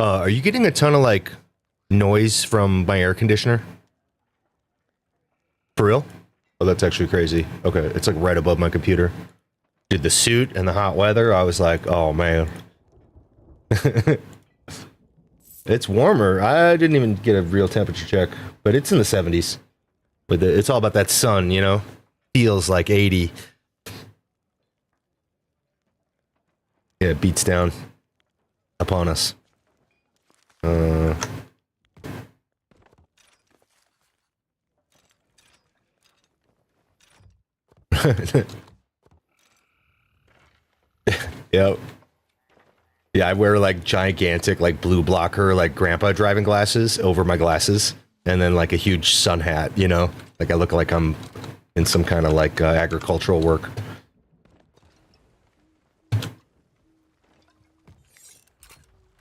Are you getting a ton of like noise from my air conditioner? For real? Oh, that's actually crazy. Okay, it's like right above my computer. Dude, the suit and the hot weather, I was like, oh man. It's warmer. I didn't even get a real temperature check, but it's in the 70s. But it's all about that sun, you know? Feels like 80. Yeah, it beats down upon us. Yep. Yeah, I wear like gigantic, like blue blocker, like grandpa driving glasses over my glasses, and then like a huge sun hat, you know? Like I look like I'm in some kind of like agricultural work.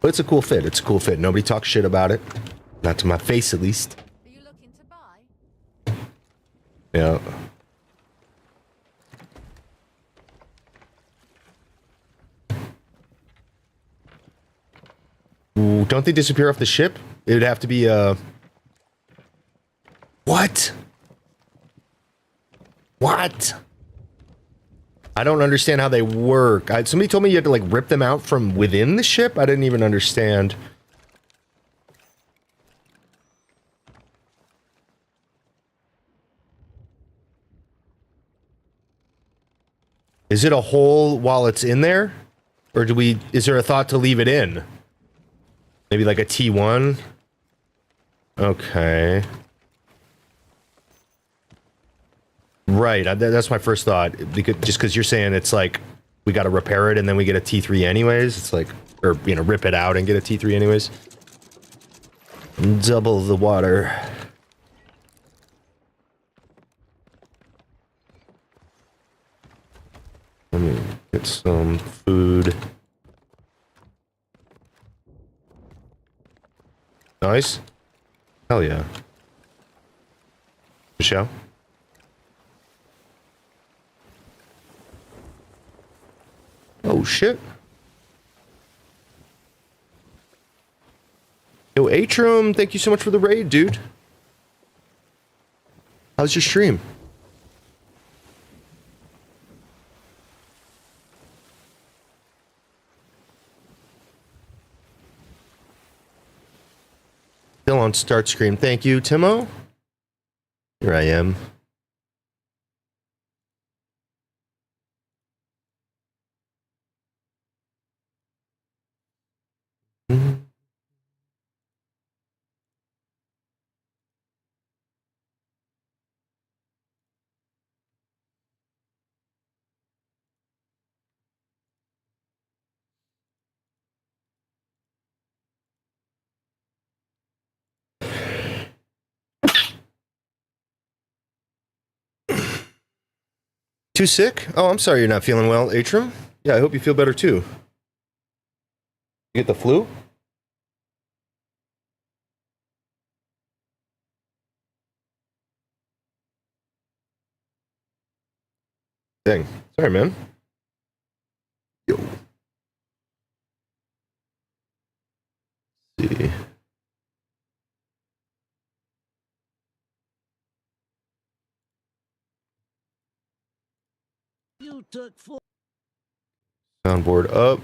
But it's a cool fit. It's a cool fit. Nobody talks shit about it. Not to my face, at least. Are you looking to buy? Yeah. Ooh, don't they disappear off the ship? It would have to be, What? What? I don't understand how they work. Somebody told me you had to, like, rip them out from within the ship? I didn't even understand. Is it a hole while it's in there? Or is there a thought to leave it in? Maybe like a T1? Okay. Right, that's my first thought. Just because you're saying it's like, we gotta repair it and then we get a T3 anyways. It's like, or, you know, rip it out and get a T3 anyways. Double the water. Let me get some food. Nice. Hell yeah. Michelle? Oh shit. Yo, Atrum, thank you so much for the raid, dude. How's your stream? Still on start screen. Thank you, Timo. Here I am. Too sick? Oh, I'm sorry you're not feeling well, Atrum. Yeah, I hope you feel better too. You get the flu? Dang. Sorry, man. Yo. Let's see. You took full Soundboard up.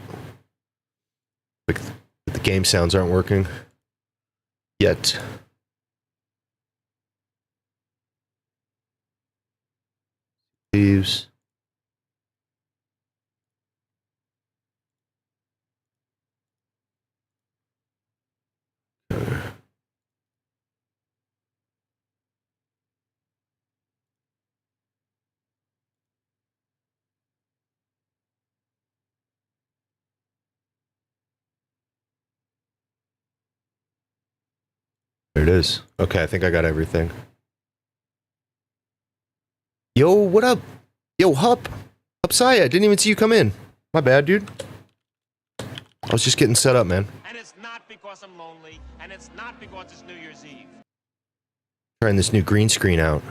Like the game sounds aren't working yet. Leaves. There it is. Okay, I think I got everything. Yo, what up? Yo, Hup. Hupsaya, didn't even see you come in. My bad, dude. I was just getting set up, man. And it's not because I'm lonely, and it's not because it's New Year's Eve. Trying this new green screen out.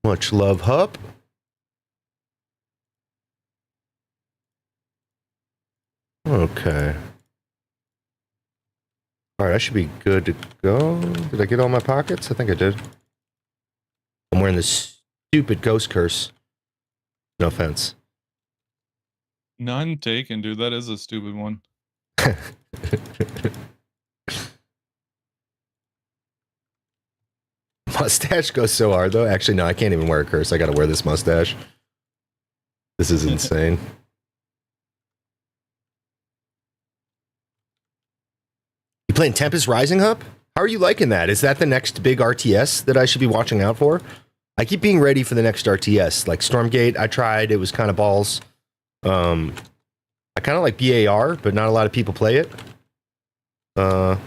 Much love, Hup. Okay. All right, I should be good to go. Did I get all my pockets? I think I did. I'm wearing this stupid ghost curse. No offense. None taken, dude. That is a stupid one. Mustache goes so hard, though. Actually, no, I can't even wear a curse. I gotta wear this mustache. This is insane. You playing Tempest Rising, Hup? How are you liking that? Is that the next big RTS that I should be watching out for? I keep being ready for the next RTS. Like Stormgate, I tried. It was kind of balls. I kind of like BAR, but not a lot of people play it. Was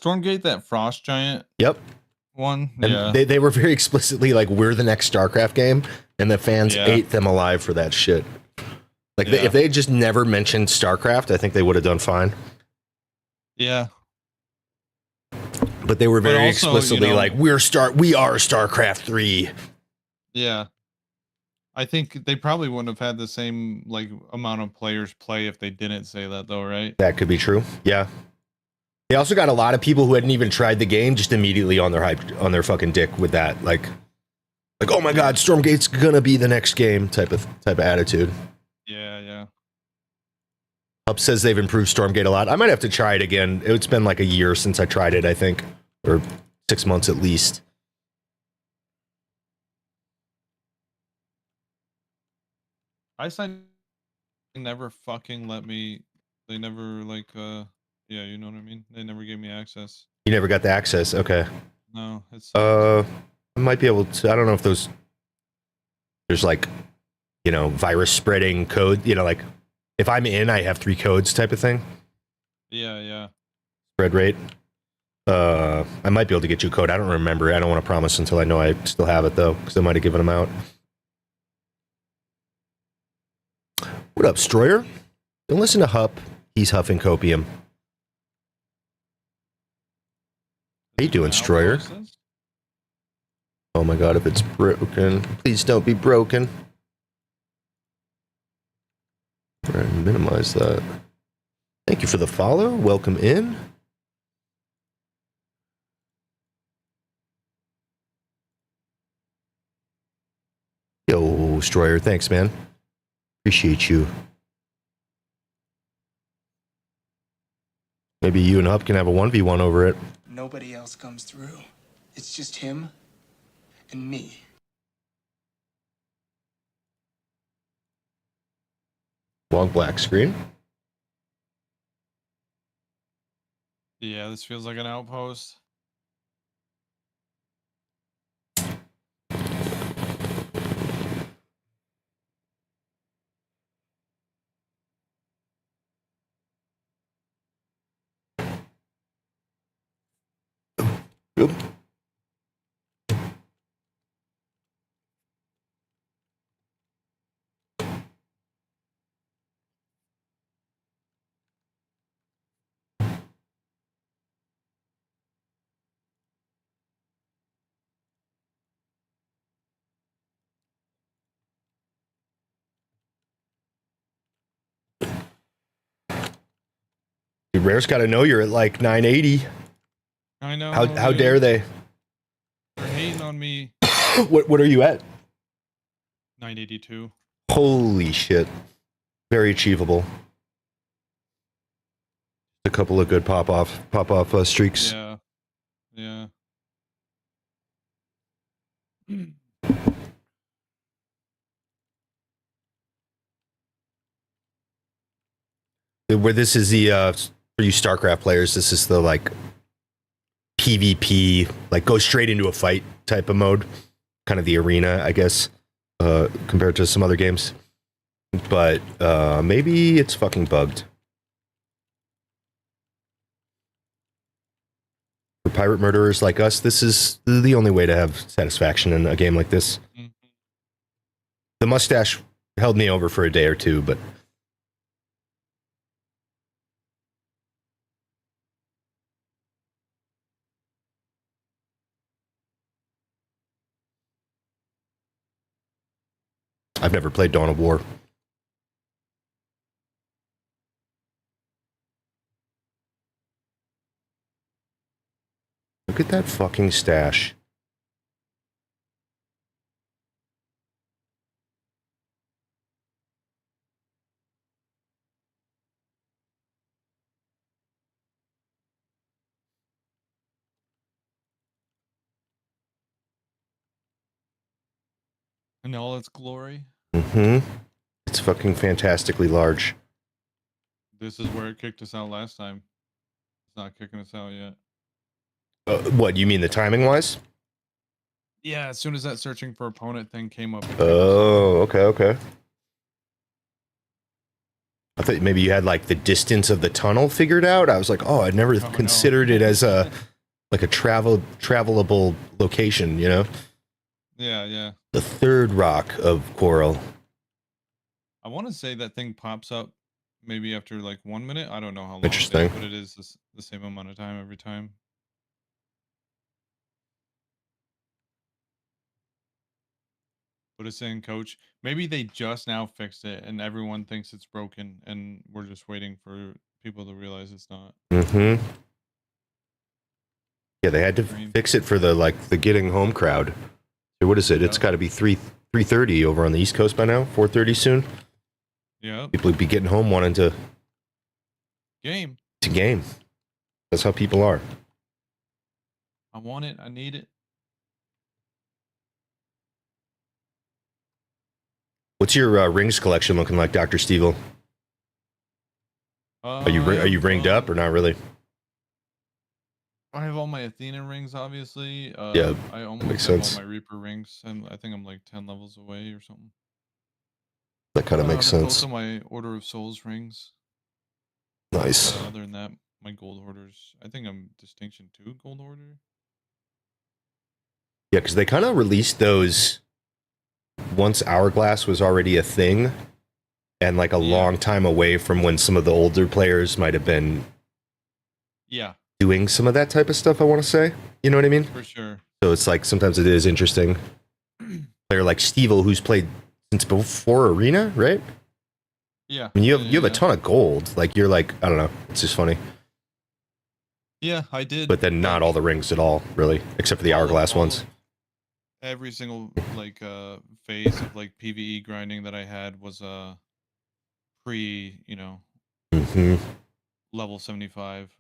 Stormgate that Frost Giant Yep. one? And Yeah. they were very explicitly like, we're the next StarCraft game, and the fans Yeah. ate them alive for that shit. Like, Yeah. if they had just never mentioned StarCraft, I think they would have done fine. Yeah. But they were But very also, explicitly you know- like, we are StarCraft 3. Yeah. I think they probably wouldn't have had the same like amount of players play if they didn't say that though, right? That could be true. Yeah. They also got a lot of people who hadn't even tried the game just immediately on their hype, on their fucking dick with that. Like, oh my god, Stormgate's gonna be the next game type of attitude. Yeah. Up says they've improved Stormgate a lot. I might have to try it again. It's been like a year since I tried it, I think, or 6 months at least. I signed never fucking let me they never like yeah, you know what I mean? They never gave me access. You never got the access. Okay. No, it's I might be able to. I don't know if there's like, virus spreading code. Like if I'm in, I have 3 codes type of thing. yeah. Spread rate. I might be able to get you a code. I don't remember. I don't want to promise until I know I still have it though, because I might have given them out. What up, Stroyer? Don't listen to Hup. He's huffing copium. How you doing, Stroyer? Oh my god, if it's broken. Please don't be broken. Alright, minimize that. Thank you for the follow. Welcome in. Yo, Stroyer, thanks, man. Appreciate you. Maybe you and Hup can have a 1v1 over it. Nobody else comes through. It's just him and me. Long black screen. Yeah, this feels like an outpost. Yep. Dude, Rare's got to know you're at like 980. I know. How dude. dare they? They're hating on me. What are you at? 982. Holy shit. Very achievable. A couple of good pop off streaks. Yeah. Where this is the for you StarCraft players, this is the like PvP, like go straight into a fight type of mode, kind of the arena, I guess, compared to some other games. But maybe it's fucking bugged. For pirate murderers like us, this is the only way to have satisfaction in a game like this. Mhm. The mustache held me over for a day or two, but I've never played Dawn of War. Look at that fucking stash. In all its glory. Mm-hmm. It's fucking fantastically large. This is where it kicked us out last time. It's not kicking us out yet. What, you mean the timing wise? Yeah, as soon as that searching for opponent thing came up. Oh, okay. I thought maybe you had like the distance of the tunnel figured out. I was like, oh, I'd never considered it as a like a travelable location, you know? Yeah. The third rock of Coral. I want to say that thing pops up maybe after like 1 minute. I don't know how long Interesting. it is, but it is the same amount of time every time. But it's saying, coach, maybe they just now fixed it and everyone thinks it's broken and we're just waiting for people to realize it's not. Mm-hmm. Yeah, they had to Dream. fix it for the getting home crowd. So what is it? It's Yeah. got to be 3:30 over on the East Coast by now. 4:30 soon. Yeah. People would be getting home wanting to Game. game. That's how people are. I want it. I need it. What's your rings collection looking like, Dr. Stevel? Are you ringed up or not really? I have all my Athena rings, obviously. Yeah, I almost makes have sense. all my Reaper rings, and I think I'm like 10 levels away or something. That kind of makes sense. Also, my Order of Souls rings. Nice. Other than that, my gold orders. I think I'm Distinction 2 gold order. Yeah, because they kind of released those once Hourglass was already a thing, and like a long time away from when some of the older players might have been doing some of that type of stuff, I want to say. You know what I mean? For sure. So it's like sometimes it is interesting. Player like Stevel, who's played since before Arena, right? Yeah. I mean, you have a ton of gold. Like you're like, I don't know. It's just funny. Yeah, I did. But then not all the rings at all, really, except for the Hourglass ones. Every single like phase of like PvE grinding that I had was pre, Mm-hmm. level 75.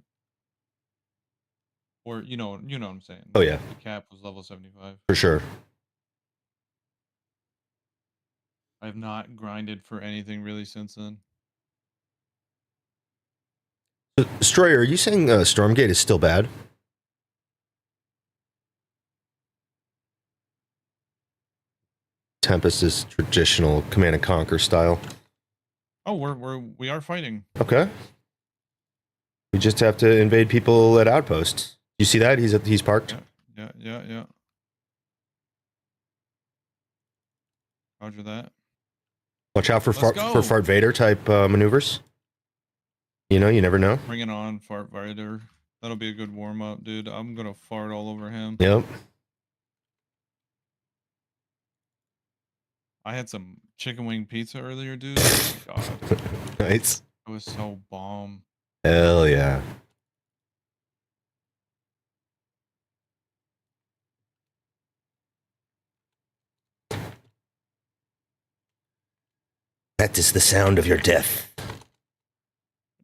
Or you know what I'm saying. Oh yeah, The cap was level 75. for sure. I have not grinded for anything really since then. Destroyer, are you saying Stormgate is still bad? Tempest is traditional Command and Conquer style. Oh, we are fighting. Okay. We just have to invade people at outposts. You see that? He's parked. Yeah. Roger that. Watch out for Let's go. Fart Vader type maneuvers. You know, you never know. Bring it on, Fart Vader. That'll be a good warm up, dude. I'm gonna fart all over him. Yep. I had some chicken wing pizza earlier, dude. Oh my God. Nice. It was so bomb. Hell yeah. That is the sound of your death.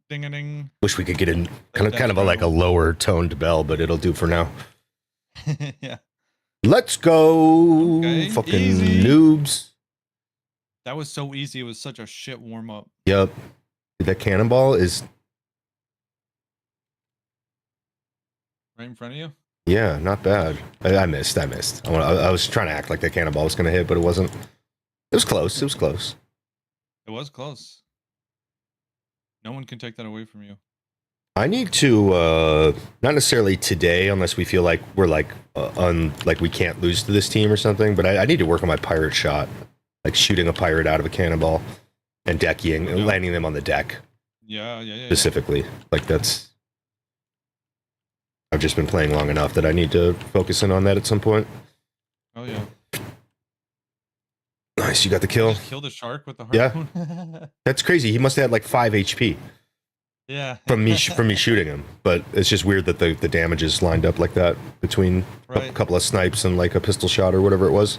Ding a ding. Wish we could get a kind of like a lower toned bell, but it'll do for now. Yeah. Let's go, Okay, fucking easy. noobs. That was so easy. It was such a shit warm up. Yep. That cannonball is, Right in front of you? yeah, not bad. I missed. I was trying to act like that cannonball was going to hit, but it wasn't. It was close. It was close. It was close. No one can take that away from you. I need to, not necessarily today, unless we feel like we're like, like we can't lose to this team or something, but I need to work on my pirate shot. Like shooting a pirate out of a cannonball and decking and landing them on the deck. Yeah. Specifically. Like that's, I've just been playing long enough that I need to focus in on that at some point. Oh yeah. Nice, you got the kill. Just killed a shark with the Yeah. harpoon. That's crazy. He must have had like 5 HP Yeah. from me shooting him. But it's just weird that the damage is lined up like that between a Right. couple of snipes and like a pistol shot or whatever it was.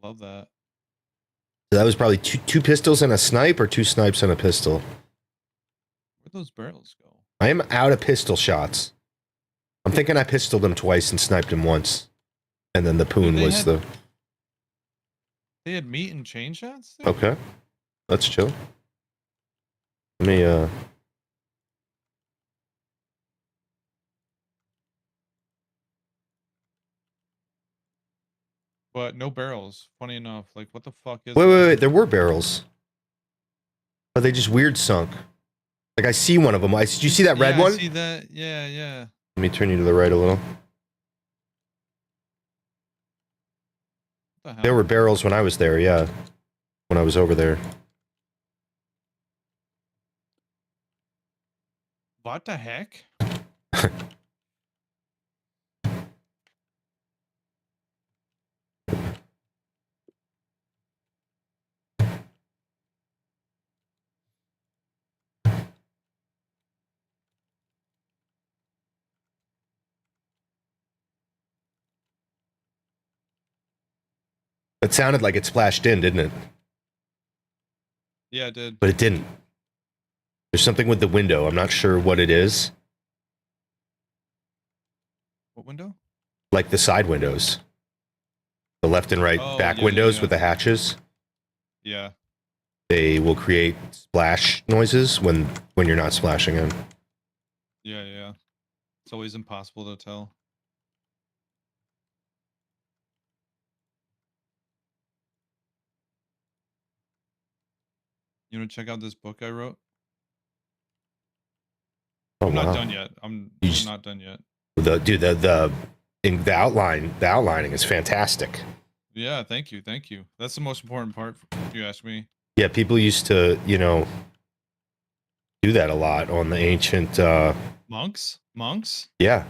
Love that. So that was probably two pistols and a snipe, or 2 snipes and a pistol. Where'd those barrels go? I am out of pistol shots. I'm thinking I pistoled him twice and sniped him once. And then the poon They was had- the... They had meat and chain shots? There? Okay. Let's chill. Let me, But no barrels. Funny enough. Like, what the fuck is Wait. There were barrels. Are they just weird sunk? Like, I see one of them. Did you see that red Yeah, one? I see that. Yeah. Let me turn you to the right a little. What the hell? There were barrels when I was there, yeah. When I was over there. What the heck? It sounded like it splashed in, didn't it? Yeah, it did. But it didn't. There's something with the window. I'm not sure what it is. What window? Like the side windows. The left and right Oh, back yeah, windows yeah. with the hatches. Yeah. They will create splash noises when you're not splashing in. Yeah. It's always impossible to tell. You want to check out this book I wrote? Oh, I'm wow. not done yet. I'm You just- not done yet. The outlining is fantastic. Yeah, thank you. That's the most important part, if you ask me. Yeah, people used to, do that a lot on the ancient. Monks? Yeah,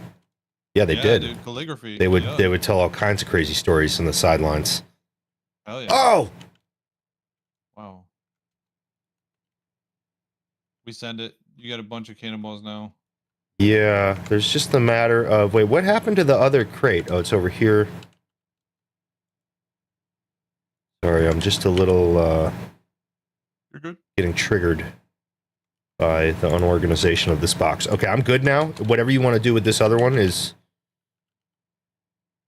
they Yeah, did. Dude, calligraphy. They would Yeah. they would tell all kinds of crazy stories in the sidelines. Hell yeah. Oh, Wow. We send it. You got a bunch of cannonballs now. yeah. There's just the matter of wait, what happened to the other crate? Oh, it's over here. Sorry, I'm just a little You're good. getting triggered by the unorganization of this box. Okay, I'm good now. Whatever you want to do with this other one is.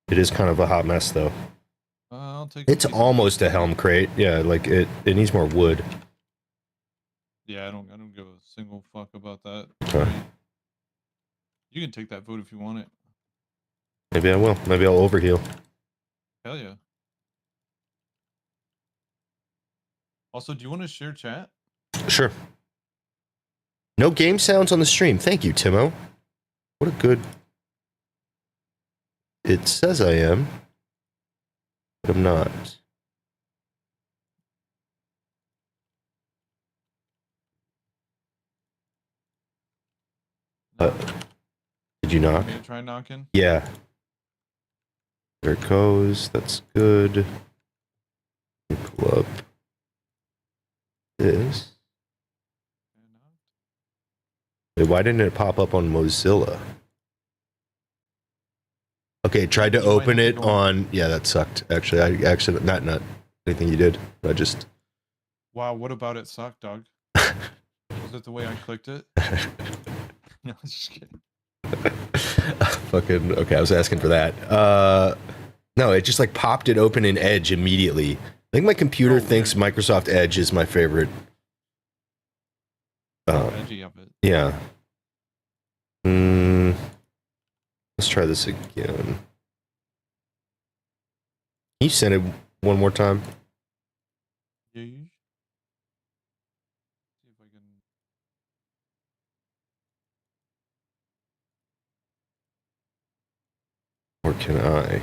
It is kind of a hot mess, though. I'll take. It's a piece of- almost a helm crate. Yeah, like it needs more wood. Yeah, I don't give a single fuck about that. Okay. You can take that food if you want it. Maybe I will. Maybe I'll overheal. Hell yeah. Also, do you want to share chat? Sure. No game sounds on the stream. Thank you, Timo. What a good. It says I am, but I'm not. Did you knock? Want me to try knocking? Yeah. There it goes. That's good. Let me pull up this. Wait, why didn't it pop up on Mozilla? Okay, tried to You might open have it to go on. Yeah, that sucked. Actually, I actually not anything you did. I just Wow, what about it sucked, dog? Was it the way I clicked it? No, I was just kidding. fucking okay. I was asking for that. No, it just like popped it open in Edge immediately. I think my computer Oh, thinks weird. Microsoft Edge is my favorite. Edgy of it. Yeah. Let's try this again. Can you send it one more time? Yeah. See if I can. Or can I?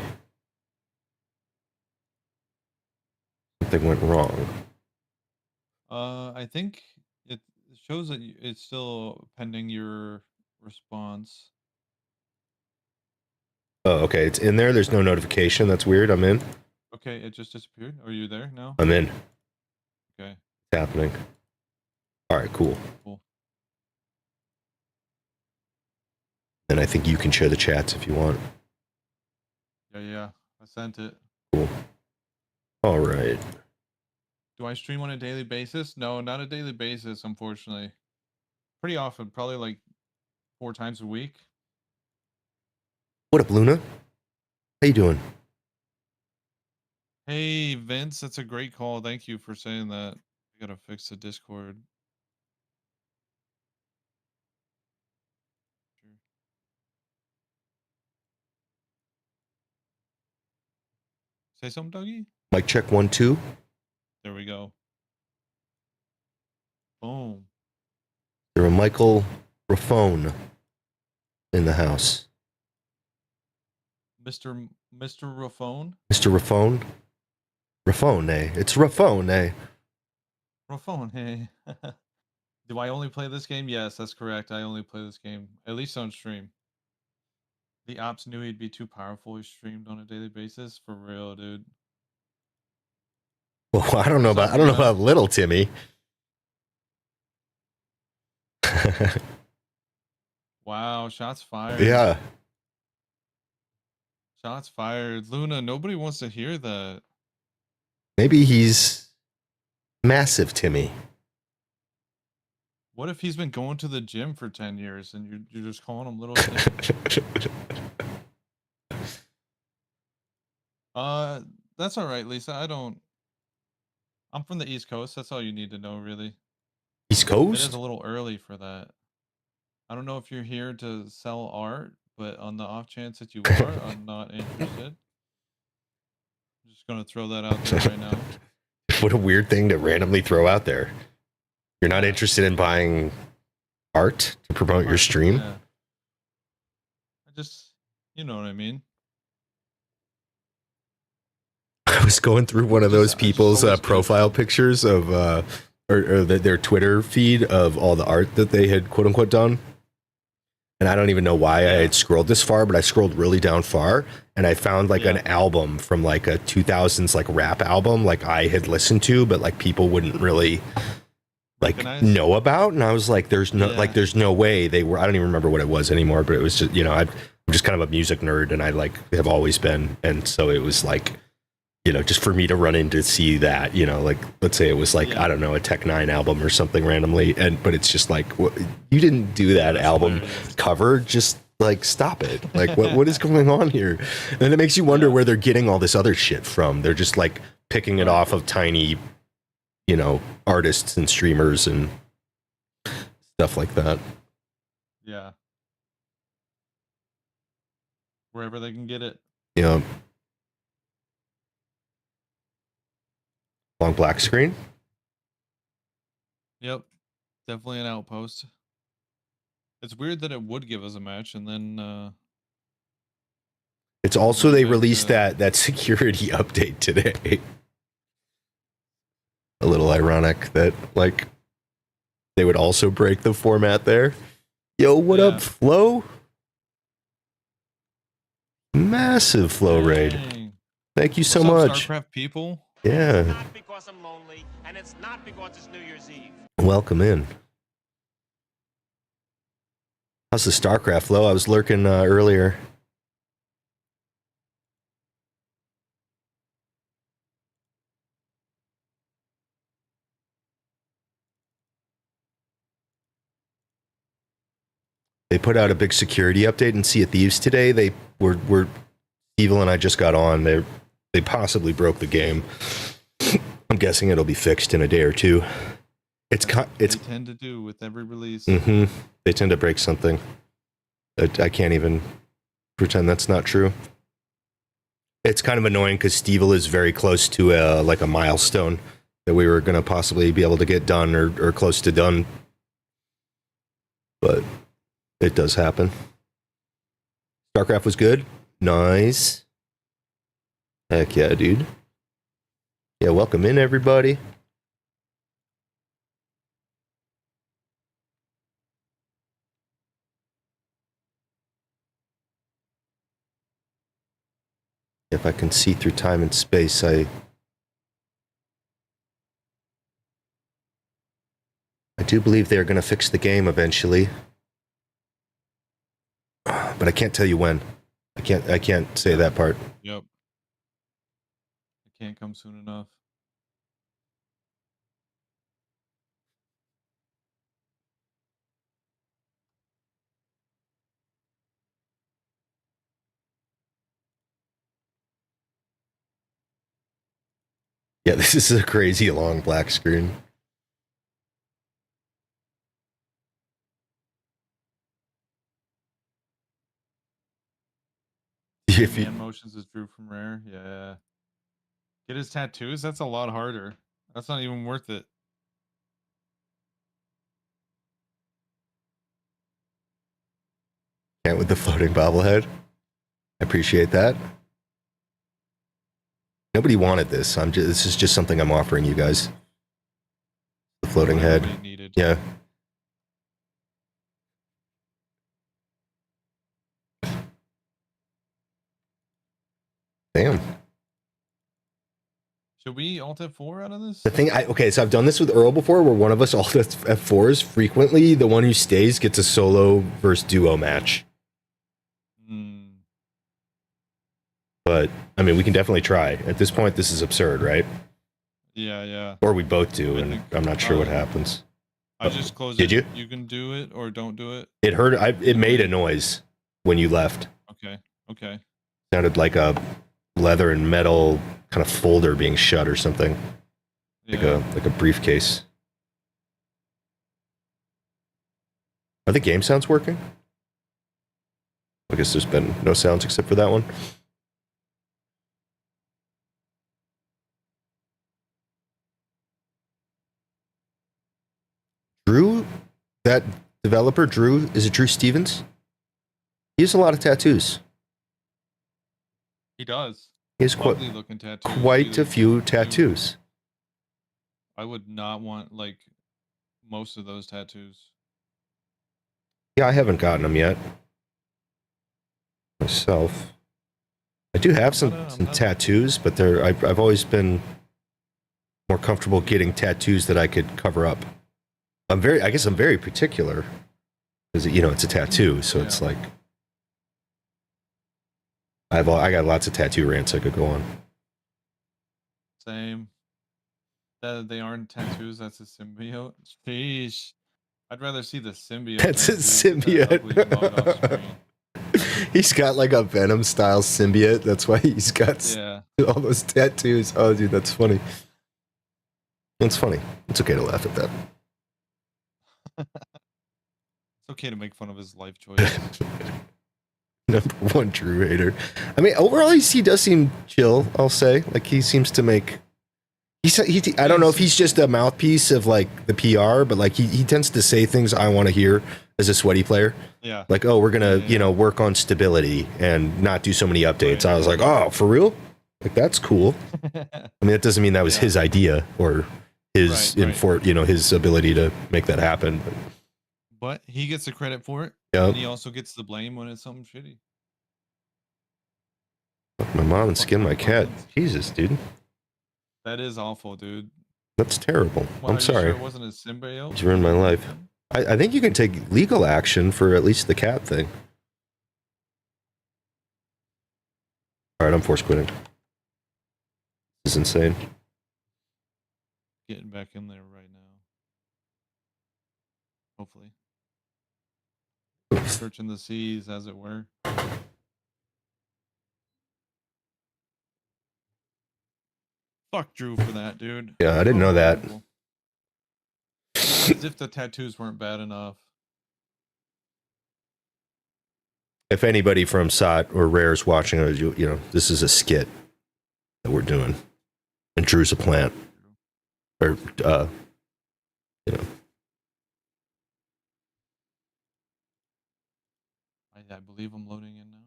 Something went wrong. I think it shows that it's still pending your response. Oh, okay. It's in there. There's no notification. That's weird. I'm in. Okay, it just disappeared. Are you there now? I'm in. Okay, It's happening. All right, cool. cool. Then I think you can share the chats if you want. Yeah. I sent it. Cool. All right. Do I stream on a daily basis? No, not a daily basis, unfortunately. Pretty often, probably like 4 times a week. What up, Luna? How you doing? Hey, Vince, that's a great call. Thank you for saying that. I gotta fix the Discord. Sure. Say something, Dougie? Mic check 1 2. There we go. Boom. There a Michael Raffone in the house. Mr. Raffone? Mr. Raffone? Raffone, eh? It's Raffone, eh? Raffone, hey. Do I only play this game? Yes, that's correct. I only play this game, at least on stream. The ops knew he'd be too powerful. He streamed on a daily basis. For real, dude. Well, I don't know about little Timmy. Wow, shots fired. Yeah. Shots fired. Luna, nobody wants to hear that. Maybe he's massive Timmy. What if he's been going to the gym for 10 years and you're just calling him little Timmy? That's all right, Lisa. I'm from the East Coast. That's all you need to know, really. East It Coast? is a little early for that. I don't know if you're here to sell art, but on the off chance that you are, I'm not interested. I'm just gonna throw that out there right now. What a weird thing to randomly throw out there. You're not interested in buying art to promote your stream? Yeah. You know what I mean. I was going through one of those I just people's always profile feel- pictures of their Twitter feed of all the art that they had quote unquote done. And I don't even know why I had scrolled this far, but I scrolled really down far and I found like an album from like a 2000s like rap album like I had listened to, but like people wouldn't really like know about. And I was like, there's no way they were. I don't even remember what it was anymore, but it was just, I'm just kind of a music nerd and I like have always been. And so it was like, just for me to run in to see that, like let's say it was like, I don't know, a Tech 9 album or something randomly. But it's just like, you didn't do that album cover. Just like, stop it. Like, what is going on here? And then it makes you wonder where they're getting all this other shit from. They're just like picking it off of tiny, artists and streamers and stuff like that. Yeah. Wherever they can get it. Yeah. Long black screen. Yep. Definitely an outpost. It's weird that it would give us a match and then It's also they released that security update today. A little ironic that like they would also break the format there. Yo, what up, Flo? Massive Flow raid. Thank you so much. StarCraft people. Yeah. Not because I'm lonely, and it's not because it's New Year's Eve. Welcome in. How's the StarCraft, Flo? I was lurking earlier. They put out a big security update in Sea of Thieves today. They were Evil and I just got on. They possibly broke the game. I'm guessing it'll be fixed in a day or two. They tend to do with every release. Mm-hmm. They tend to break something. I can't even pretend that's not true. It's kind of annoying because Stevel is very close to a milestone that we were going to possibly be able to get done or close to done. But it does happen. StarCraft was good. Nice. Heck yeah, dude. Yeah, welcome in, everybody. If I can see through time and space, I do believe they're going to fix the game eventually, but I can't tell you when. I can't say that part. Yep. It can't come soon enough. Yeah, this is a crazy long black screen. If you, Man motions is Drew from Rare. Yeah. Get his tattoos? That's a lot harder. That's not even worth it. can't with the floating bobblehead. I appreciate that. Nobody wanted this. This is just something I'm offering you guys. The floating head. Nobody needed. Yeah. Damn. Should we alt F4 out of this? The thing, okay, so I've done this with Earl before, where one of us alt F4s. Frequently, the one who stays gets a solo versus duo match. But I mean, we can definitely try. At this point, this is absurd, right? Yeah. Or we both do, I and think- I'm not sure what happens. I just closed Did it. you? You can do it or don't do it. It hurt. It made a noise when you left. Okay. Sounded like a leather and metal kind of folder being shut or something, Yeah. like a briefcase. Are the game sounds working? I guess there's been no sounds except for that one. Drew, that developer, Drew, is it Drew Stevens? He has a lot of tattoos. He does. He has Ugly looking tattoos. quite too. a few tattoos. I would not want like most of those tattoos. Yeah, I haven't gotten them yet. Myself. I do have some tattoos, but I've always been more comfortable getting tattoos that I could cover up. I guess I'm very particular because it's a tattoo, so it's like I got lots of tattoo rants I could go on. Same. That they aren't tattoos. That's a symbiote. Sheesh. I'd rather see the symbiote. That's a than that ugly mug off symbiote. screen. He's got like a Venom style symbiote. That's why he's got Yeah. all those tattoos. Oh, dude, that's funny. It's funny. It's okay to laugh at that. It's okay to make fun of his life choice. Number one Drew hater. I mean, overall, he does seem chill. I'll say, like he seems to make. I don't know if he's just a mouthpiece of like the PR, but like he tends to say things I want to hear as a sweaty player. Yeah. Like, oh, we're gonna work on stability and not do so many updates. Right. I was like, oh, for real? Like that's cool. I mean, that doesn't mean that was his idea or his his ability to make that happen. But he gets the credit for it. Yeah. And he also gets the blame when it's something shitty. Fuck my mom and skin my cat. Jesus, dude. That is awful, dude. That's terrible. Well, I'm are you sorry. Sure it wasn't a symbiote. You ruined my life. I think you can take legal action for at least the cat thing. All right, I'm force quitting. This is insane. Getting back in there right now. Hopefully. Searching the seas, as it were. Fuck Drew for that, dude. Yeah, I didn't know that. As if the tattoos weren't bad enough. If anybody from SOT or Rare's watching, this is a skit that we're doing. And Drew's a plant. Or, I believe I'm loading in now.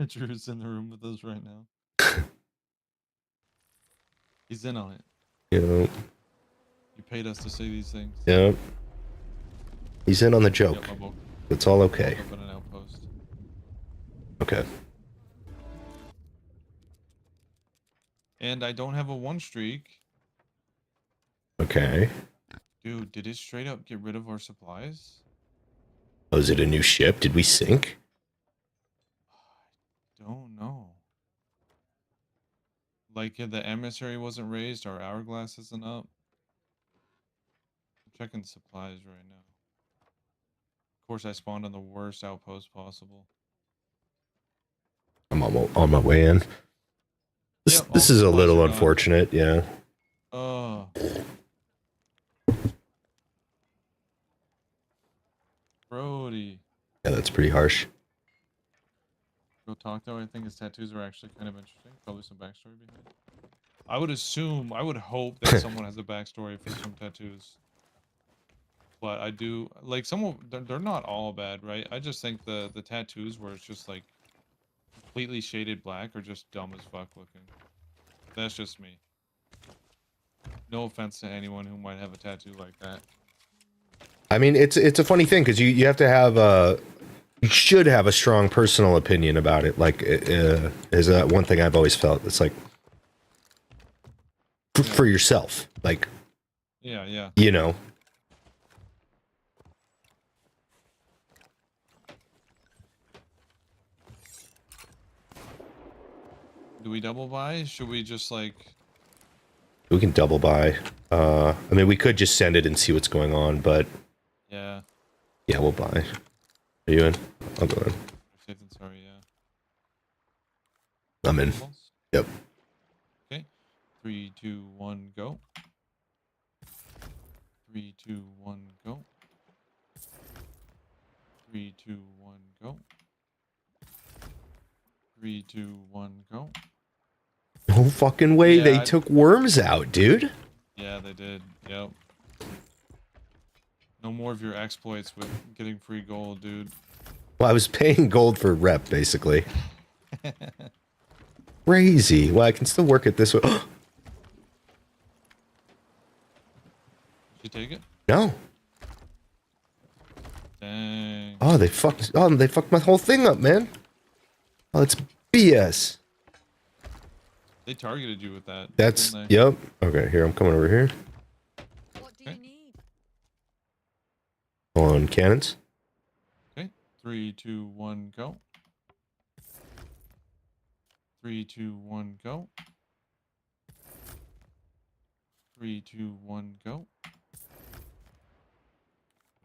Drew's in the room with us right now. He's in on it. Yep. You paid us to say these things. Yep. He's in on the joke. Yep, I woke It's all okay. up in an outpost. Okay. And I don't have a 1 streak. Okay. Dude, did it straight up get rid of our supplies? Oh, is it a new ship? Did we sink? Don't know. Like, the emissary wasn't raised, our hourglass isn't up. I'm checking supplies right now. Of course, I spawned on the worst outpost possible. I'm on my way in. This, Yep, this all is a supplies little are gone. unfortunate, yeah. Oh. Brody. Yeah, that's pretty harsh. Go talk though. I think his tattoos are actually kind of interesting. Probably some backstory behind it. I would assume, I would hope that someone has a backstory for some tattoos. But I do, like, they're not all bad, right? I just think the tattoos where it's just like completely shaded black are just dumb as fuck looking. That's just me. No offense to anyone who might have a tattoo like that. I mean, it's a funny thing because you have to have you should have a strong personal opinion about it. Like, is one thing I've always felt. It's like for yourself, like, Yeah, yeah. you know. Do we double buy? Should we just like? We can double buy. I mean, we could just send it and see what's going on, but Yeah. yeah, we'll buy. Are you in? I'll go in. Safe than sorry, yeah. I'm in. Doubles? Yep. Okay. 3, 2, 1, go. 3, 2, 1, go. 3, 2, 1, go. 3, 2, 1, go. No fucking way. Yeah, They I- took worms out, dude. Yeah, they did. Yep. No more of your exploits with getting free gold, dude. Well, I was paying gold for rep, basically. Crazy. Well, I can still work it this way. Did you take it? No. Dang. Oh, they fucked my whole thing up, man. Oh, it's BS. They targeted you with that. That's, didn't they? yep. Okay, here, I'm coming over here. What do you Okay. need? On cannons. Okay. 3, 2, 1, go. 3, 2, 1, go. 3, 2, 1, go.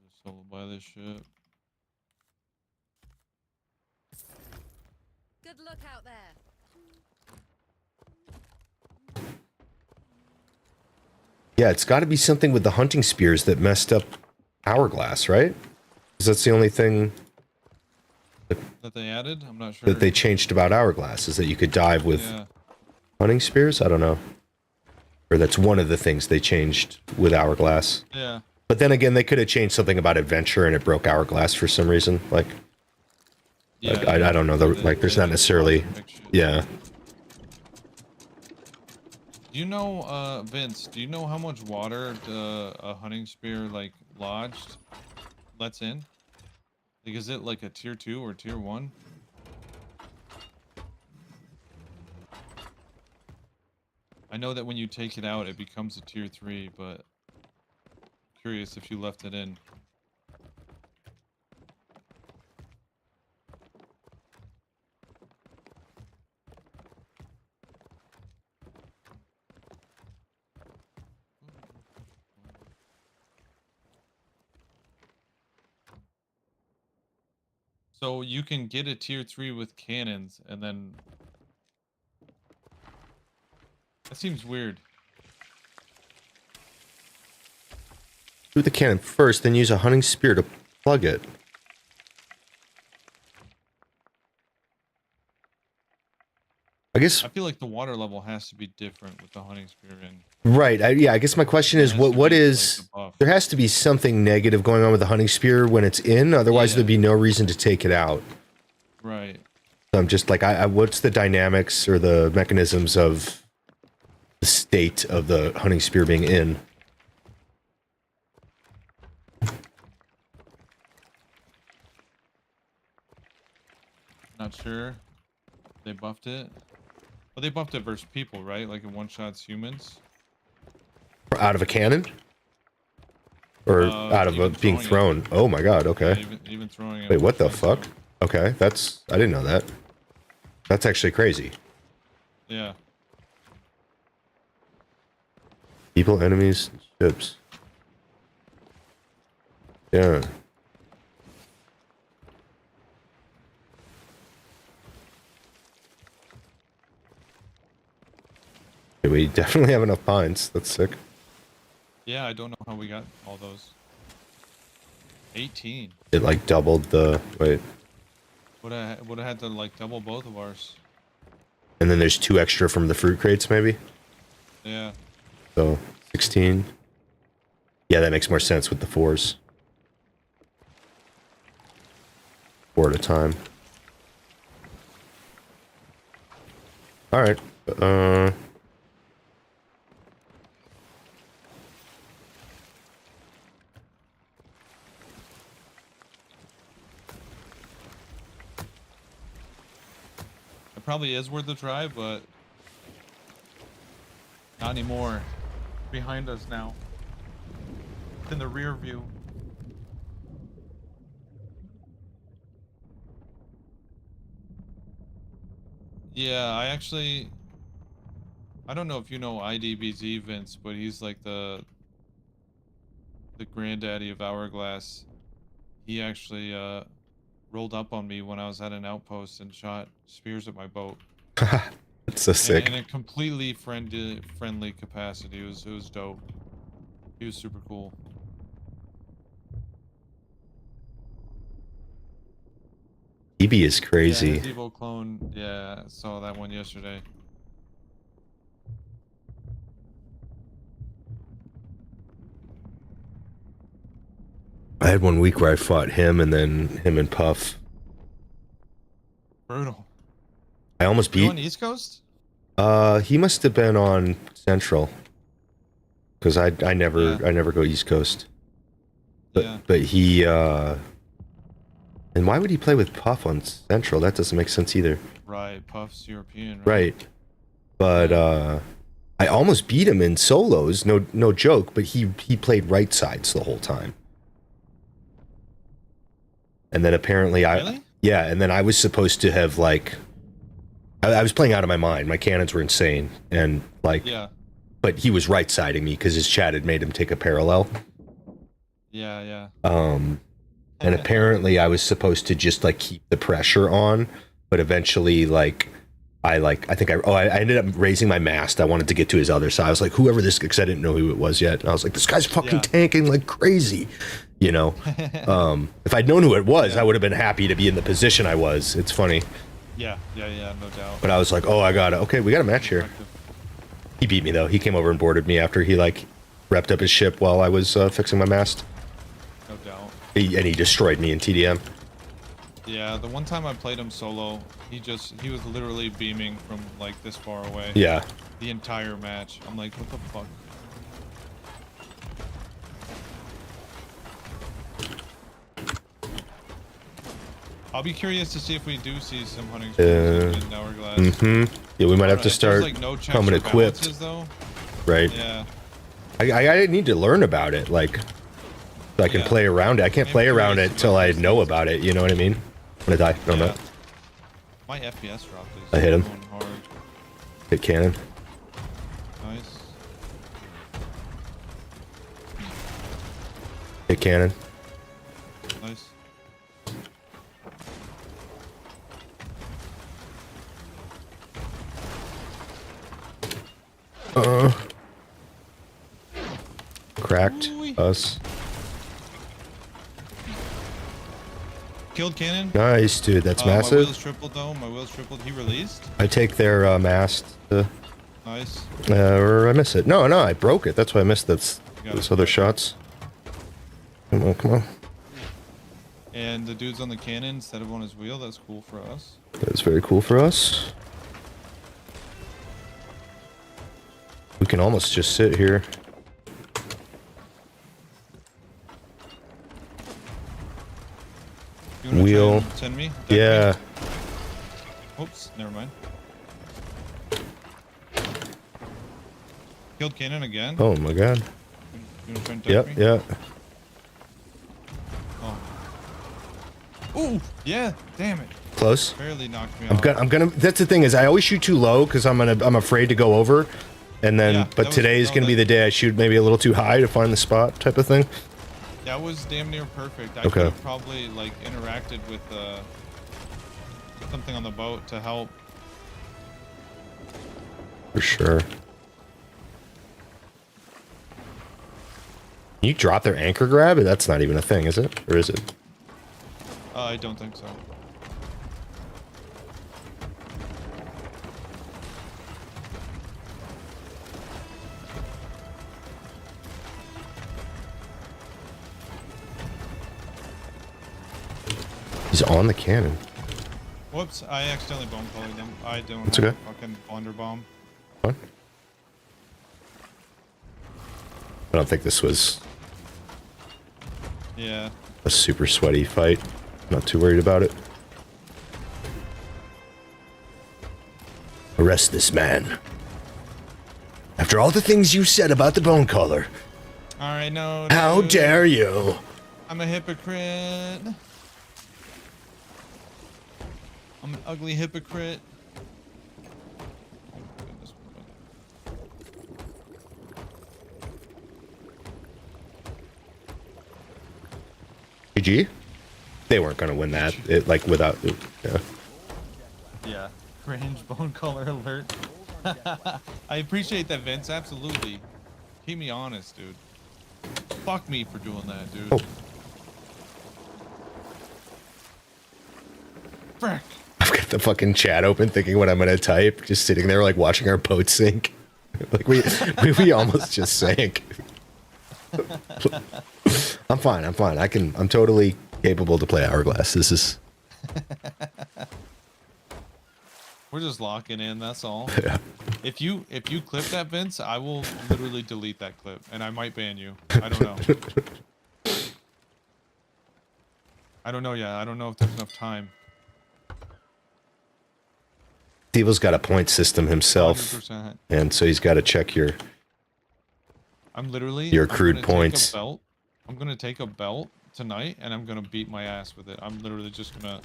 Just solo buy this shit. Good luck out there. Yeah, it's got to be something with the hunting spears that messed up Hourglass, right? Because that's the only thing That they added? I'm not sure. that they changed about Hourglass, is that you could dive with Yeah. hunting spears? I don't know. Or that's one of the things they changed with Hourglass. Yeah. But then again, they could have changed something about adventure and it broke Hourglass for some reason. Like, Yeah. I don't know. There's not necessarily... Yeah. Do you know, Vince, do you know how much water a hunting spear, like, lets in? Like, is it like a tier 2 or tier 1? I know that when you take it out, it becomes a tier 3, but curious if you left it in. So you can get a tier 3 with cannons, and then... That seems weird. Do the cannon first, then use a hunting spear to plug it. I guess... I feel like the water level has to be different with the hunting spear in. Right. Yeah, I guess my question is, It has to what be, like, is... the buff. There has to be something negative going on with the hunting spear when it's in, otherwise Yeah. there'd be no reason to take it out. Right. I'm just like, what's the dynamics or the mechanisms of the state of the hunting spear being in? Not sure. They buffed it. Well, they buffed it versus people, right? Like it one-shots humans. Out of a cannon? Or out of even being throwing thrown? Oh my god, okay. Even throwing it. Wait, what the one-shot fuck? too. Okay, that's... I didn't know that. That's actually crazy. Yeah. People, enemies, ships. Yeah. Okay, we definitely have enough pines. That's sick. Yeah, I don't know how we got all those. 18. It like doubled the... Wait. Would have had to like double both of ours. And then there's 2 extra from the fruit crates, maybe? Yeah. So, 16. Yeah, that makes more sense with the 4s. 4 at a time. Alright. It probably is worth the try, but not anymore. Behind us now. It's in the rear view. Yeah, I don't know if you know IDBZ, Vince, but he's like the granddaddy of Hourglass. He actually rolled up on me when I was at an outpost and shot spears at my boat. That's so sick. In a completely friendly capacity. It was dope. He was super cool. EB is Yeah, crazy. his Evo clone. Yeah, I saw that one yesterday. I had 1 week where I fought him and then him and Puff. Brutal. I almost You beat... on East Coast? He must have been on Central. Because I never go East Coast. But Yeah. but he and why would he play with Puff on Central? That doesn't make sense either. Right, Puff's European, right? Right. But I almost beat him in solos, no joke, but he played right sides the whole time. And then apparently Really? yeah, and then I was supposed to have like I was playing out of my mind. My cannons were insane and like Yeah. but he was right siding me because his chat had made him take a parallel. Yeah, yeah. And apparently I was supposed to just like keep the pressure on, but eventually like I ended up raising my mast. I wanted to get to his other side. I was like, whoever this, because I didn't know who it was yet. And I was like, this guy's fucking Yeah. tanking like crazy, you know. If I'd known who it was, Yeah. I would have been happy to be in the position I was. It's funny, Yeah, no doubt. but I was like, oh, okay, we got a match here. He beat me though. He came over and boarded me after he like repped up his ship while I was fixing my mast. No doubt. And he destroyed me in TDM. Yeah, the one time I played him solo, he was literally beaming from like this far away. Yeah. The entire match. I'm like, what the fuck? I'll be curious to see if we do see some hunting spears in Hourglass. Yeah, we might have I don't know, to if there's, start like, no checks coming or equipped, balances, though. right? Yeah. I didn't need to learn about it, like, so I can Yeah. play around it. I can't Maybe play curious around it about till I those know things. about it, you know what I mean? I'm gonna die. No, I'm Yeah. not. My FPS dropped is I hit him. going hard. Hit cannon. Nice. Hit cannon. Nice. Cracked Ooh-wee. us. Killed cannon. Nice, dude. That's My massive. wheels tripled though. My wheels tripled. He released. I take their mast, Nice. or I miss it. No, I broke it. That's why I missed Got those it. other shots. Come on. And the dude's on the cannon instead of on his wheel. That's cool for us. That's very cool for us. We can almost just sit here. You wanna Wheel. try and send me? Yeah. Oops, never mind. Killed cannon again. Oh my god. You wanna try and deck Yep, me? yeah. Oh, yeah. Damn it. Close. Barely knocked me I'm off. gonna. That's the thing is, I always shoot too low because I'm afraid to go over, and then. Yeah, that but was- today's no, gonna be that- the day I shoot maybe a little too high to find the spot, type of thing. That was damn near perfect. I Okay. could have probably like interacted with something on the boat to help. For sure. Can you drop their anchor grab? That's not even a thing, is it? Or is it? I don't think so. He's on the cannon. Whoops, I accidentally bomb colored them. I don't It's have okay. a fucking blunder bomb. What? I don't think this was Yeah. a super sweaty fight. Not too worried about it. Arrest this man. After all the things you said about the bone color, Alright, no. how dude. dare you? I'm a hypocrite. I'm an ugly hypocrite. Oh my goodness. GG? They weren't gonna win that. It like without. Yeah. Yeah. Range bone color alert. I appreciate that, Vince. Absolutely. Keep me honest, dude. Fuck me for doing that, dude. Oh. Frick. I've got the fucking chat open, thinking what I'm gonna type. Just sitting there, like watching our boat sink. Like we almost just sank. I'm fine. I'm fine. I'm totally capable to play Hourglass. This is. We're just locking in, that's all. Yeah. If you clip that, Vince, I will literally delete that clip and I might ban you. I don't know. I don't know yet. I don't know if there's enough time. Devo's got a point system himself, 100%. and so he's got to check your. I'm literally Your I'm crude gonna take a points. belt. I'm gonna take a belt tonight and I'm gonna beat my ass with it. I'm literally just gonna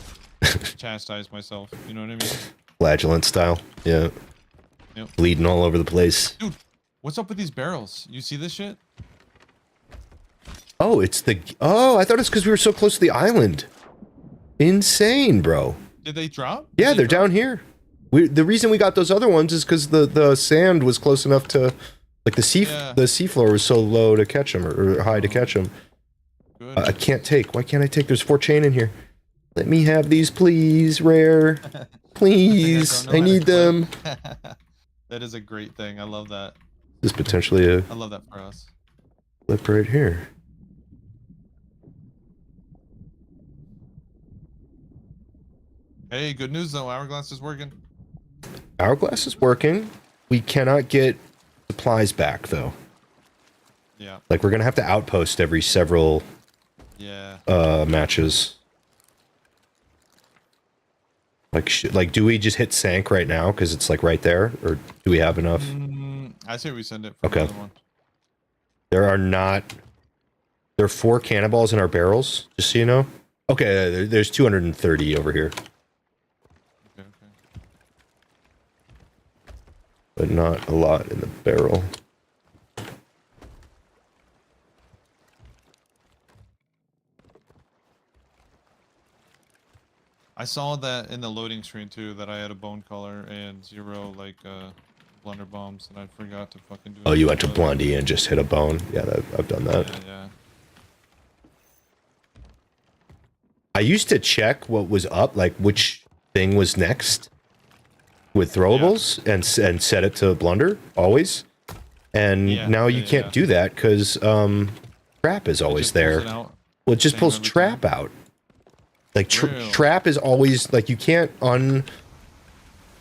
chastise myself. You know what I mean? Flagellant style. Yeah. Yep. Bleeding all over the place. Dude, what's up with these barrels? You see this shit? Oh, it's the. Oh, I thought it's because we were so close to the island. Insane, bro. Did they drop? Yeah, Did they they're drop? down here. The reason we got those other ones is because the sand was close enough to, like the Yeah. seafloor was so low to catch them or high to catch them. Good. I can't take. Why can't I take? There's 4 chain in here. Let me have these, please, rare. Please, don't know I how to need them. That is a great thing. I love that. This is potentially a I love that for us. flip right here. Hey, good news though. Hourglass is working. Hourglass is working. We cannot get supplies back though. Yeah. Like we're gonna have to outpost every several Yeah. matches. Like, do we just hit Sank right now because it's like right there, or do we have enough? I say we send it for Okay. another one. There are not. There are 4 cannonballs in our barrels, just so you know. Okay, there's 230 over here, Okay. but not a lot in the barrel. I saw that in the loading screen too, that I had a bone color and 0 like blunder bombs, and I forgot to fucking do it. Oh, you went to So- Blondie and just hit a bone. Yeah, I've done that. Yeah, yeah. I used to check what was up, like which thing was next with throwables, and set it to blunder always. And Yeah, now you yeah, can't yeah. do that because trap is It always just pulls there. it out. Well, it just same pulls every trap time. out. Like Really? trap is always like you can't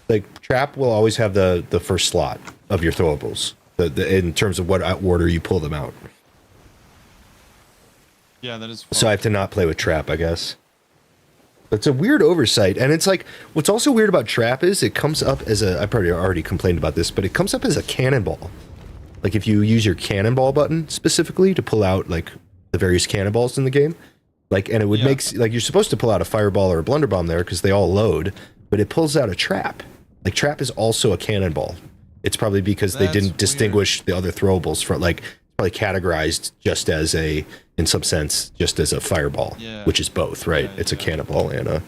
like trap will always have the first slot of your throwables. In terms of what order you pull them out. Yeah, that is. So I have to not play with trap, I guess. It's a weird oversight, and it's like what's also weird about trap is it comes up as a. I probably already complained about this, but it comes up as a cannonball. Like if you use your cannonball button specifically to pull out like the various cannonballs in the game, like and it would make like you're supposed to pull out a fireball or a blunderbomb there because they all load, but it pulls out a trap. Like trap is also a cannonball. It's probably because they That's didn't weird. distinguish the other throwables from like probably categorized just as a in some sense just as a fireball, Yeah. which is both, right? Yeah, It's a yeah. cannonball and a.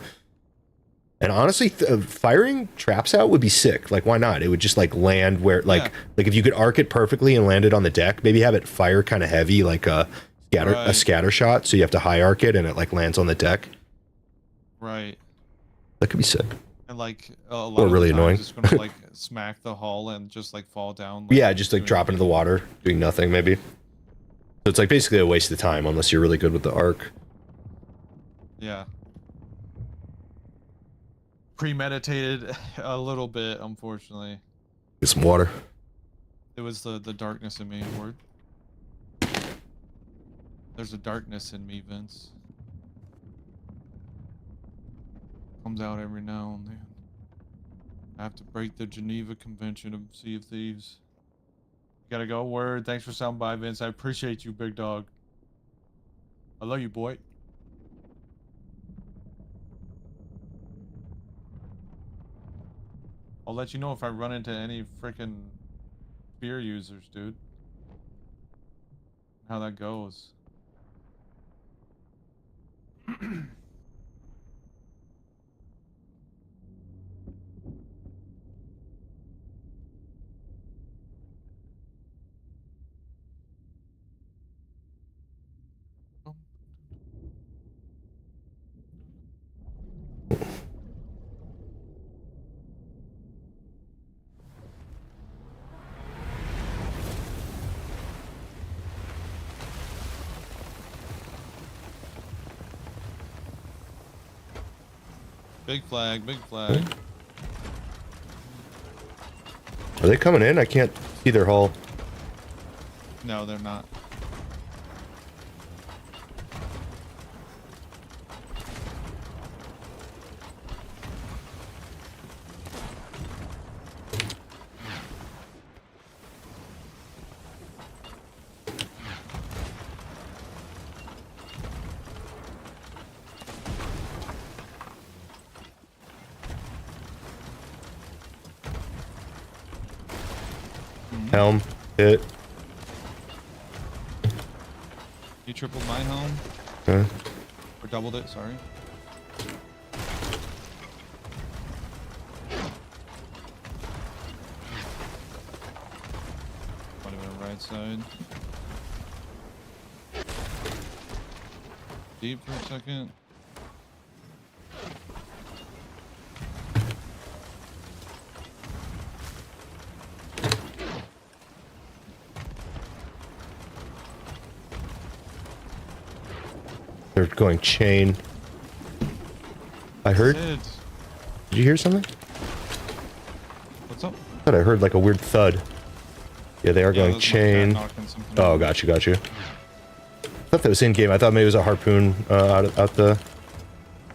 And honestly, firing traps out would be sick. Like, why not? It would just like land where, like if you could arc it perfectly and land it on the deck, maybe have it fire kind of heavy, like a scatter shot. So you have to high arc it and it like lands on the deck. Right. That could be sick. And like a lot Or of really the times annoying. it's gonna like smack the hull and just like fall down. Yeah, just like doing drop into the water, doing nothing, maybe. So it's like basically a waste of time unless you're really good with the arc. Yeah. Premeditated a little bit, unfortunately. Get some water. It was the darkness in me, word. There's a darkness in me, Vince. Comes out every now and then. I have to break the Geneva Convention of Sea of Thieves. Gotta go, word. Thanks for stopping by, Vince. I appreciate you, big dog. I love you, boy. I'll let you know if I run into any freaking spear users, dude. How that goes. Big flag, big flag. Are they coming in? I can't see their hull. No, they're not. Helm, hit. You tripled my helm? Huh? Or doubled it, sorry. Might have been right side. Deep for a second. They're going chain. I heard. Sid, Did you hear something? what's up? I thought I heard like a weird thud. Yeah, they are Yeah, going that's my cat chain. knocking something Oh, over. got you, got you. I thought that was in game. I thought maybe it was a harpoon out the.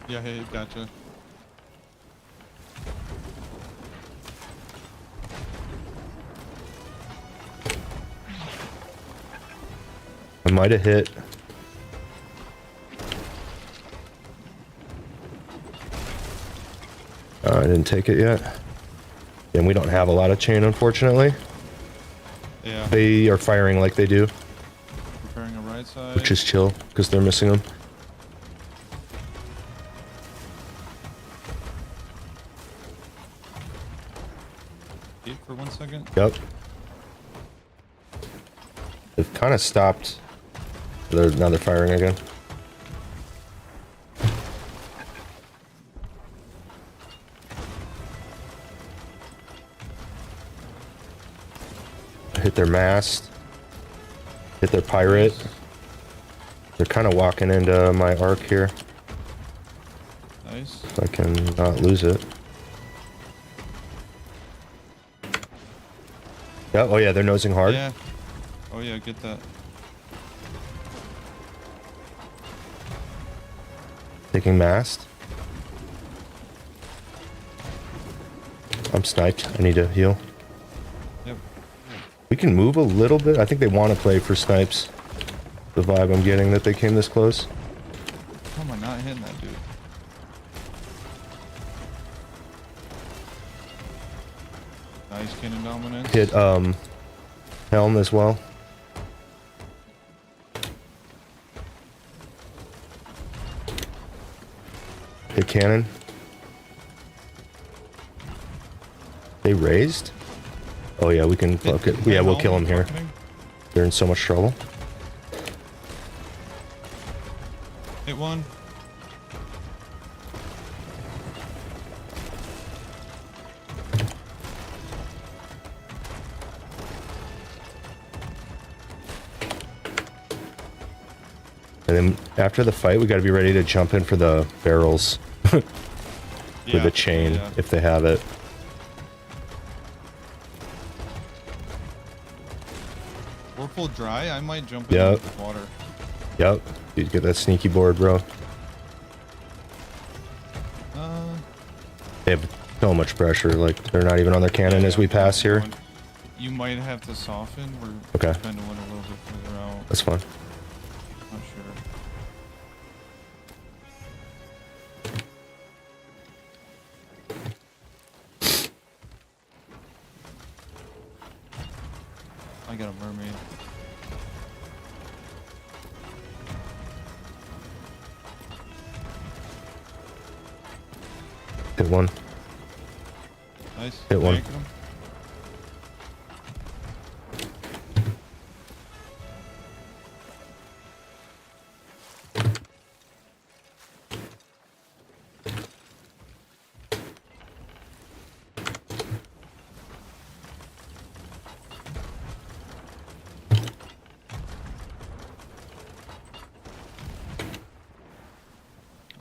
Yeah, hey, gotcha. I might have hit. I didn't take it yet. And we don't have a lot of chain, unfortunately. Yeah, They are firing like they do, preparing a right side. which is chill because they're missing them. Deep for 1 second. Yep. They've kind of stopped. Now they're firing again. Hit their mast. Hit their pirate. They're kind of walking into my arc here. Nice. I can not lose it. Yeah, oh yeah, they're nosing hard. Yeah. Oh yeah, get that. Taking mast. I'm sniped. I need to heal. Yep. We can move a little bit. I think they want to play for snipes. The vibe I'm getting that they came this close. How am I not hitting that dude? Nice cannon dominance. Hit Helm as well. Hit cannon. They raised? Oh yeah, we can fuck it. Yeah, we'll kill him here. They're in so much trouble. Hit one. And then after the fight, we got to be ready to jump in for the barrels. For the chain, yeah. if they have it. We're full dry. I might jump in Yep. the water. Yep. Dude, get that sneaky board, bro. They have so much pressure. Like, they're not even on their cannon as we pass here. You might have to soften. We're Okay. trying to win a little bit further out. That's fine. Not sure. I got a mermaid. Hit one. Nice. Hit one. Yanking him.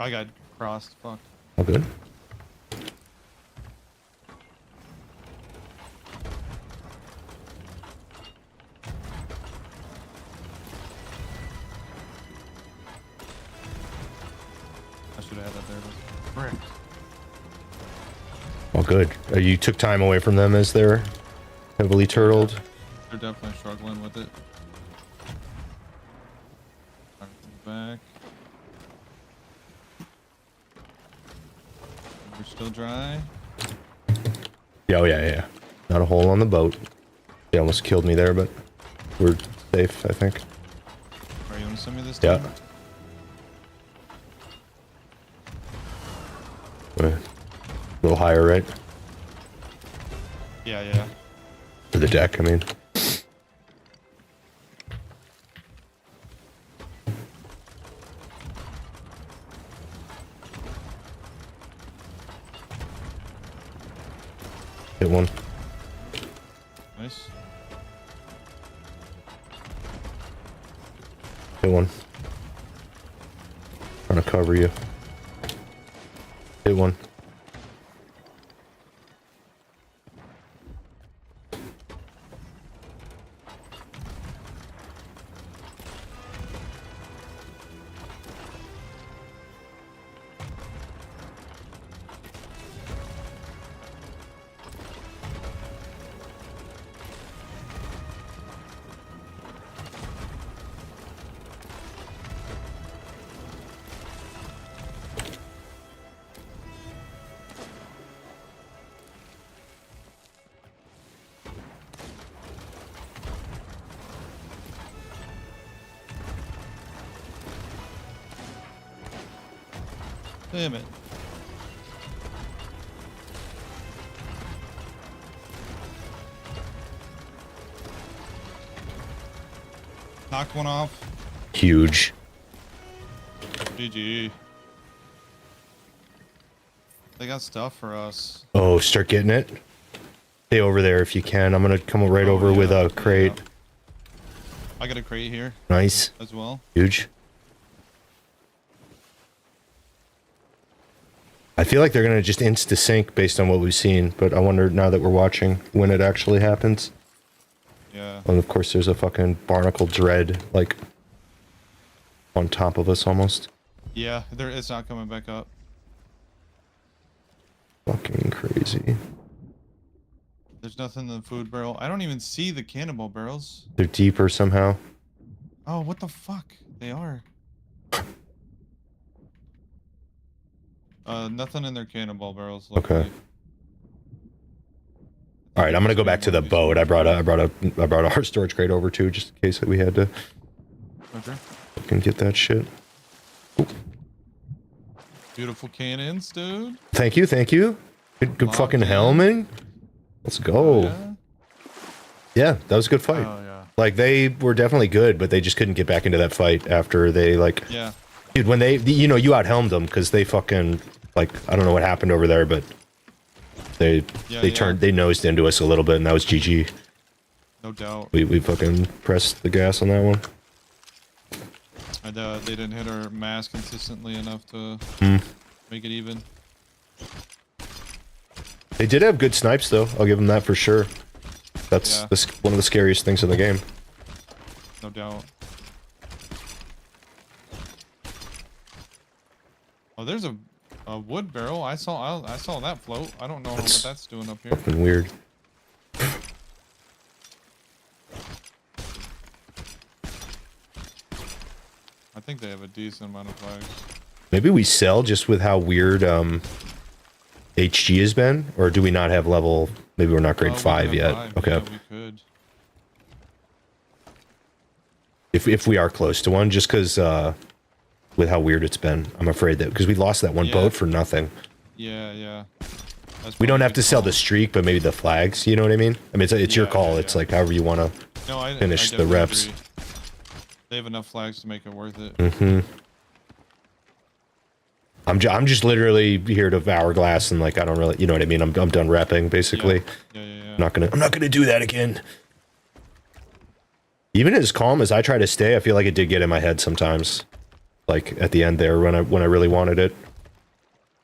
I got crossed. Fuck. All good. I should have had that there. But frick. All good. You took time away from them as they're heavily turtled. They're definitely struggling with it. Back. We're still dry. Yeah, oh yeah, yeah. Not a hole on the boat. They almost killed me there, but we're safe, I think. Are you gonna send me this? Yeah. time? A little higher, right? Yeah, yeah. For the deck, I mean. Hit one. Nice. Hit one. Trying to cover you. Hit one. Damn it. Knocked one off. Huge. GG. They got stuff for us. Oh, start getting it. Stay over there if you can. I'm gonna come right over with a crate. Yeah. I got a crate here Nice. as well. Huge. I feel like they're gonna just insta sync based on what we've seen, but I wonder now that we're watching when it actually happens. Yeah. And of course, there's a fucking barnacle dread like on top of us almost. Yeah, it's not coming back up. Fucking crazy. There's nothing in the food barrel. I don't even see the cannonball barrels. They're deeper somehow. Oh, what the fuck? They are. Nothing in their cannonball barrels. Okay. Luckily. All right, I'm gonna go back to the boat. I brought our storage crate over too, just in case that we had to Okay. fucking get that shit. Beautiful cannons, dude. Thank you, thank you. Good Locked fucking in. helming. Let's go. Yeah. Yeah, that was a good fight. Oh yeah. Like they were definitely good, but they just couldn't get back into that fight after they like. Yeah. Dude, when they, you know, you out helmed them because they fucking like I don't know what happened over there, but they they nosed into us a little bit, and that was GG. No doubt. We fucking pressed the gas on that one. They didn't hit our mass consistently enough to make it even. They did have good snipes though. I'll give them that for sure. That's Yeah. one of the scariest things in the game. No doubt. Oh, there's a wood barrel. I saw that float. I don't know what that's doing up here. Fucking weird. I think they have a decent amount of flags. Maybe we sell just with how weird HG has been, or do we not have level? Maybe we're not grade Oh, we 5 have yet. 5. Okay. Yeah, we could. If we are close to one, just because with how weird it's been, I'm afraid that because we lost that one Yeah. boat for nothing. Yeah, yeah. That's We don't probably have a to good sell call. the streak, but maybe the flags. You know what I mean? I mean, it's your Yeah, call. yeah, It's yeah. like however you want to. No, I finish the definitely reps. agree. They have enough flags to make it worth it. Mm-hmm. I'm just literally here to hourglass and like I don't really, you know what I mean? I'm done repping basically. Yeah, yeah, yeah. I'm not gonna do that again. Even as calm as I try to stay, I feel like it did get in my head sometimes. Like at the end there when I really wanted it.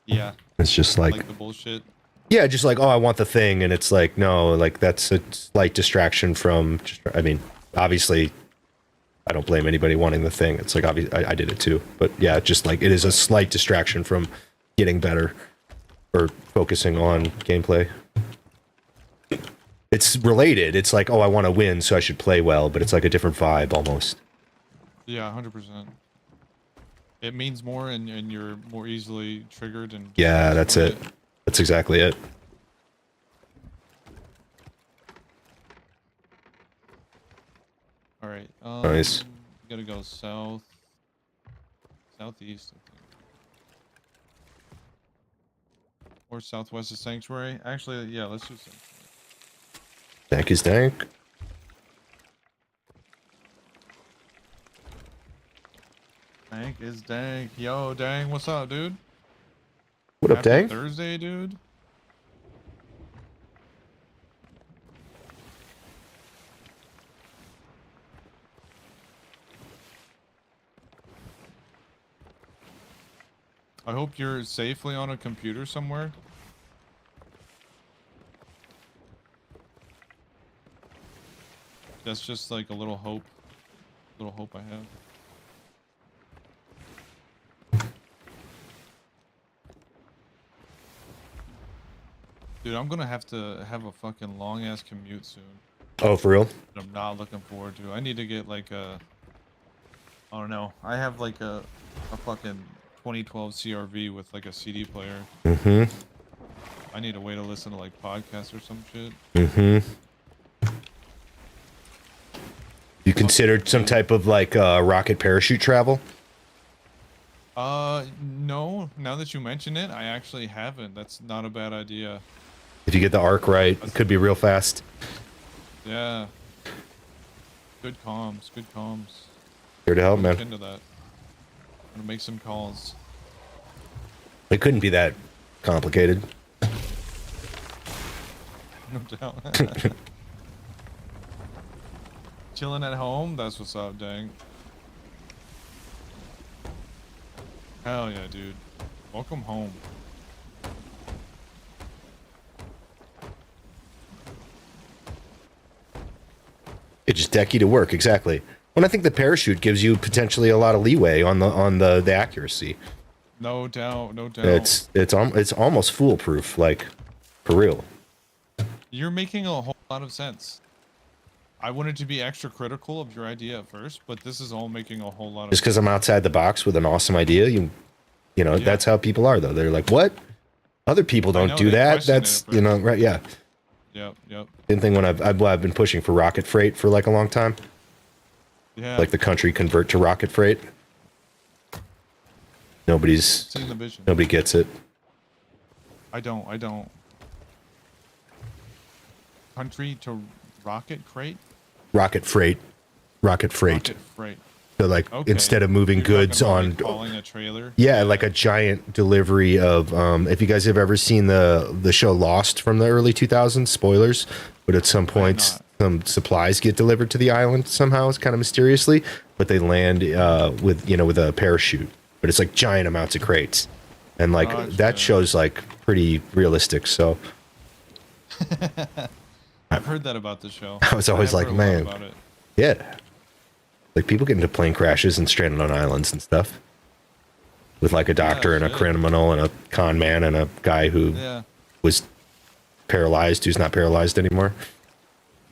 Yeah. It's just Like the bullshit. yeah, just like, oh, I want the thing, and it's like, no, like that's a slight distraction from. I mean, obviously, I don't blame anybody wanting the thing. It's like, obviously, I did it too, but yeah, just like it is a slight distraction from getting better or focusing on gameplay. It's related. It's like, oh, I want to win, so I should play well, but it's like a different vibe almost. Yeah, 100%. It means more, and you're more easily triggered and. Yeah, that's it. That's exactly it. All right. Nice. We gotta go southeast, I think. Or southwest of Sanctuary. Actually, yeah, let's do Sanctuary. Dank is dank. Dank is dank. Yo, dang, what's up, dude? What up, Happy Dank? Thursday, dude. I hope you're safely on a computer somewhere. That's just like a little hope I have. Dude, I'm gonna have to have a fucking long ass commute soon. Oh, for real? That I'm not looking forward to. I need to get like a, I don't know. I have like a fucking 2012 CRV with like a CD player. Mm-hmm. I need a way to listen to like podcasts or some shit. Mm-hmm. You considered some type of like rocket parachute travel? No. Now that you mention it, I actually haven't. That's not a bad idea. If you get the arc right, it could be real fast. Yeah. Good comms. Good comms. Here to help, Look man. into that. I'm gonna make some calls. It couldn't be that complicated. No doubt. Chilling at home? That's what's up, dang. Hell yeah, dude. Welcome home. It just decky to work exactly. When I think the parachute gives you potentially a lot of leeway on the accuracy. No doubt, no doubt. It's almost foolproof, like for real. You're making a whole lot of sense. I wanted to be extra critical of your idea at first, but this is all making a whole lot of Just because I'm outside the box with an awesome idea, you know, Yeah. that's how people are though. They're like, what? Other people don't know, do they that. question it That's at you know, first. right? Yeah. Yep. Same thing when I've been pushing for rocket freight for like a long time. Yeah. Like the country convert to rocket freight. Nobody's seeing the vision. nobody gets it. I don't. Country to rocket crate? Rocket freight. Rocket freight. Rocket freight. So like Okay. instead of moving You're talking goods about, on like, hauling a trailer. yeah, like a giant delivery of if you guys have ever seen the show Lost from the early 2000s, spoilers, but at some point not. some supplies get delivered to the island somehow, it's kind of mysteriously, but they land with a parachute, but it's like giant amounts of crates. And like Gotcha. that show's like pretty realistic, so I've heard that about the show. I was always have like, heard a lot man. about it. yeah. Like people get into plane crashes and stranded on islands and stuff. With like a doctor and a shit. criminal and a con man and a guy who Yeah. was paralyzed who's not paralyzed anymore.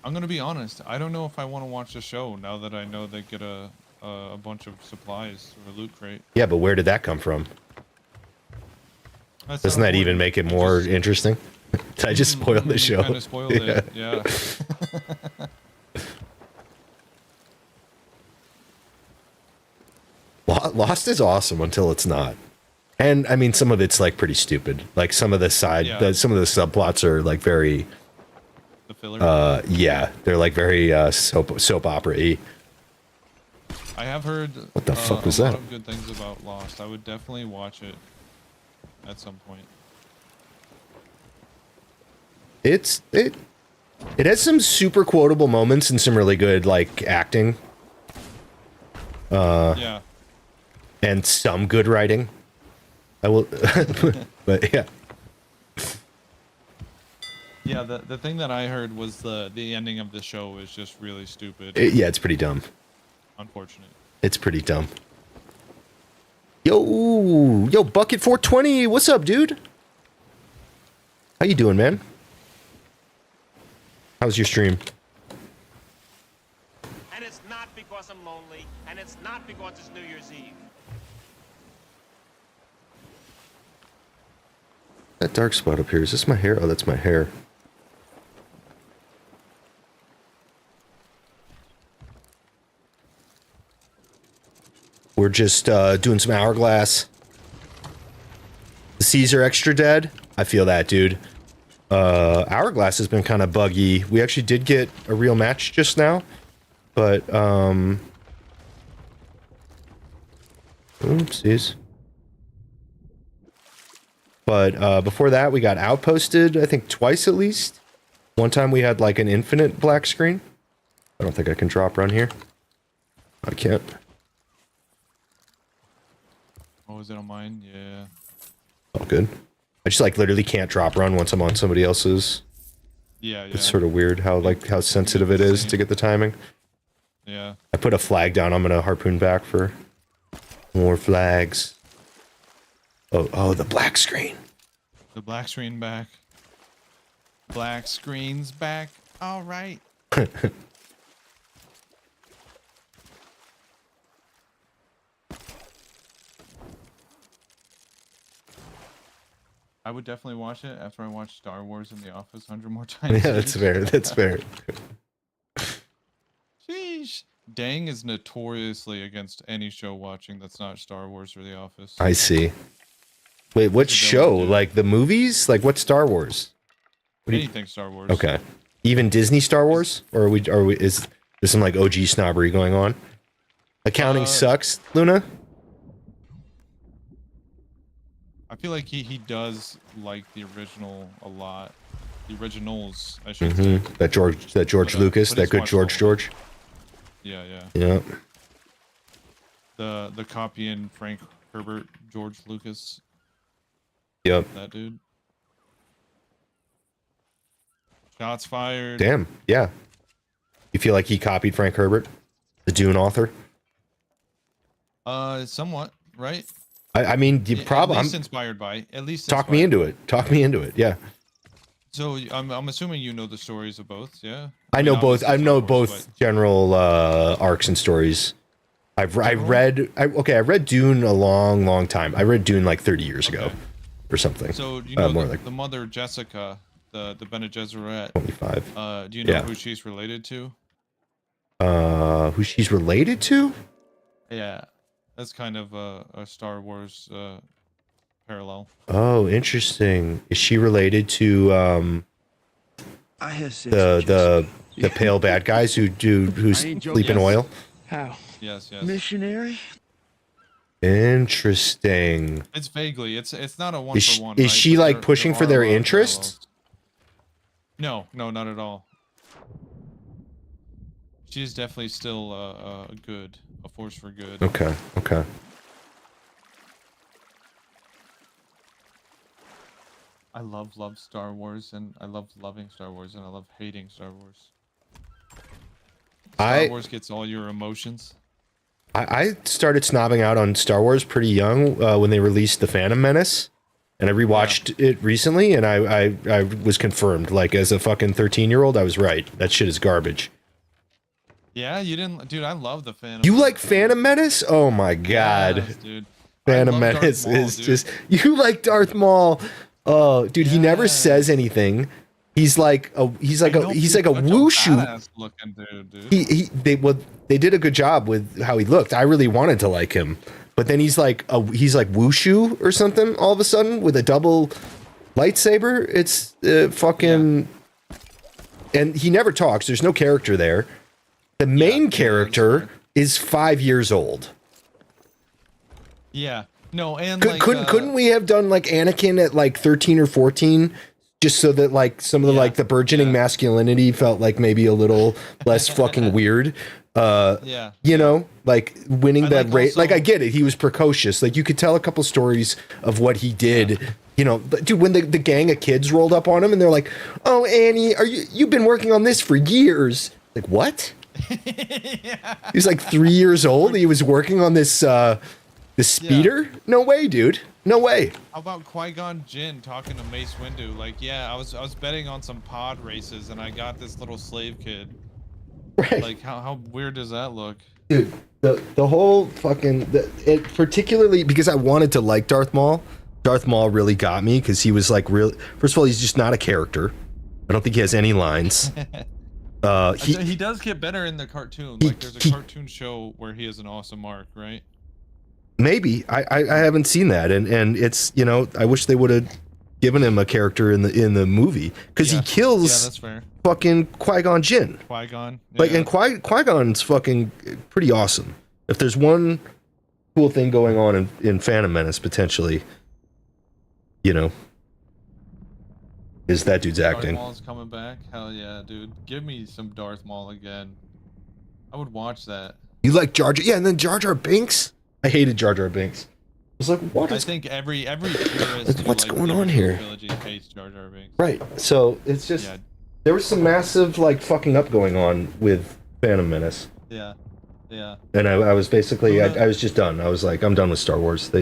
I'm gonna be honest. I don't know if I want to watch the show now that I know they get a bunch of supplies or a loot crate. Yeah, but where did that come from? That's Doesn't not that even important. make it You more just- interesting? Did I just spoil the show? Kind of spoiled it. Yeah. Lost is awesome until it's not. And I mean, some of it's like pretty stupid. Like some of the Yeah. some of the subplots are like very, The filler. they're like very soap opera-y. I have heard What the fuck was a lot that? of good things about Lost. I would definitely watch it at some point. It has some super quotable moments and some really good like acting Yeah. and some good writing. I will, but yeah. Yeah, the thing that I heard was the ending of the show is just really stupid. Yeah, it's pretty dumb. Unfortunate. It's pretty dumb. Yo, Bucket 420, what's up, dude? How you doing, man? How's your stream? And it's not because I'm lonely, and it's not because it's New Year's Eve. That dark spot up here, is this my hair? Oh, that's my hair. We're just doing some Hourglass. The Seas are extra dead. I feel that, dude. Hourglass has been kind of buggy. We actually did get a real match just now, but oopsies. But before that, we got outposted, I think twice at least. One time we had like an infinite black screen. I don't think I can drop run here. I can't. Oh, is it on mine? Yeah. All good. I just like literally can't drop run once I'm on somebody else's. Yeah, yeah. It's sort of weird how sensitive it is to get the timing. Yeah. I put a flag down. I'm gonna harpoon back for more flags. Oh, the black screen. The black screen back. Black screen's back. All right. I would definitely watch it after I watch Star Wars and The Office 100 more times. Yeah, that's fair. That's fair. Sheesh. Dang is notoriously against any show watching that's not Star Wars or The Office. I see. Wait, what That's a show? villain, dude. Like the movies? Like what Star Wars? What do you- Anything Star Wars. Okay. Even Disney Star Wars? Or are we is there some like OG snobbery going on? Accounting sucks, Luna? I feel like he does like the original a lot. The originals, I should say. That George Lucas, but that he's good watched all George. Yeah, yeah. Yeah. The copying Frank Herbert, George Lucas, Yep. that dude. Shots fired. Damn. Yeah. You feel like he copied Frank Herbert, the Dune author? Somewhat, right? I mean, you Yeah, probably at least inspired by. At least talk me inspired into it. Talk me into it. Yeah, So I'm assuming you know the stories of both, yeah? I know mean, both. obviously I know Star Wars, both general arcs and stories. I read. I read Dune a long time. I read Dune like 30 years ago, Okay. or something. But, so you know more the, like the mother Jessica, the Bene Gesserit. 25. Do you know Yeah. who she's related to? Who she's related to? Yeah, that's kind of a Star Wars parallel. Oh, interesting. Is she related to I have said the pale bad guys who I ain't sleep in joking. oil? how Yes, yes. missionary. Interesting. It's vaguely. It's not a one Is for one. is right? she But like there pushing for are a their lot of interests? parallels. No, not at all. She's definitely still good, a force for good. Okay. I love Star Wars, and I love loving Star Wars, and I love hating Star Wars. Star Wars gets all your emotions. I started snobbing out on Star Wars pretty young when they released The Phantom Menace, and I rewatched it recently, and I was confirmed. Like, as a fucking 13-year-old, I was right. That shit is garbage. Yeah, you didn't, dude. I love the Phantom. You like Phantom Menace? Oh my god. Yes, dude. I Phantom love Darth Menace Maul, is dude. just you like Darth Maul. Oh, dude, he never Yeah. says anything. He's like a I know, he's such like a wushu. badass looking dude. They did a good job with how he looked. I really wanted to like him, but then he's like wushu or something all of a sudden with a double lightsaber. It's fucking, and he never talks. There's no character there. The main character is 5 years old. Yeah. No, and like, Couldn't we have done like Anakin at like 13 or 14? Just so that like some of the like the burgeoning masculinity felt like maybe a little less fucking weird. Yeah. You know, like winning I that like race. also- Like I get it, he was precocious. Like you could tell a couple stories of what he did. You know, but dude, when the gang of kids rolled up on him and they're like, "Oh, Annie, you've been working on this for years?" Like what? He was like 3 years old. He was working on this speeder. No way, dude. No way. How about Qui-Gon Jinn talking to Mace Windu? Like, yeah, I was betting on some pod races, and I got this little slave kid. Right. Like, how weird does that look? Dude, the whole fucking it particularly because I wanted to like Darth Maul. Darth Maul really got me because he was like real. First of all, he's just not a character. I don't think he has any lines. He does get better in the cartoon. Like, there's a cartoon show where he has an awesome arc, right? Maybe I haven't seen that, and it's, you know, I wish they would have given him a character in the movie because he kills Yeah, that's fair. fucking Qui-Gon Jinn. Qui-Gon. Like, yeah. and Qui-Gon's fucking pretty awesome. If there's one cool thing going on in Phantom Menace, potentially, you know, is that dude's acting. Darth Maul's coming back. Hell yeah, dude. Give me some Darth Maul again. I would watch that. You like Jar Jar? Yeah, and then Jar Jar Binks. I hated Jar Jar Binks. I was like, what I is think every purist who What's likes going the on original here? trilogy hates Jar Jar Binks. right? So it's just Yeah, there was some massive like fucking up going on with Phantom Menace, yeah, yeah. and I was basically Well, I was just done. I was like, I'm done with Star Wars.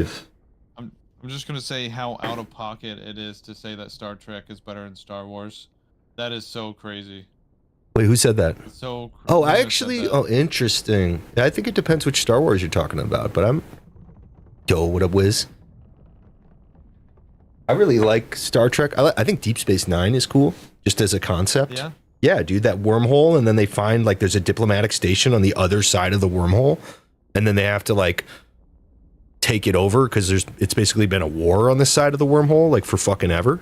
I'm just gonna say how out of pocket it is to say that Star Trek is better than Star Wars. That is so crazy. Wait, who said that? So. Oh, I whoever said actually. that. Oh, interesting. I think it depends which Star Wars you're talking about, but I'm. Yo, what up, Wiz? I really like Star Trek. I think Deep Space Nine is cool, just as a concept. Yeah. Yeah, dude, that wormhole, and then they find like there's a diplomatic station on the other side of the wormhole, and then they have to like take it over because it's basically been a war on this side of the wormhole like for fucking ever.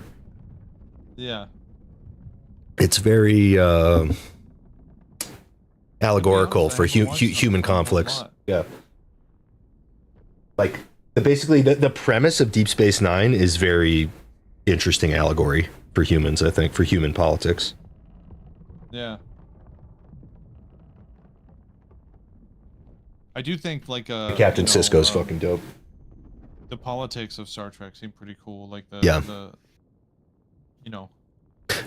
Yeah. It's very allegorical honest, I for haven't watched them human a whole conflicts. lot. Yeah. Like basically the premise of Deep Space Nine is very interesting allegory for humans, I think, for human politics. Yeah. I do think like Captain you know, Sisko's fucking dope. the politics of Star Trek seem pretty cool. Like Yeah. the you know,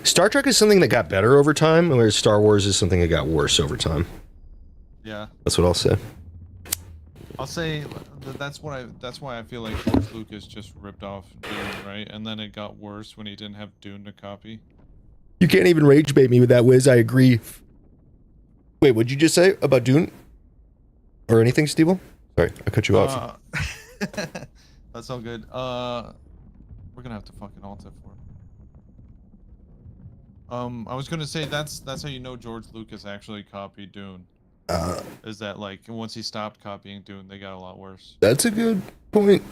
Star Trek is something that got better over time, whereas Star Wars is something that got worse over time. Yeah. That's what I'll say. I'll say that's why I feel like George Lucas just ripped off Dune, right? And then it got worse when he didn't have Dune to copy. You can't even rage bait me with that, Wiz. I agree. Wait, what'd you just say about Dune? Or anything, Steve? Sorry, I cut you off. That's all good. We're gonna have to fucking alt it for. I was gonna say that's how you know George Lucas actually copied Dune. Is that like once he stopped copying Dune, they got a lot worse. That's a good point.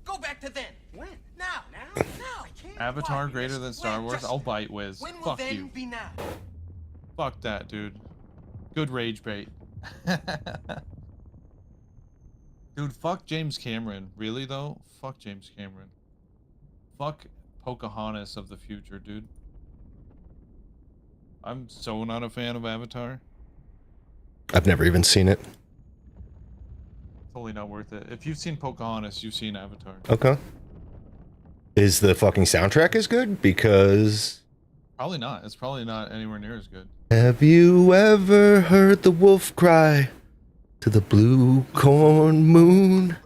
Go back to then. When? Now. I can't. Avatar Why? greater than Star Wars? I'll bite Wiz. When will Fuck then you. be now? Fuck that, dude. Good rage bait. Dude, fuck James Cameron. Really though? Fuck James Cameron. Fuck Pocahontas of the future, dude. I'm so not a fan of Avatar. I've never even seen it. Totally not worth it. If you've seen Pocahontas, you've seen Avatar. Okay. Is the fucking soundtrack as good? Because... Probably not. It's probably not anywhere near as good. Have you ever heard the wolf cry to the blue corn moon?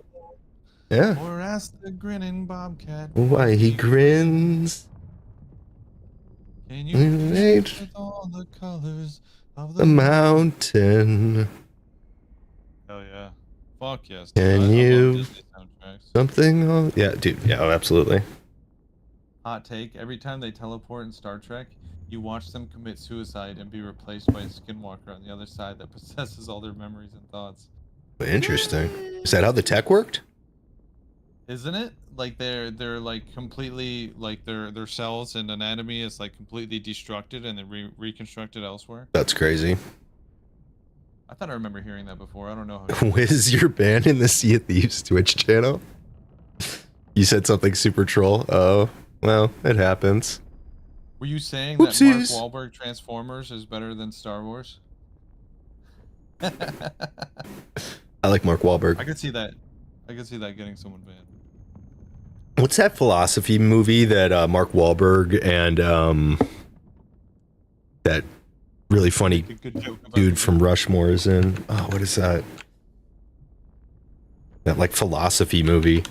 Yeah. Or ask the grinning bobcat Why he grins. Can you Ain't paint with all the colors of the mountain. Hell yeah. Fuck yes. Can I love you- Disney soundtracks. Something on... Yeah, dude. Yeah, absolutely. Hot take. Every time they teleport in Star Trek, you watch them commit suicide and be replaced by a skinwalker on the other side that possesses all their memories and thoughts. Interesting. Is that how the tech worked? Isn't it? Like they're like completely like their cells and anatomy is like completely destructed and then reconstructed elsewhere. That's crazy. I thought I remember hearing that before. I don't know how. Wiz, you're banned in the Sea of Thieves Twitch channel. You said something super troll. Oh, well, it happens. Were you saying Whoopsies. that Mark Wahlberg Transformers is better than Star Wars? I like Mark Wahlberg. I could see that. I could see that getting someone banned. What's that philosophy movie that Mark Wahlberg and that really funny A good joke about dude the from Rushmore is in? Oh, what is that? That like philosophy movie.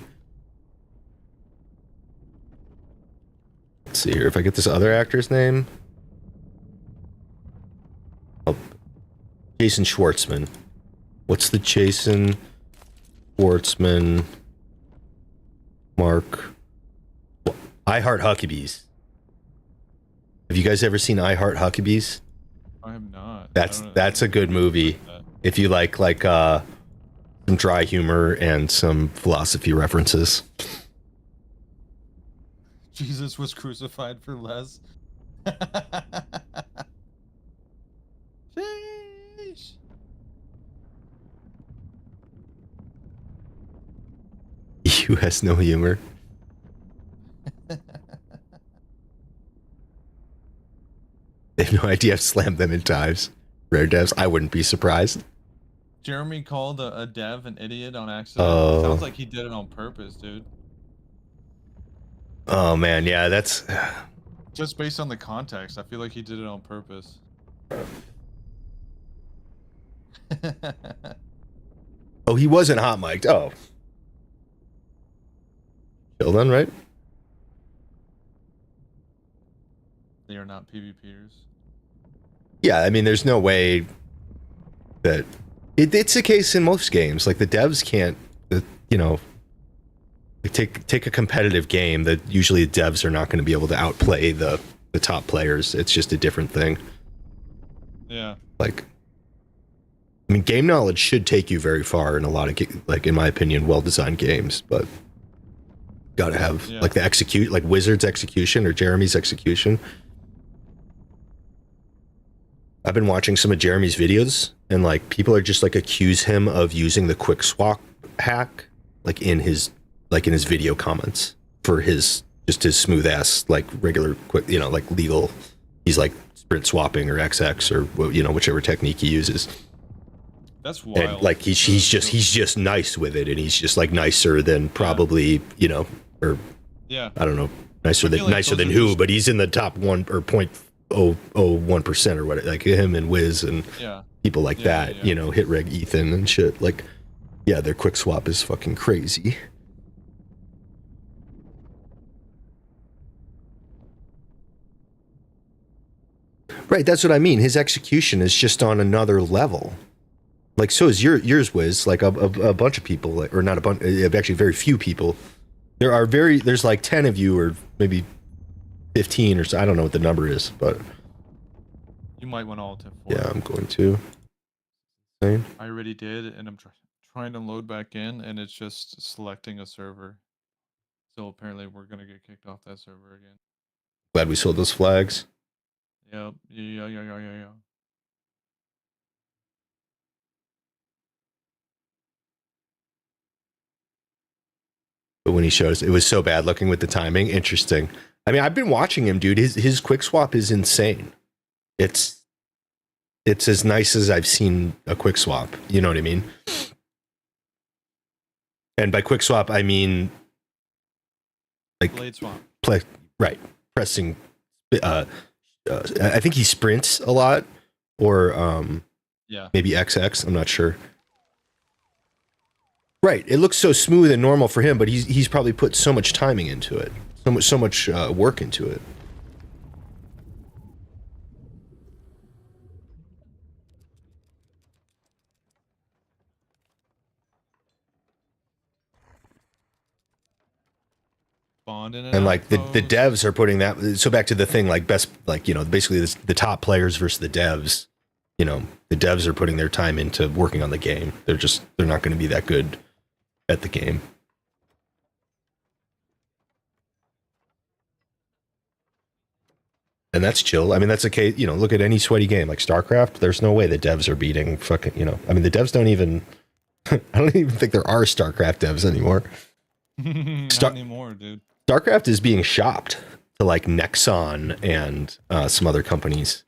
Let's see here if I get this other actor's name. Oh, Jason Schwartzman. What's the Jason Schwartzman? Mark. I Heart Huckabees. Have you guys ever seen I Heart Huckabees? I have not. That's a good movie. If you like some dry humor and some philosophy references. Jesus was crucified for less. Sheesh. You has no humor. They have no idea I've slammed them in times. Rare devs, I wouldn't be surprised. Jeremy called a dev an idiot on accident. Oh. Sounds like he did it on purpose, dude. Oh man, yeah, that's Just based on the context, I feel like he did it on purpose. oh, he wasn't hot mic'd. Oh. Chill then, right? They are not PvPers. Yeah, I mean, there's no way that it's the case in most games. Like the devs can't, you know, take a competitive game that usually the devs are not going to be able to outplay the top players. It's just a different thing. Yeah. Like, I mean, game knowledge should take you very far in a lot of, like, in my opinion, well-designed games, but gotta have like the like Wizard's execution or Jeremy's execution. I've been watching some of Jeremy's videos, and like people are just like accuse him of using the quick swap hack, like in his video comments for his smooth ass like regular quick, you know, like legal. He's like sprint swapping or XX or you know whichever technique he uses. That's wild. And like he's just nice with it, and he's just like nicer than probably you know or yeah. I don't know nicer I than feel like nicer those than are who, just- but he's in the top 1 or 0.001% or what, like him and Wiz and Yeah. people like Yeah, that, yeah. you know, hit reg Ethan and shit. Like, yeah, their quick swap is fucking crazy. Right, that's what I mean. His execution is just on another level. Like, so is yours, Wiz. Like a bunch of people, like, or not a bunch, actually very few people. There's like 10 of you, or maybe 15 or so. I don't know what the number is, but You might want all to 4. yeah, I'm going to. Same. I already did, and I'm trying to load back in, and it's just selecting a server. So apparently we're gonna get kicked off that server again. Glad we sold those flags. Yep. Yeah. But when he showed us, it was so bad looking with the timing. Interesting. I mean, I've been watching him, dude. His quick swap is insane. It's as nice as I've seen a quick swap. You know what I mean? And by quick swap, I mean like Blade swap. right, pressing. I think he sprints a lot, or Yeah. maybe XX. I'm not sure. Right, it looks so smooth and normal for him, but he's probably put so much timing into it, so much work into it. Bond in And like the outpost. devs are putting that. So back to the thing, like best, like, you know, basically the top players versus the devs. You know, the devs are putting their time into working on the game. They're not going to be that good at the game. And that's chill. I mean, that's a case, you know, look at any sweaty game like StarCraft. There's no way the devs are beating fucking, you know, I mean, the devs don't even, I don't even think there are StarCraft devs anymore. Not Star- anymore, dude. StarCraft is being shopped to like Nexon and some other companies.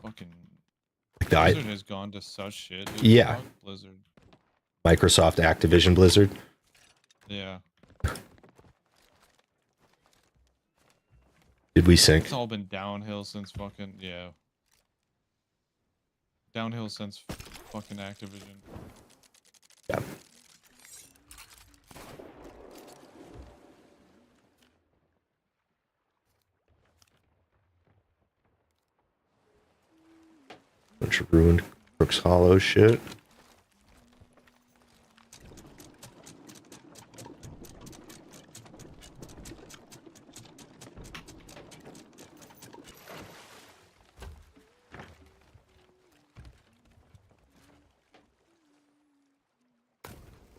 Fucking Like the Blizzard has gone to such shit. Dude. Yeah. Fuck Blizzard. Microsoft, Activision, Blizzard. Yeah. Did we sync? It's all been downhill since fucking downhill since fucking Activision. Yeah. Bunch of ruined Crooks Hollow shit.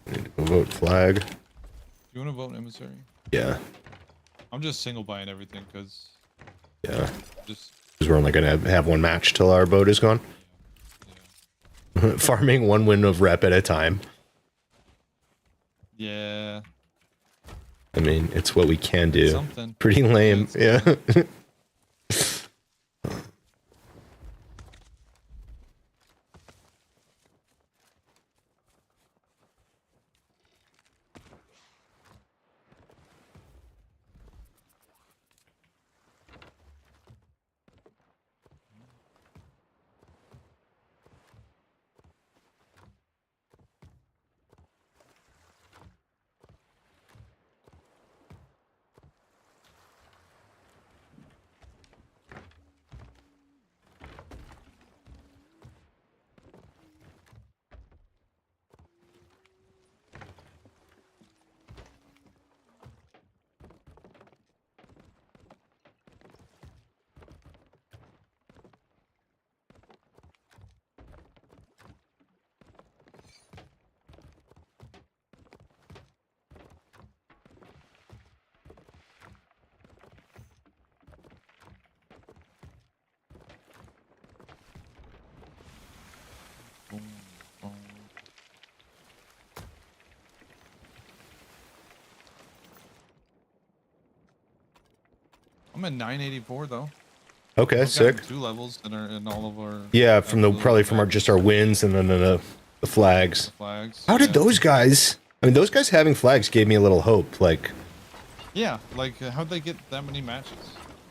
Need to go vote flag. You want to vote emissary? Yeah, I'm just single buying everything because yeah. just Because we're only gonna have one match till our boat is gone. Farming one win of rep at a time. yeah. I mean, it's what we can do. Something. Pretty lame. Yeah, Yeah. Boom, boom. I'm at 984 though. Okay, I've sick. gotten 2 levels that are in all of our Yeah, from the absolute probably from our just our wins and then the flags. flags. How did yeah. those guys? I mean, those guys having flags gave me a little hope. Like, Yeah, like how'd they get that many matches?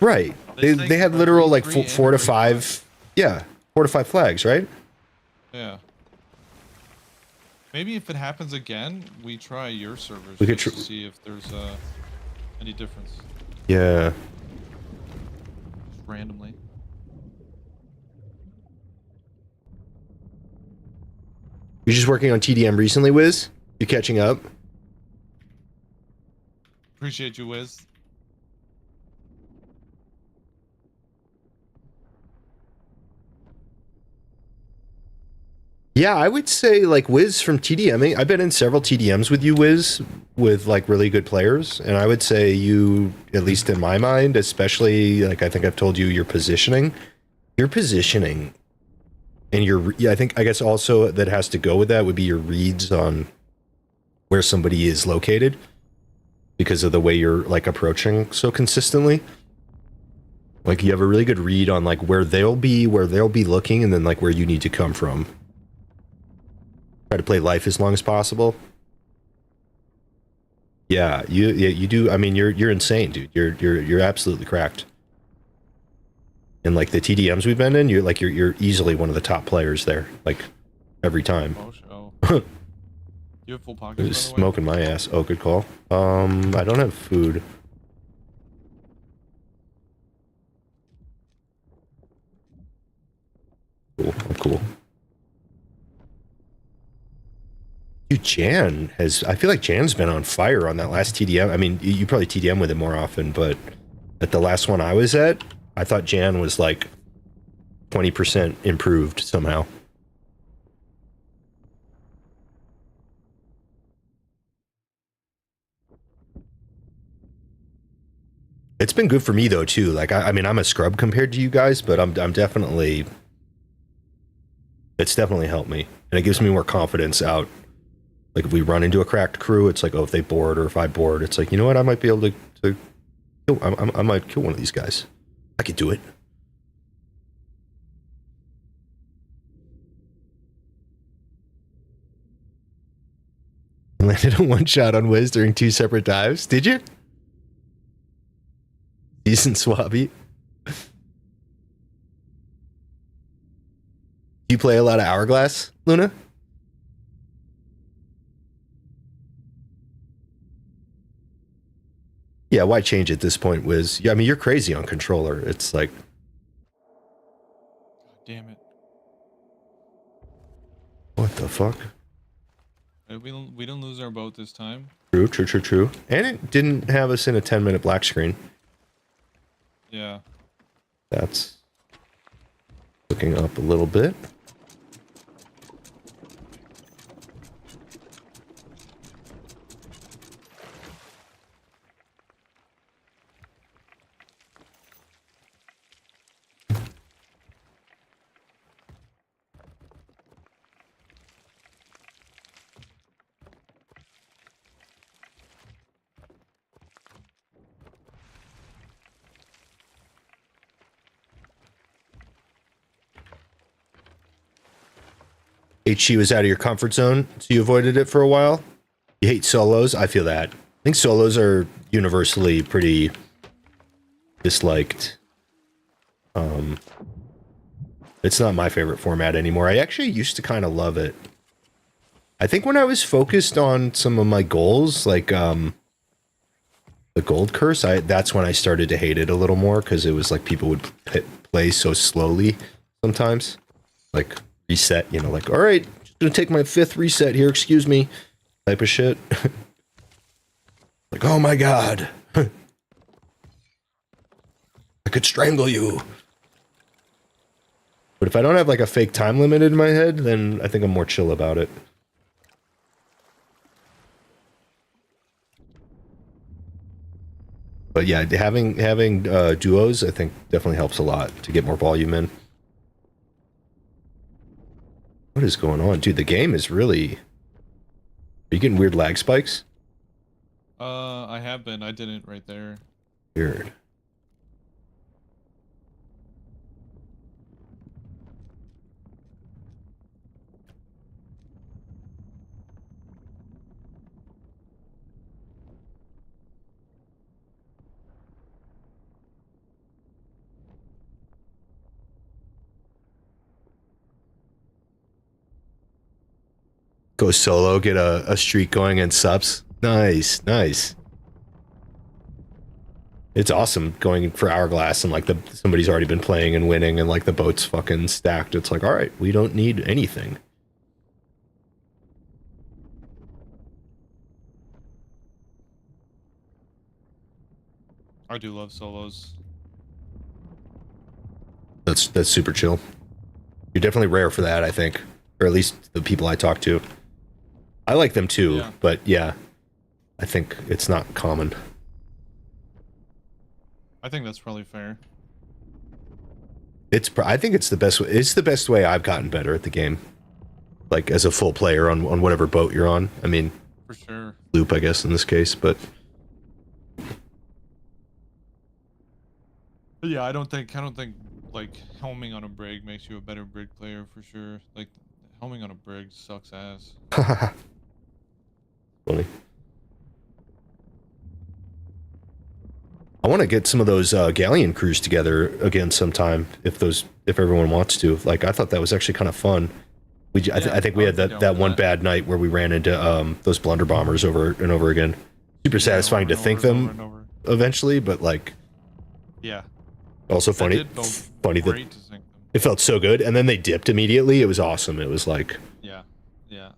Right. This They thing had for literal grade like 3 four and to grade five. Yeah, 4 to 5 flags, right? Yeah. Maybe if it happens again, we try your servers We could just to see if there's any difference. Yeah. Just randomly. You're just working on TDM recently, Wiz? You catching up? Appreciate you, Wiz. Yeah, I would say like Wiz from TDMing. I've been in several TDMs with you, Wiz, with like really good players, and I would say you, at least in my mind, especially like I think I've told you, your positioning, and I think I guess also that has to go with that would be your reads on where somebody is located because of the way you're like approaching so consistently. Like you have a really good read on like where they'll be looking, and then like where you need to come from. Try to play life as long as possible. Yeah, you do. I mean, you're insane, dude. You're absolutely cracked. And like the TDMs we've been in, you're easily one of the top players there. Like every time. Oh, show. You have full It pockets, was by the way? smoking my ass. Oh, good call. I don't have food. Cool. I'm cool. Dude, Jan has. I feel like Jan's been on fire on that last TDM. I mean, you probably TDM with it more often, but at the last one I was at, I thought Jan was like 20% improved somehow. It's been good for me though too. Like I mean, I'm a scrub compared to you guys, but I'm definitely. It's definitely helped me, and it gives me more confidence out. Like if we run into a cracked crew, it's like, oh, if they board or if I board, it's like, you know what, I might be able to kill, I might kill one of these guys. I could do it. I landed a one shot on Wiz during 2 separate dives. Did you? Decent swabby. Do you play a lot of Hourglass, Luna? Yeah, why change at this point, Wiz? Yeah, I mean, you're crazy on controller. It's like, God damn it. what the fuck? We don't lose our boat this time. True. And it didn't have us in a 10-minute black screen. Yeah. That's looking up a little bit. HG was out of your comfort zone, so you avoided it for a while. You hate solos. I feel that. I think solos are universally pretty disliked. It's not my favorite format anymore. I actually used to kind of love it. I think when I was focused on some of my goals, like the gold curse, that's when I started to hate it a little more because it was like people would play so slowly sometimes. Like reset, you know, like, all right, just gonna take my 5th reset here, excuse me, type of shit. Like, oh my god. I could strangle you. But if I don't have like a fake time limit in my head, then I think I'm more chill about it. But yeah, having duos, I think definitely helps a lot to get more volume in. What is going on? Dude, the game is really... Are you getting weird lag spikes? I have been. I didn't right there. Weird. Go solo, get a streak going and subs. Nice, nice. It's awesome going for Hourglass and like somebody's already been playing and winning and like the boat's fucking stacked. It's like, all right, we don't need anything. I do love solos. That's super chill. You're definitely rare for that, I think, or at least the people I talk to. I like them too, Yeah. but yeah, I think it's not common. I think that's probably fair. I think it's the best way. It's the best way I've gotten better at the game. Like as a full player on whatever boat you're on. I mean, For sure. loop, I guess in this case, but But yeah, I don't think like helming on a brig makes you a better brig player for sure. Like helming on a brig sucks ass. funny. I want to get some of those galleon crews together again sometime if everyone wants to. Like I thought that was actually kind of fun. I think we had that one bad night where we ran into those blunder bombers over and over again. Super satisfying to think them eventually, but like Yeah. also funny funny that Great to sink them. it felt so good, and then they dipped immediately. It was awesome. It was like, Yeah. Yeah.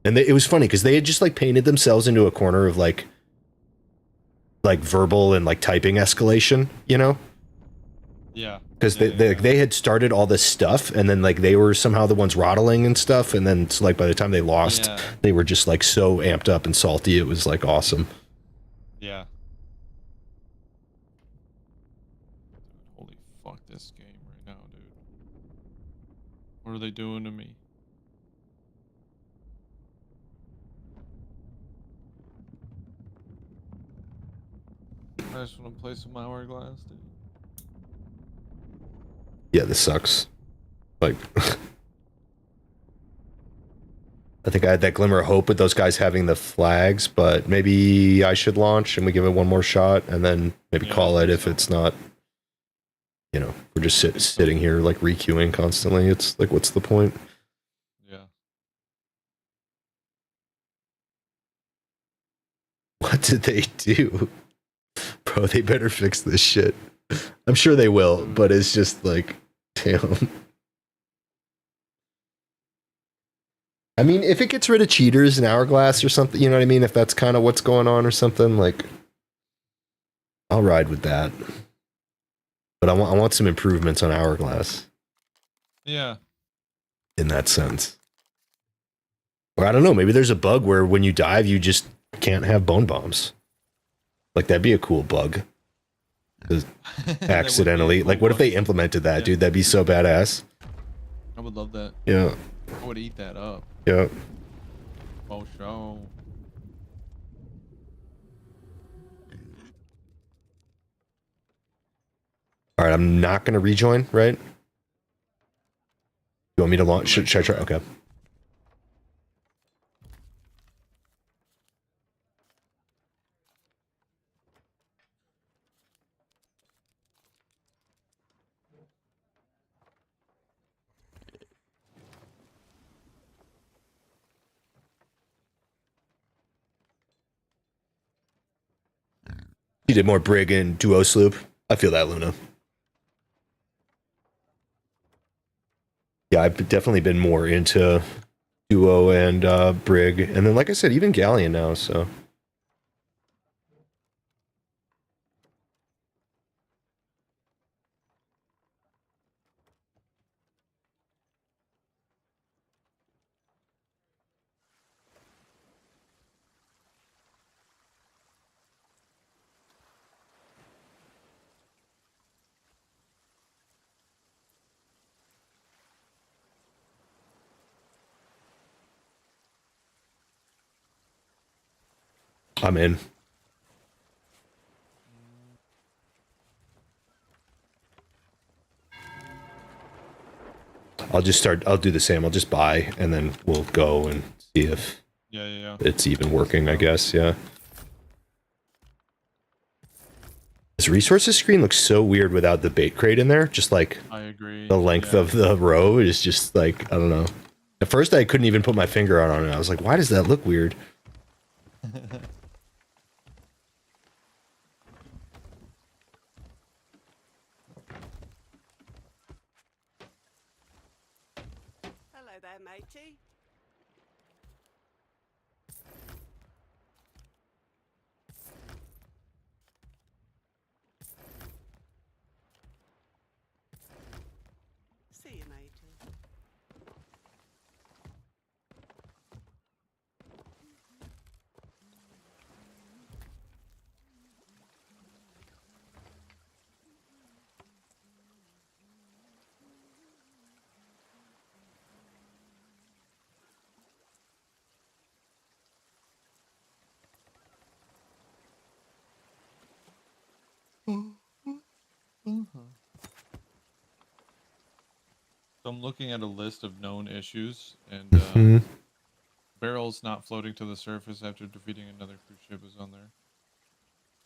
and it was funny because they had just like painted themselves into a corner of like verbal and like typing escalation, you know, Yeah. because Yeah, they had started all this stuff, and then like they were somehow the ones rottling and stuff, and then it's like by the time they lost, Yeah. they were just like so amped up and salty. It was like awesome. Yeah. Holy fuck this game right now, dude. What are they doing to me? I just want to play some Hourglass, dude. Yeah, this sucks. Like, I think I had that glimmer of hope with those guys having the flags, but maybe I should launch and we give it one more shot and then maybe Yeah, call I it think if so. it's not, you know, we're just sitting here like requeuing constantly. It's like, what's the point? Yeah. What did they do? Bro, they better fix this shit. I'm sure they will, but it's just like, damn. I mean, if it gets rid of cheaters in Hourglass or something, you know what I mean? If that's kind of what's going on or something, like, I'll ride with that. But I want some improvements on Hourglass Yeah. in that sense. Or I don't know, maybe there's a bug where when you dive, you just can't have bone bombs. Like, that'd be a cool bug. That would be a Accidentally. cool Like, what if bug. they implemented that, Yeah. dude? That'd be so badass. I would love that. Yeah. I would eat that up. Yeah. Oh, show. All right, I'm not going to rejoin, right? You want me to launch? Should I try? Okay. You did more Brig and Duo Sloop. I feel that, Luna. Yeah, I've definitely been more into Duo and Brig. And then, like I said, even Galleon now, so. I'm in. I'll do the same. I'll just buy and then we'll go and see if Yeah. it's even working, I guess. Yeah. This resources screen looks so weird without the bait crate in there. Just like I agree. the length Yeah. of the row is just like, I don't know. At first, I couldn't even put my finger on it. I was like, why does that look weird? Hello there, matey. See you, matey. So I'm looking at a list of known issues, and Mhm. barrels not floating to the surface after defeating another cruise ship is on there.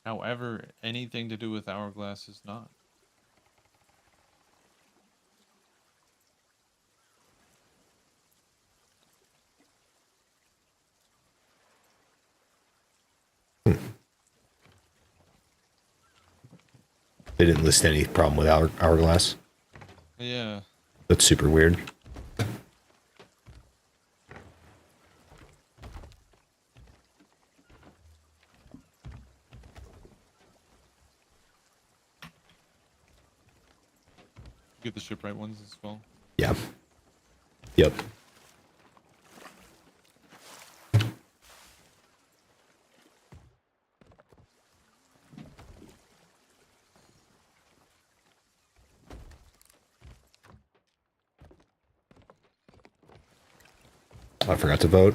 However, anything to do with Hourglass is not. They didn't list any problem with Hourglass. Yeah. That's super weird. Get the shipwright ones as well. Yeah. Yep. I forgot to vote.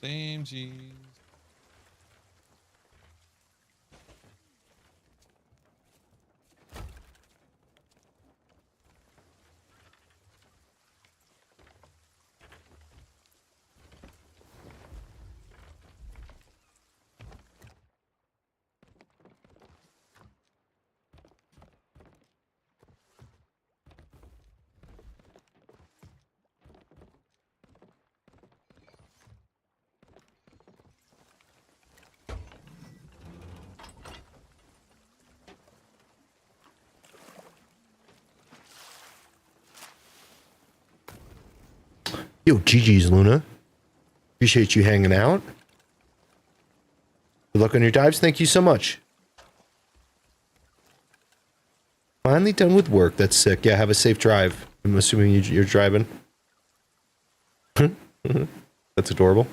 Same G's. Yo, GG's, Luna. Appreciate you hanging out. Good luck on your dives. Thank you so much. Finally done with work. That's sick. Yeah, have a safe drive. I'm assuming you're driving. That's adorable.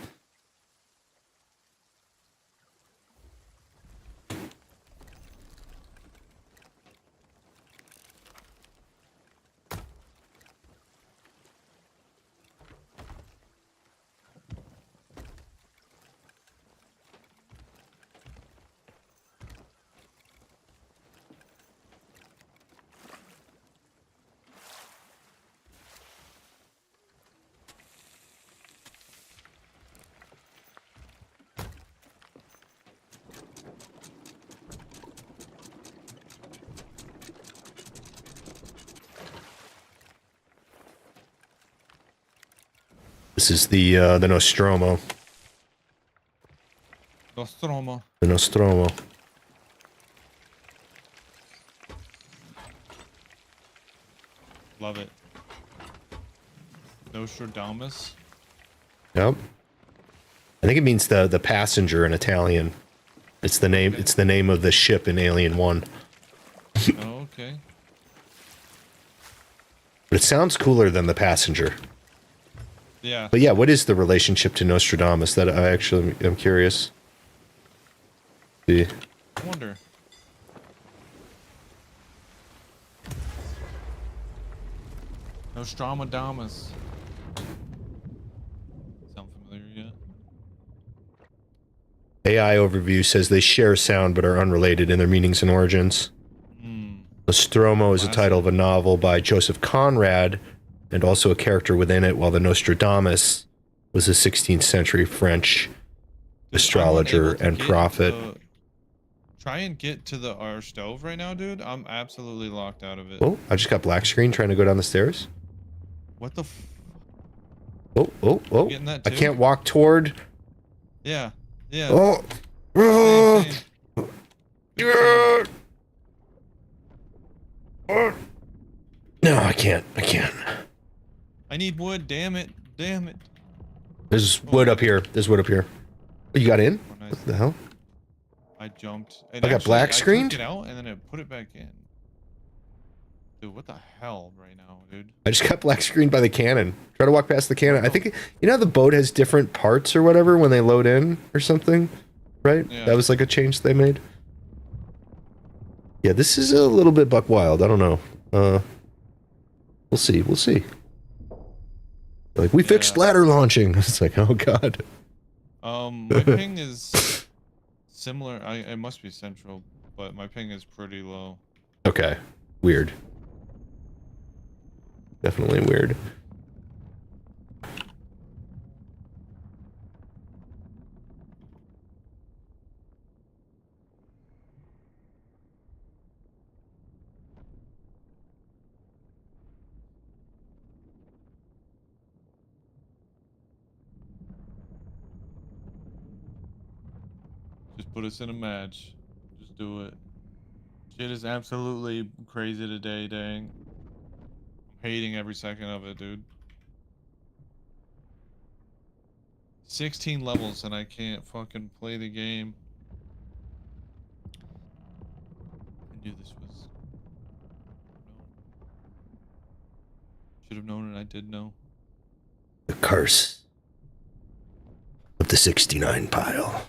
This is the Nostromo. Nostromo. The Nostromo. Love it. Nostradamus. Yep. I think it means the passenger in Italian. It's the name. It's the name of the ship in Alien 1. Oh, okay. But it sounds cooler than the passenger. Yeah. But yeah, what is the relationship to Nostradamus? That I actually am curious. See. I wonder. Nostradamus. Sound familiar yet? AI overview says they share sound but are unrelated in their meanings and origins. Nostromo is the title of a novel by Joseph Conrad and also a character within it, while the Nostradamus was a 16th century French astrologer and prophet. Try and get to our stove right now, dude. I'm absolutely locked out of it. Oh, I just got black screen trying to go down the stairs. What the? Oh, oh, oh! getting that I too? can't walk toward. Yeah. Yeah. Oh, Same, same. yeah. Oh. No, I can't. I can't. I need wood. Damn it. Damn it. There's wood up here. There's wood up here. Oh, you got in? Oh, nice. What the hell? I jumped. I got black screened? I took it out and then I put it back in. Dude, what the hell right now, dude? I just got black screened by the cannon. Try to walk past the cannon. I think, you know how the boat has different parts or whatever when they load in or something? Right? Yeah. That was like a change they made. Yeah, this is a little bit buck wild. I don't know. We'll see. We'll see. Like, we fixed ladder launching. It's like, oh god. My ping is similar. It must be central, but my ping is pretty low. Okay. Weird. Definitely weird. Just put us in a match. Just do it. Shit is absolutely crazy today, dang. I'm hating every second of it, dude. 16 levels and I can't fucking play the game. I knew this was... Should have known it, I did know. The curse of the 69 pile.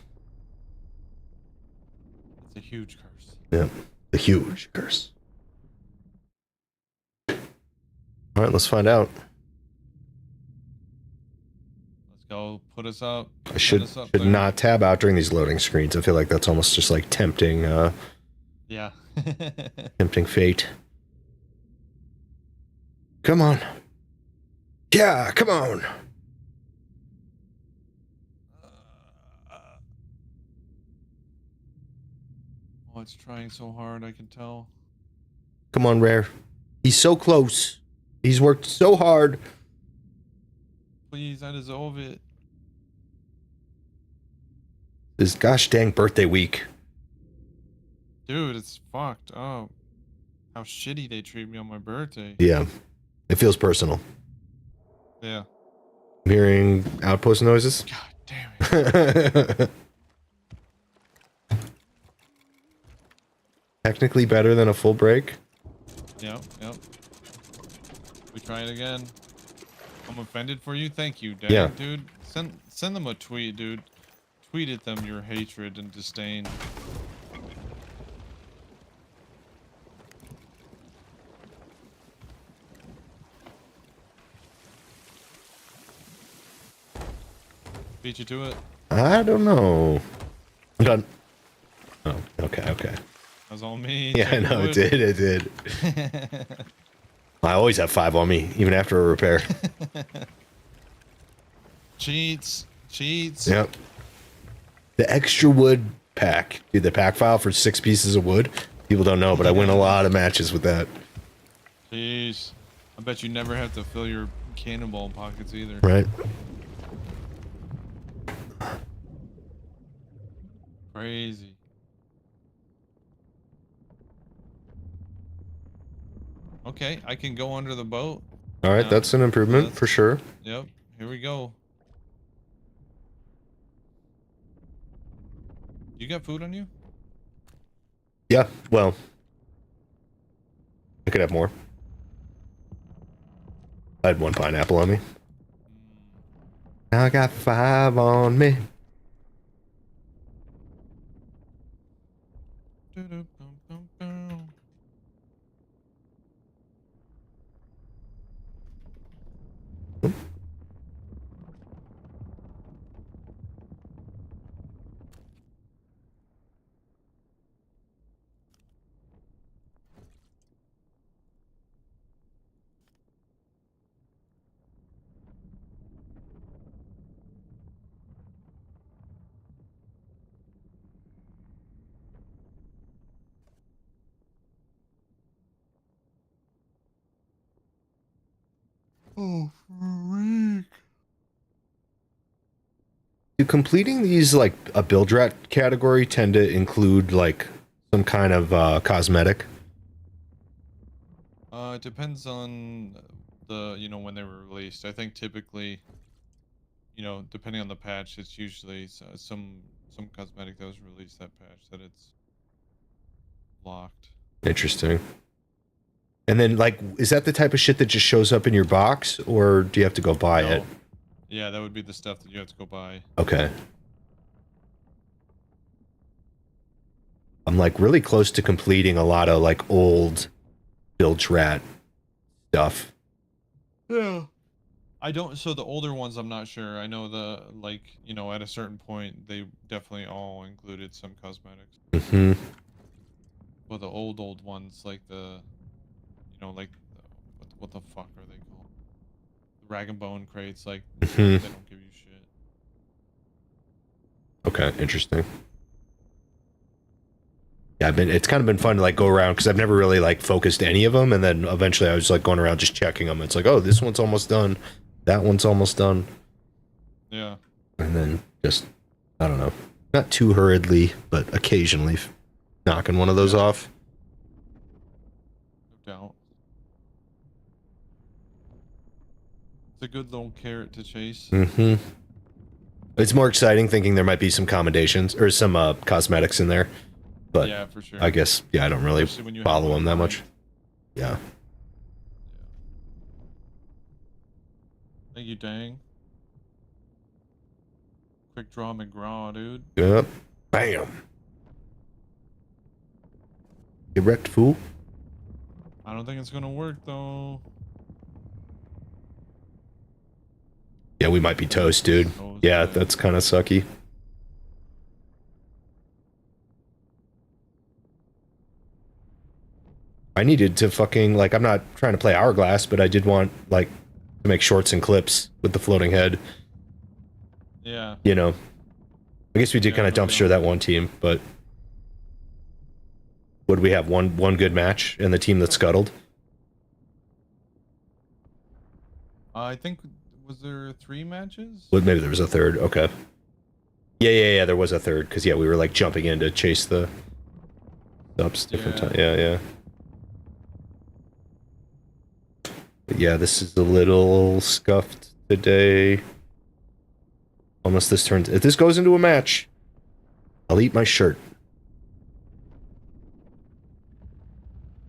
It's a huge curse. Yeah. The huge curse. Alright, let's find out. Let's go. Put us up. I should not tab out during these loading screens. I feel like that's almost just like tempting, Yeah. tempting fate. Come on. Yeah, come on. Oh, it's trying so hard, I can tell. Come on, Rare. He's so close. He's worked so hard. Please, I deserve it. This gosh dang birthday week. Dude, it's fucked up. How shitty they treat me on my birthday. Yeah. It feels personal. Yeah. I'm hearing outpost noises. God damn it. Technically better than a full break. Yep, yep. We try it again. I'm offended for you. Thank you, Dad. Yeah. Dude, send them a tweet, dude. Tweet at them your hatred and disdain. Beat you to it. I don't know. I'm done. Oh, okay, okay. That was all me. Yeah, I know, it did, it did. I always have 5 on me, even after a repair. Cheats. Cheats. Yep. The extra wood pack. Dude, the pack file for 6 pieces of wood. People don't know, but I win a lot of matches with that. Jeez. I bet you never have to fill your cannonball pockets either. Right? Crazy. Okay, I can go under the boat. All right, now. that's an improvement That's- for sure. Yep, here we go. You got food on you? Yeah, well, I could have more. I had 1 pineapple on me. Now I got 5 on me. Doo-doo-bum-bum-bum. Oh, freak. Do completing these like a build rat category tend to include like some kind of cosmetic? It depends on the, when they were released. I think typically, depending on the patch, it's usually some cosmetic that was released that patch that it's locked. Interesting. And then like, is that the type of shit that just shows up in your box, or do you have to go buy it? No. Yeah, that would be the stuff that you have to go buy. Okay. I'm like really close to completing a lot of like old Bilge Rat stuff. Yeah. I don't. So the older ones, I'm not sure. I know at a certain point, they definitely all included some cosmetics. Hmm. But the old ones, like what the fuck are they called? The rag and bone crates, like Mhm. they don't give you shit. Okay, interesting. Yeah, it's kind of been fun to like go around because I've never really like focused any of them, and then eventually I was like going around just checking them. It's like, oh, this one's almost done, that one's almost done, Yeah. and then just I don't know, not too hurriedly, but occasionally knocking one of those off. No doubt. It's a good little carrot to chase. Hmm. It's more exciting thinking there might be some commendations or some cosmetics in there, but Yeah, for sure. I guess I don't really Especially when you have follow one them that in much. mind. Yeah. Yeah. Thank you, dang. Quick draw McGraw, dude. Yep. Bam. Get wrecked, fool. I don't think it's gonna work though. Yeah, we might be toast, dude. Toast, Yeah, yeah. that's kind of sucky. I needed to fucking like I'm not trying to play Hourglass, but I did want like to make shorts and clips with the floating head. Yeah. You know, I guess we did Yeah, kind of no dumpster doubt. that one team, but would we have one good match in the team that scuttled? I think was there 3 matches? Well, maybe there was a third. Okay. Yeah. There was a third because we were like jumping in to chase the subs different Yeah. time. Yeah. But yeah, this is a little scuffed today. Unless this turns, if this goes into a match, I'll eat my shirt.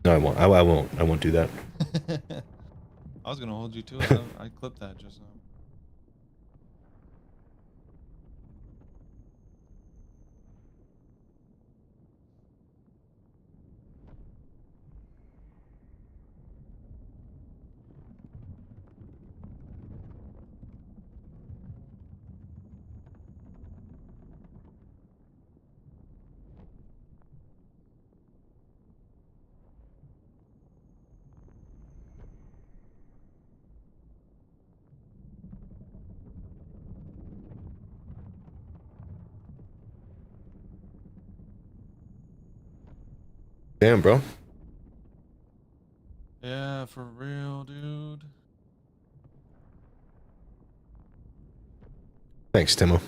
No, I won't. I won't. I won't do that. I was gonna hold you to it. I clipped that just now. Damn, bro. Yeah, for real, dude. Thanks, Timo.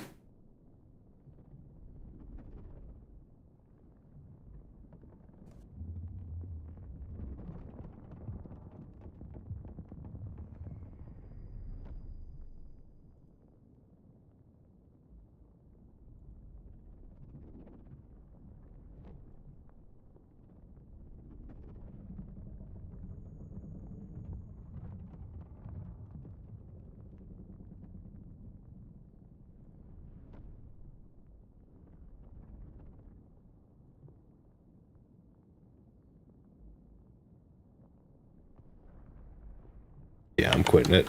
Yeah, I'm quitting it.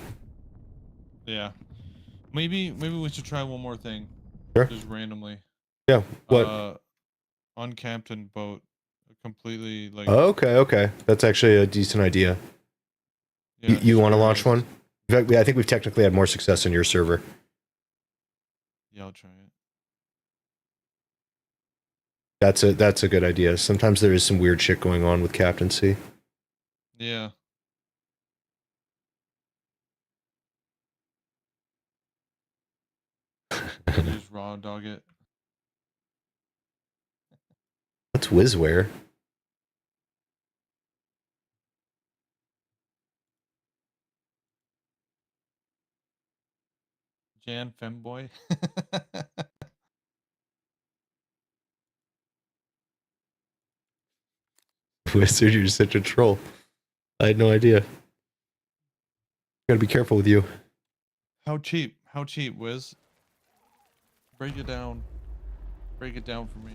Yeah. Maybe we should try one more thing. Sure. Just randomly. Yeah. What? On Captain boat. Completely like Okay. That's actually a decent idea. yeah, You want to sure launch is. one? In fact, I think we've technically had more success on your server. Yeah, I'll try it. That's a good idea. Sometimes there is some weird shit going on with captaincy. Yeah. You just raw dog it. What's Wizware? Jan Femboy. Wizard, you're such a troll. I had no idea. Gotta be careful with you. How cheap? How cheap, Wiz? Break it down. Break it down for me.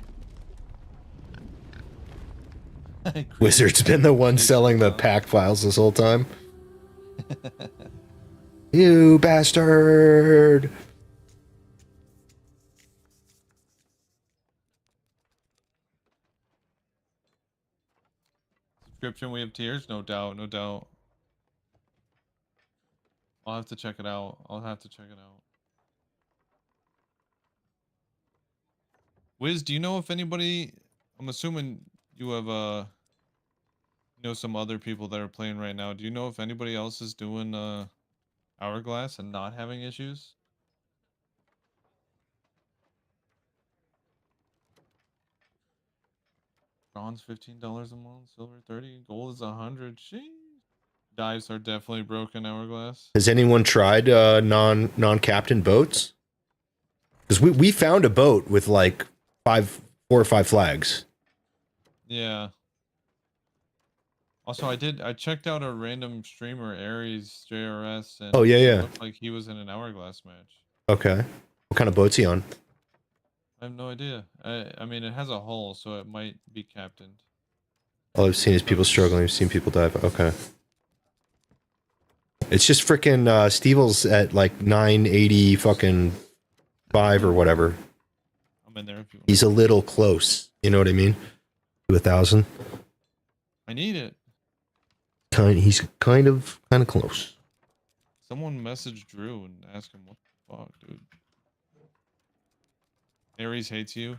Wizard's been the one selling the pack files this whole time. You bastard! Subscription, we have tiers? No doubt, no doubt. I'll have to check it out. I'll have to check it out. Wiz, do you know if anybody... I'm assuming you have, you know, some other people that are playing right now. Do you know if anybody else is doing, Hourglass and not having issues? Bronze $15 a month, silver 30, gold is 100. Sheesh. Dives are definitely broken, Hourglass. Has anyone tried non-captain boats? Because we found a boat with like 4 or 5 flags. Yeah. Also, I checked out a random streamer, Aries JRS, and Oh, yeah, it yeah. looked like he was in an Hourglass match. Okay. What kind of boat's he on? I have no idea. I mean, it has a hull, so it might be captained. All I've seen is people struggling. I've seen people dive. Okay. It's just freaking Stevel's at like 980 fucking 5 or whatever. I'm in there if you want. He's a little close. You know what I mean? To 1,000. I need it. He's kind of close. Someone message Drew and ask him what the fuck, dude. Aries hates you.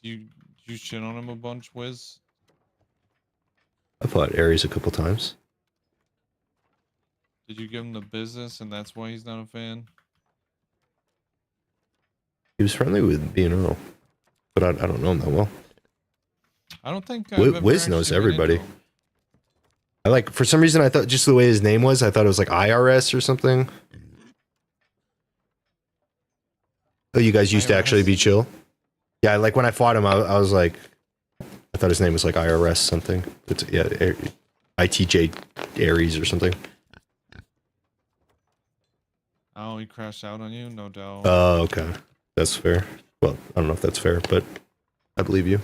You shit on him a bunch, Wiz? I fought Ares a couple times. Did you give him the business and that's why he's not a fan? He was friendly with B&O, but I don't know him that well. I don't think Wiz knows everybody. I like, for some reason, I thought just the way his name was, I thought it was like IRS or something. Oh, you guys used to actually be chill? Yeah, like when I fought him, I was like, I thought his name was like IRS something. It's, yeah, ITJ Aries or something. Oh, he crashed out on you? No doubt. Oh, okay. That's fair. Well, I don't know if that's fair, but I believe you.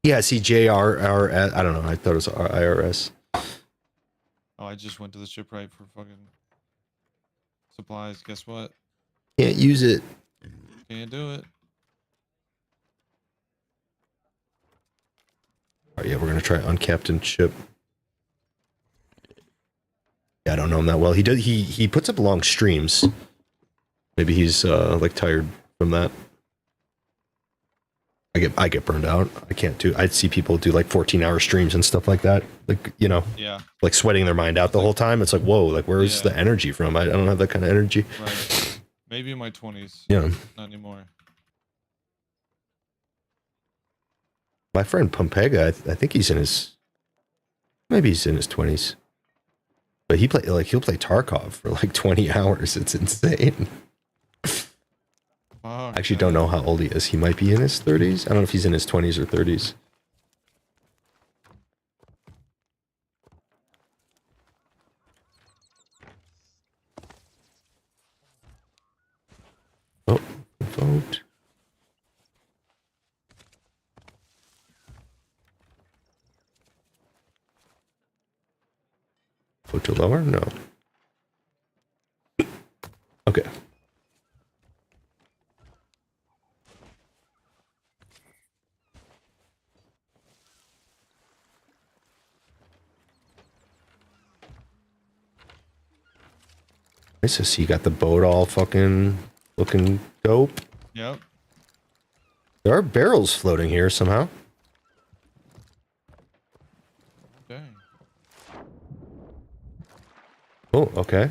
Yeah, see, JRR, I don't know. I thought it was IRS. Oh, I just went to the shipwright for fucking supplies. Guess what? Can't use it. Can't do it. All right, yeah, we're gonna try uncaptained ship. Yeah, I don't know him that well. He does. He puts up long streams. Maybe he's like tired from that. I get burned out. I can't do. I'd see people do like 14-hour streams and stuff like that. Like, you know, Yeah. like sweating their mind out the whole time. It's like, whoa, like where's Yeah. the energy from? I don't have that kind of energy. Right. Maybe in my 20s. Yeah. Not anymore. My friend Pompega, I think he's in his, maybe he's in his 20s. But he'll play Tarkov for like 20 hours. It's insane. Fuck, I actually don't know how old he is. He might be in his 30s. I don't know if he's in his 20s or 30s. Oh, vote. Vote to lower? No. Okay. Nice to see you got the boat all fucking looking dope. Yep. There are barrels floating here somehow. Okay. Oh, okay.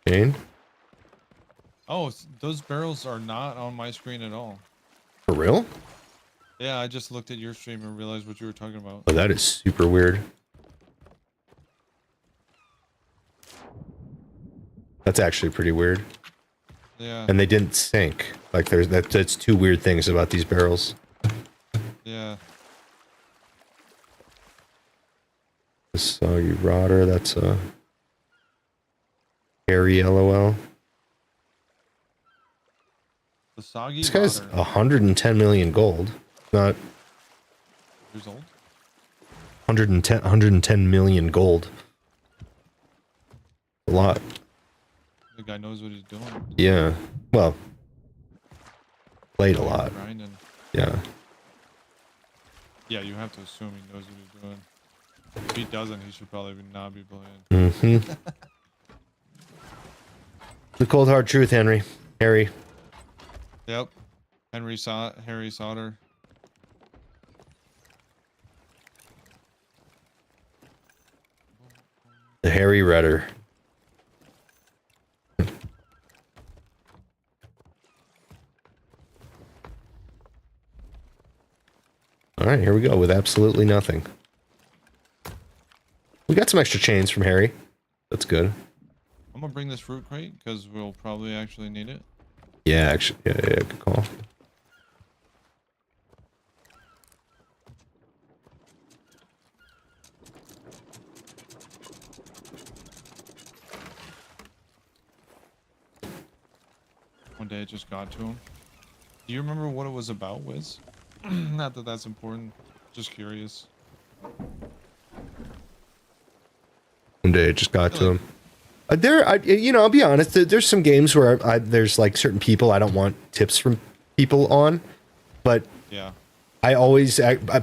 Jane. Oh, those barrels are not on my screen at all. For real? Yeah, I just looked at your stream and realized what you were talking about. Oh, that is super weird. That's actually pretty weird. Yeah, And they didn't sink. Like that's two weird things about these barrels. yeah. The soggy rotter, that's a hairy LOL. The soggy This guy's rotter 110 million gold. Not years old. 110 million gold. A lot. The guy knows what he's doing. Yeah. Well, played a lot. Grinding. Yeah. Yeah, you have to assume he knows what he's doing. If he doesn't, he should probably not be playing. Mm-hmm. The cold hard truth, Henry. Harry. Yep. Harry Sauter. The Harry Rudder. All right, here we go with absolutely nothing. We got some extra chains from Harry. That's good. I'm gonna bring this fruit crate because we'll probably actually need it. Yeah, actually, yeah, good call. One day it just got to him. Do you remember what it was about, Wiz? Not that that's important. Just curious. One day it just got to him. I'll be honest. There's some games where there's like certain people I don't want tips from people on, but Yeah. I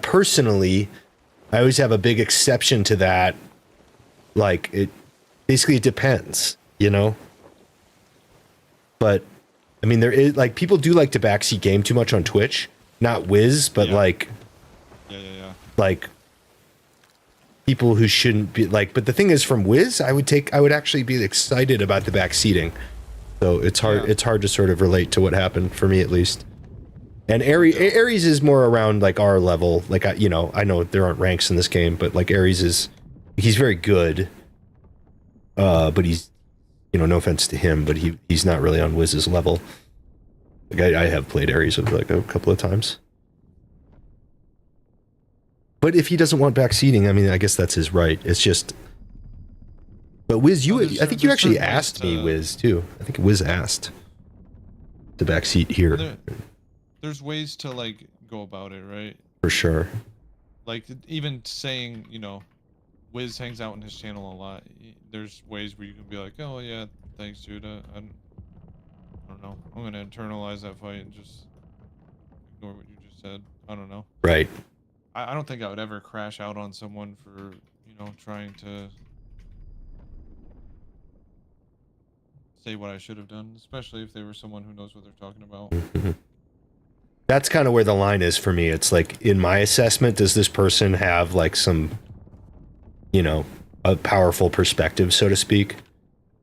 personally always have a big exception to that. Like it depends, you know. But I mean, there is like people do like to backseat game too much on Twitch. Not Wiz, but Yeah. like Yeah. people who shouldn't be like. But the thing is, from Wiz, I would actually be excited about the backseating. So it's hard. Yeah. It's hard to sort of relate to what happened for me, at least. And Ares is more around like our level. Like I know there aren't ranks in this game, but like Ares he's very good. But he's, no offense to him, but he's not really on Wiz's level. Like I have played Ares with like a couple of times. But if he doesn't want backseating, I mean, I guess that's his right. It's just. But Wiz, I think you actually asked me, Wiz, too. I think Wiz asked to backseat here. There's ways to like go about it, right? For sure. Like even saying, Wiz hangs out in his channel a lot. There's ways where you can be like, oh yeah, thanks, dude. I don't know. I'm gonna internalize that fight and just ignore what you just said. I don't know. Right. I don't think I would ever crash out on someone for, trying to say what I should have done, especially if they were someone who knows what they're talking about. That's kind of where the line is for me. It's like, in my assessment, does this person have like some, a powerful perspective, so to speak,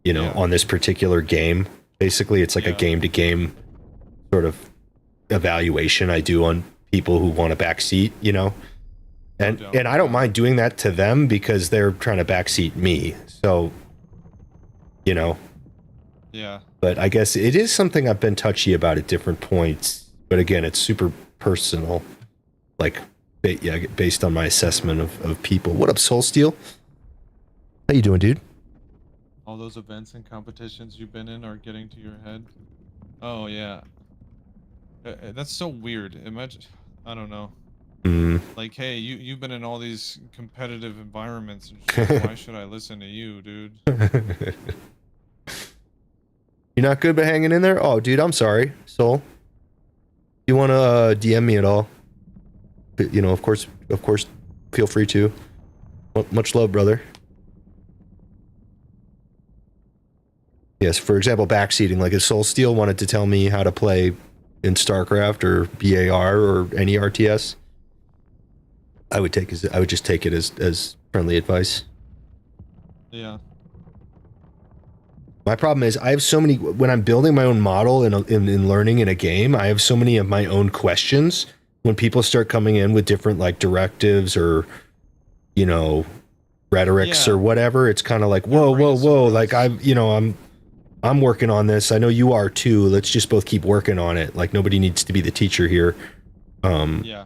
on this particular game? Basically, it's like a game-to-game sort of evaluation I do on people who want to backseat, and I don't mind doing that to them because they're trying to backseat me. So, Yeah. But I guess it is something I've been touchy about at different points. But again, it's super personal, like, based on my assessment of people. What up, Soul Steel? How you doing, dude? All those events and competitions you've been in are getting to your head. Oh yeah. That's so weird. Imagine, I don't know. Like, hey, you've been in all these competitive environments and shit. Why should I listen to you, dude? You're not good but hanging in there? Oh, dude, I'm sorry, Soul. You want to DM me at all? Of course, feel free to. Much love, brother. Yes, for example, backseating. Like if Soul Steel wanted to tell me how to play in StarCraft or BAR or any RTS, I would just take it as friendly advice. Yeah. My problem is I have so many when I'm building my own model in learning in a game. I have so many of my own questions when people start coming in with different like directives or rhetorics Yeah. or whatever. It's kind of like Or whoa, bring whoa, us whoa. some Like notes. I'm working on this. I know you are too. Let's just both keep working on it. Like nobody needs to be the teacher here. Yeah.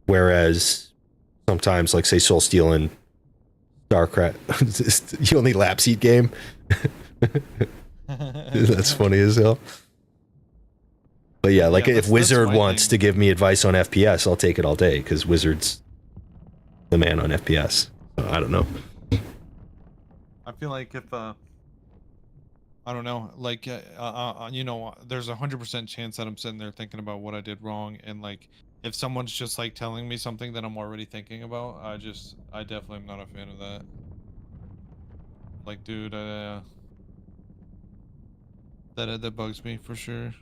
Whereas sometimes, like say Soul Steel and StarCraft, you only lap seat game. That's funny as hell. But yeah, like Yeah, if that's Wizard my wants thing. to give me advice on FPS, I'll take it all day because Wizard's the man on FPS. So, I don't know. I feel like if I don't know, like there's 100% chance that I'm sitting there thinking about what I did wrong, and like if someone's just like telling me something that I'm already thinking about, I definitely am not a fan of that. Like, dude, that bugs me for sure.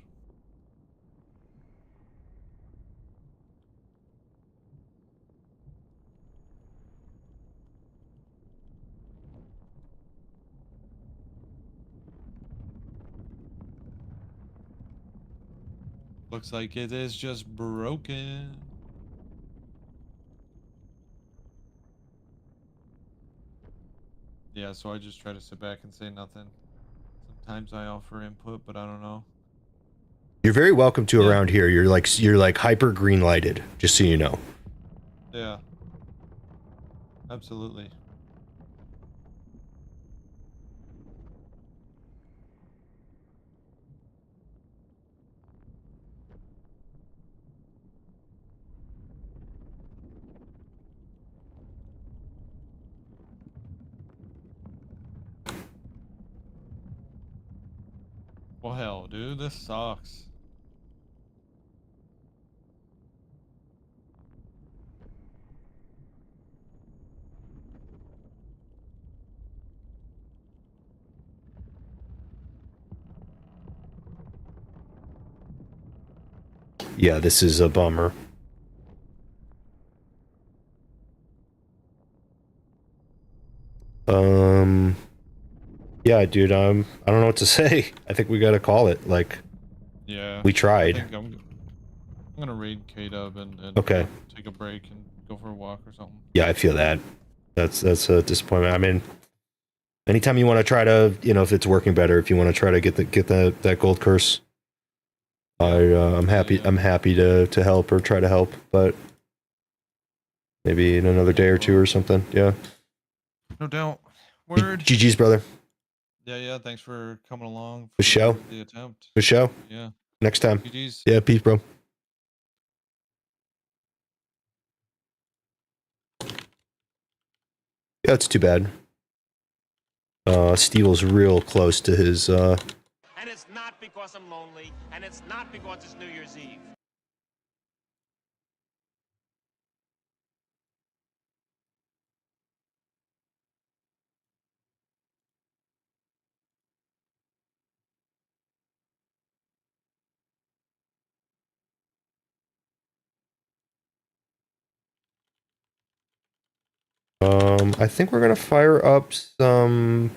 Looks like it is just broken. Yeah, so I just try to sit back and say nothing. Sometimes I offer input, but I don't know. You're very welcome to Yeah. around here. You're like hyper green lighted, just so you know. Yeah. Absolutely. Well, hell, dude, this sucks. Yeah, this is a bummer. Yeah, dude, I don't know what to say. I think we gotta call it. Like, Yeah. we I tried. think I'm gonna raid K-Dub and Okay. take a break and go for a walk or something. Yeah, I feel that. That's a disappointment. I mean, anytime you want to try to, if it's working better, if you want to try to get that gold curse, I'm happy. Yeah. I'm happy to help or try to help, but maybe in another day or two or something. Yeah. No doubt. Word. GG's, brother. Yeah. Thanks for coming along. For show. The attempt. For show. Yeah. Next time. GG's. Yeah. Peace, bro. Yeah, it's too bad. Steele's real close to his. And it's not because I'm lonely, and it's not because it's New Year's Eve. I think we're gonna fire up some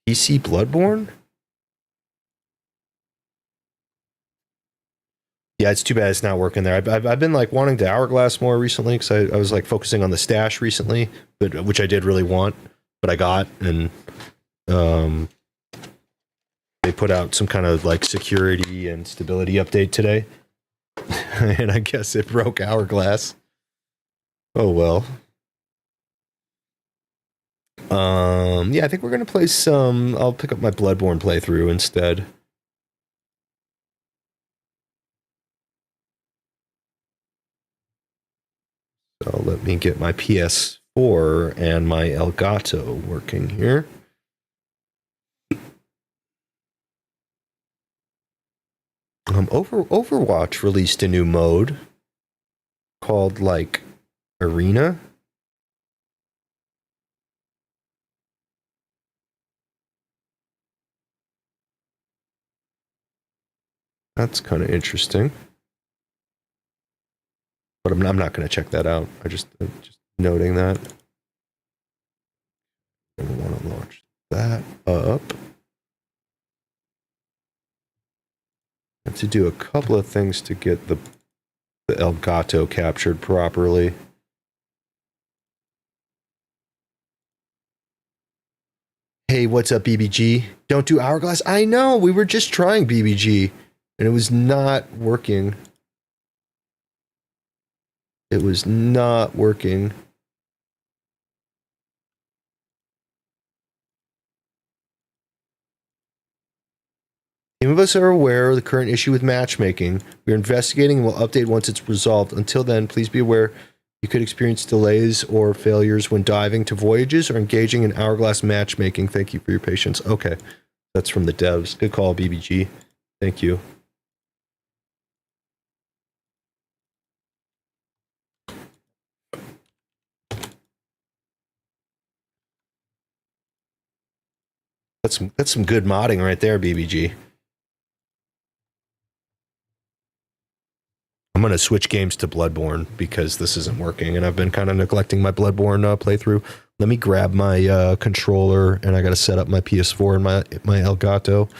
PC Bloodborne. Yeah, it's too bad it's not working there. I've been like wanting to Hourglass more recently because I was like focusing on the stash recently, but which I did really want, but I got, and they put out some kind of like security and stability update today, and I guess it broke Hourglass. Oh well. Yeah, I think we're gonna play some. I'll pick up my Bloodborne playthrough instead. So let me get my PS4 and my Elgato working here. Overwatch released a new mode called like Arena. That's kind of interesting. But I'm not going to check that out. I'm just noting that. I want to launch that up. I have to do a couple of things to get the Elgato captured properly. Hey, what's up, BBG? Don't do Hourglass. I know, we were just trying BBG, and it was not working. It was not working. Some of us are aware of the current issue with matchmaking. We are investigating and will update once it's resolved. Until then, please be aware you could experience delays or failures when diving to voyages or engaging in Hourglass matchmaking. Thank you for your patience. Okay, that's from the devs. Good call, BBG. Thank you. That's some good modding right there, BBG. I'm going to switch games to Bloodborne because this isn't working, and I've been kind of neglecting my Bloodborne playthrough. Let me grab my controller, and I got to set up my PS4 and my Elgato.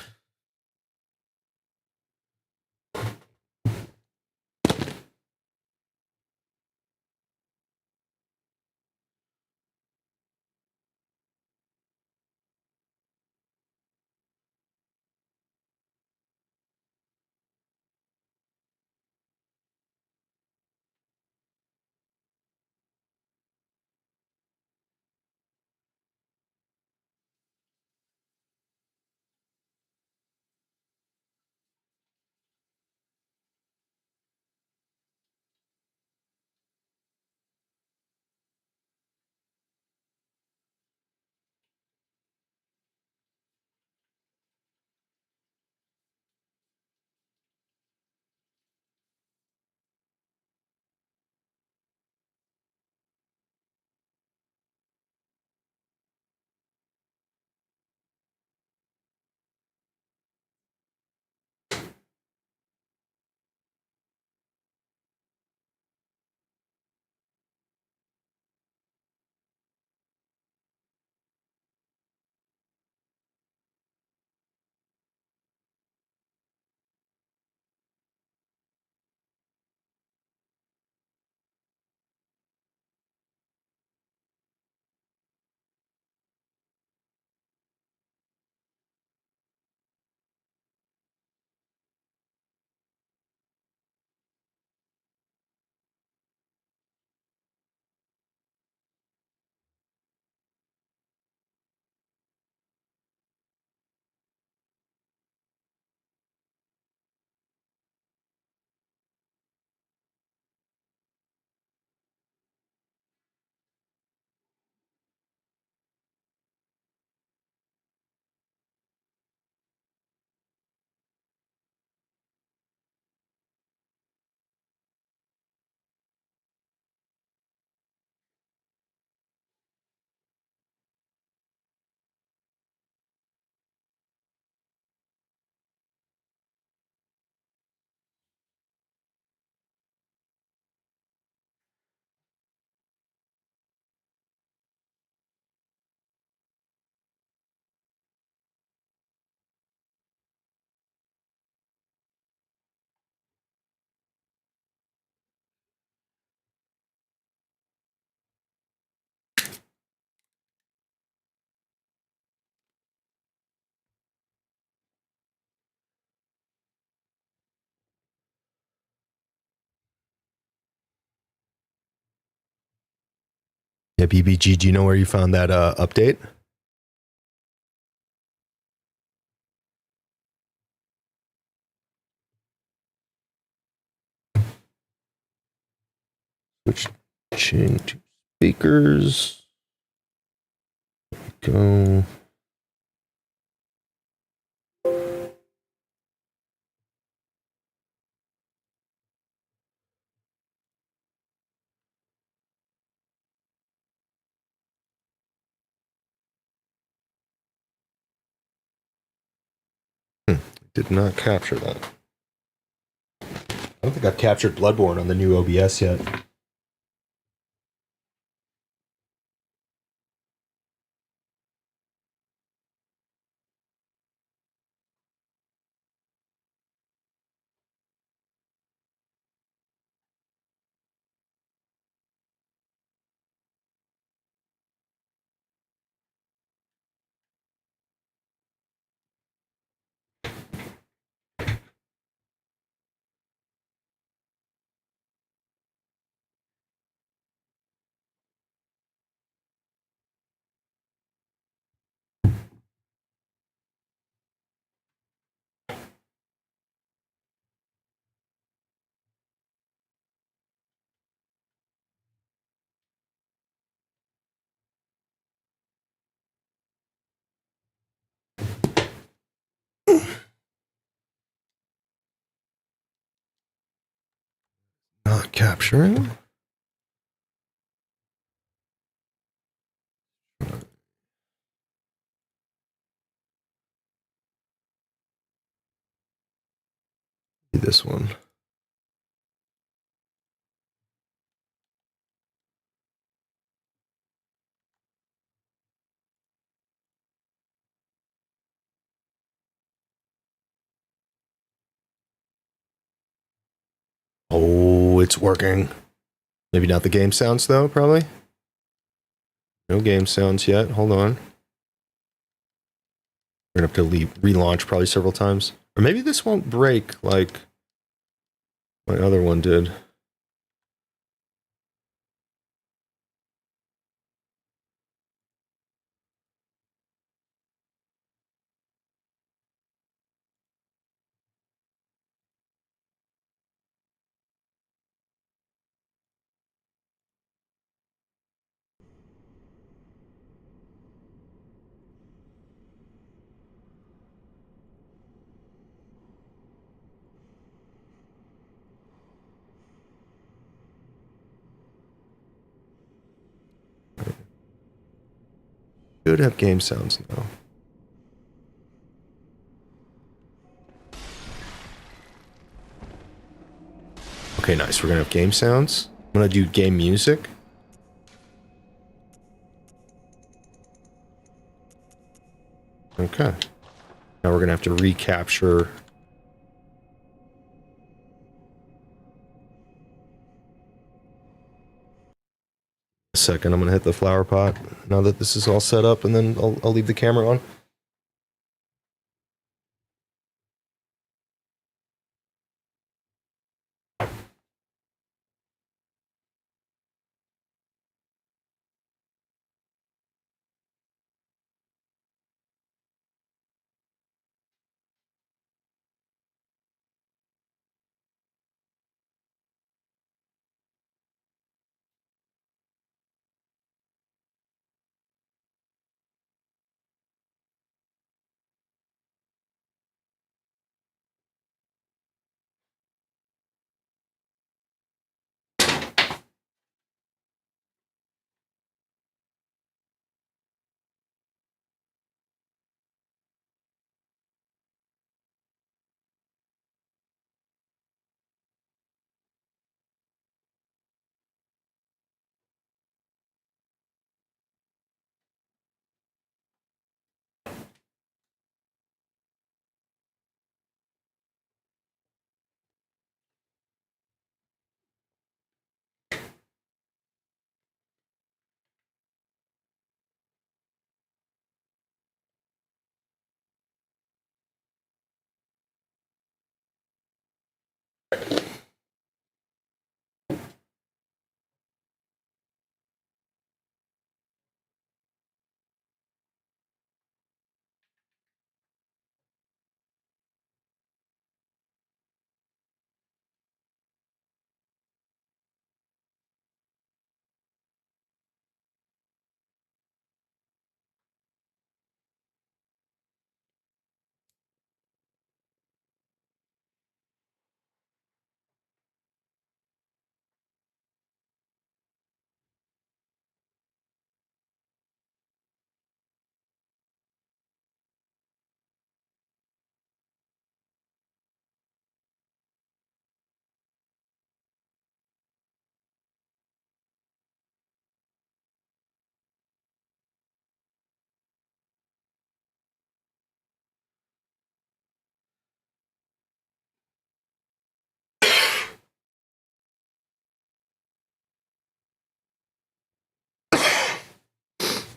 Yeah, BBG, do you know where you found that update? Switching to speakers. Go. Did not capture that. I don't think I've captured Bloodborne on the new OBS yet. Not capturing. This one. Oh, it's working. Maybe not the game sounds though, probably. No game sounds yet. Hold on. We're gonna have to relaunch probably several times. Or maybe this won't break like my other one did. Should have game sounds now. Okay, nice. We're gonna have game sounds. I'm gonna do game music. Okay. Now we're gonna have to recapture. A second, I'm gonna hit the flower pot now that this is all set up, and then I'll leave the camera on.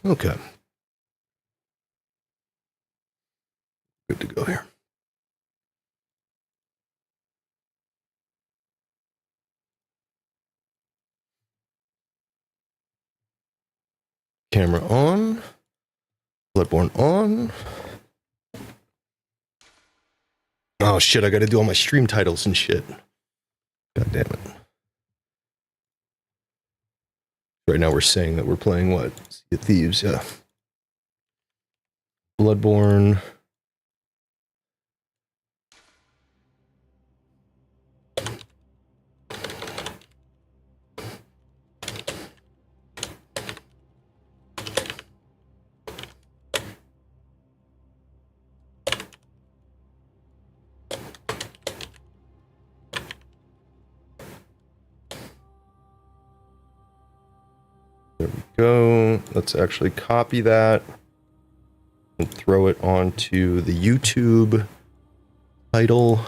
Okay. Good to go here. Camera on. Bloodborne on. Oh shit, I gotta do all my stream titles and shit. God damn it. Right now we're saying that we're playing what? Sea of Thieves, yeah. Bloodborne. go. Let's actually copy that and throw it onto the YouTube title.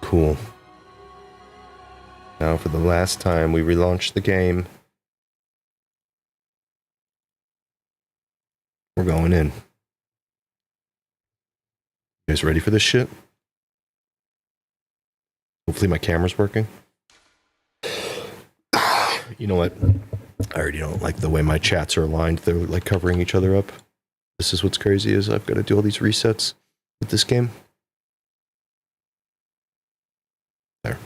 Cool. Now for the last time, we relaunched the game. We're going in. You guys ready for this shit? Hopefully my camera's working. You know what? I already don't like the way my chats are aligned. They're like covering each other up. This is what's crazy is I've got to do all these resets with this game. There.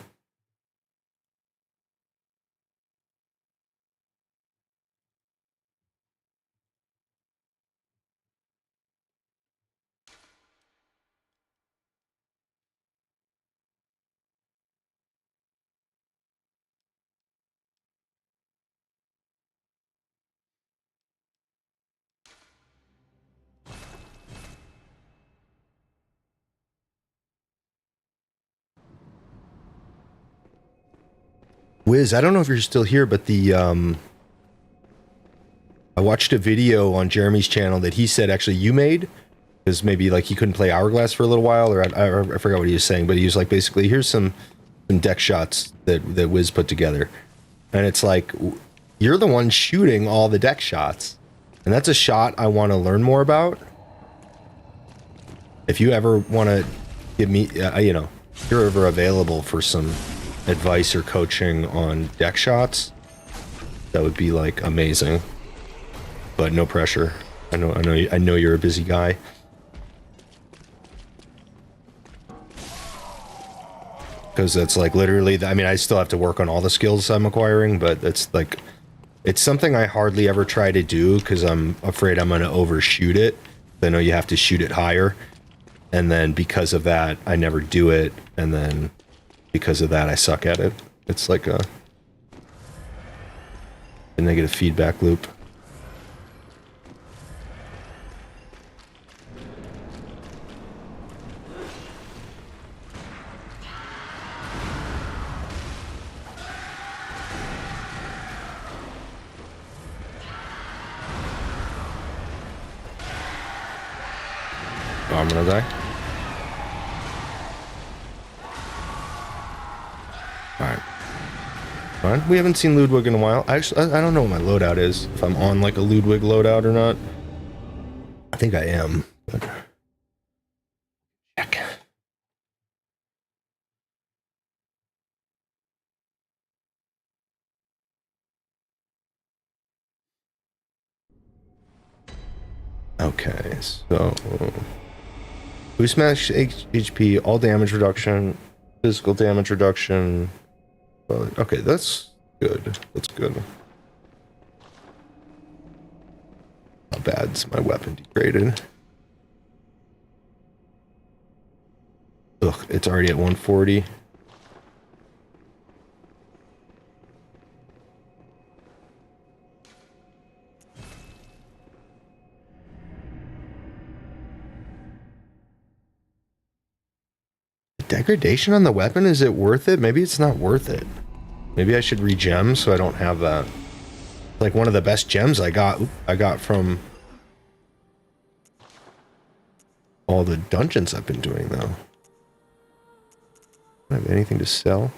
Wiz, I don't know if you're still here, but I watched a video on Jeremy's channel that he said actually you made, because maybe like he couldn't play Hourglass for a little while, or I forgot what he was saying, but he was like basically here's some deck shots that Wiz put together, and it's like you're the one shooting all the deck shots, and that's a shot I want to learn more about. If you ever want to give me, you know, if you're ever available for some advice or coaching on deck shots, that would be like amazing. But no pressure. I know you're a busy guy. Because that's like literally, I mean, I still have to work on all the skills I'm acquiring, but it's like, it's something I hardly ever try to do because I'm afraid I'm going to overshoot it. I know you have to shoot it higher. And then because of that, I never do it. And then because of that, I suck at it. It's like a negative feedback loop. Oh, I'm gonna die. Alright. Fine. We haven't seen Ludwig in a while. Actually, I don't know what my loadout is. If I'm on like a Ludwig loadout or not. I think I am. But... check. Okay, so... boost smash HP, all damage reduction, physical damage reduction. Okay, that's good. That's good. Not bad. Is my weapon degraded? Ugh, it's already at 140. Degradation on the weapon, is it worth it? Maybe it's not worth it. Maybe I should regem so I don't have that. Like one of the best gems I got from all the dungeons I've been doing though. Do I have anything to sell?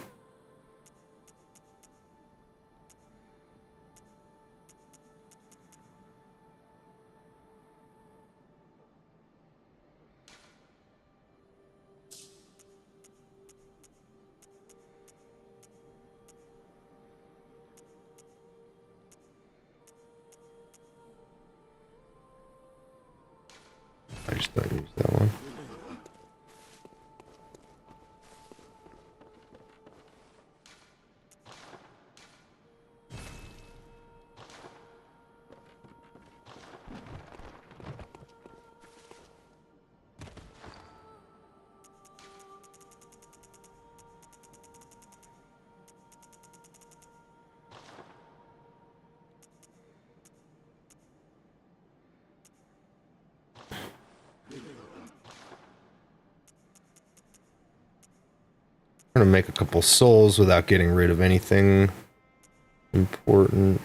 I just don't use that one. Trying to make a couple souls without getting rid of anything important.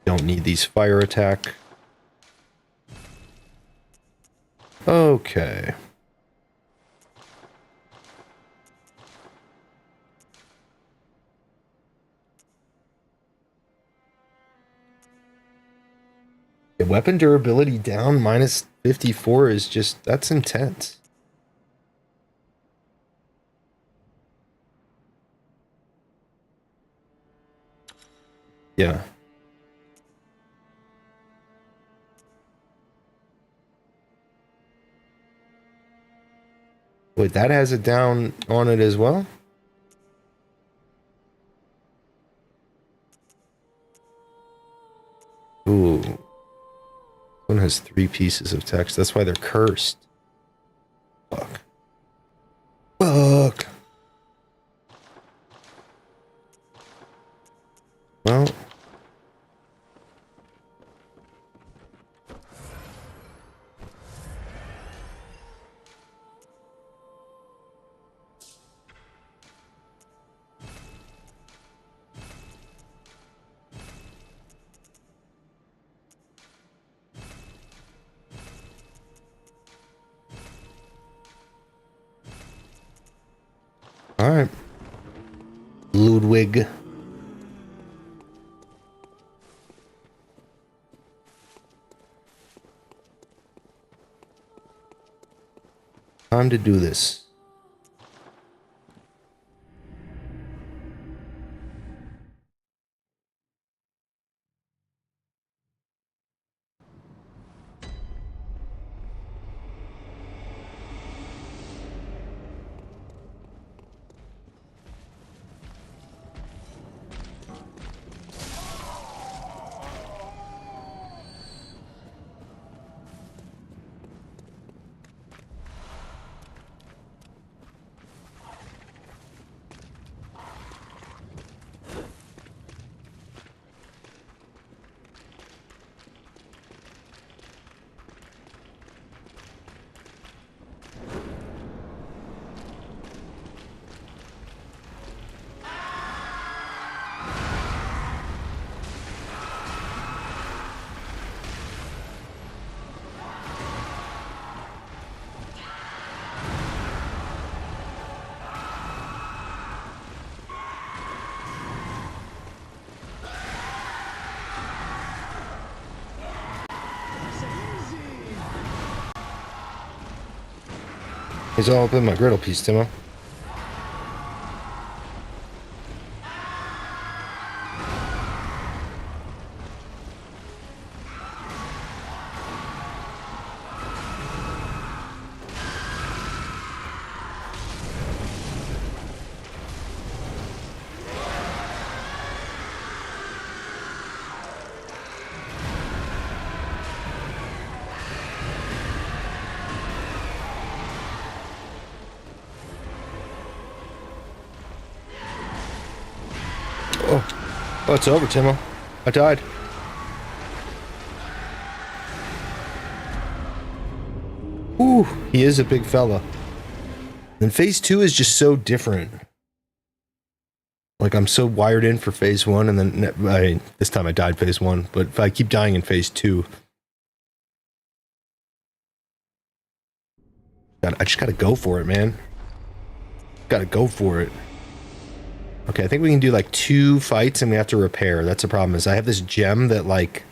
Don't need these fire attack. Okay. Yeah, weapon durability down minus 54 is just, that's intense. Yeah. Wait, that has it down on it as well? Ooh. One has 3 pieces of text. That's why they're cursed. Fuck. Fuck. Well. All right. Ludwig. Time to do this. He's all up in my griddle piece, Timo. Oh, it's over, Timo. I died. Ooh, he is a big fella. And phase 2 is just so different. Like, I'm so wired in for phase 1, and then this time I died phase 1, but if I keep dying in phase 2, I just gotta go for it, man. Gotta go for it. Okay, I think we can do like 2 fights and we have to repair. That's the problem, is I have this gem that like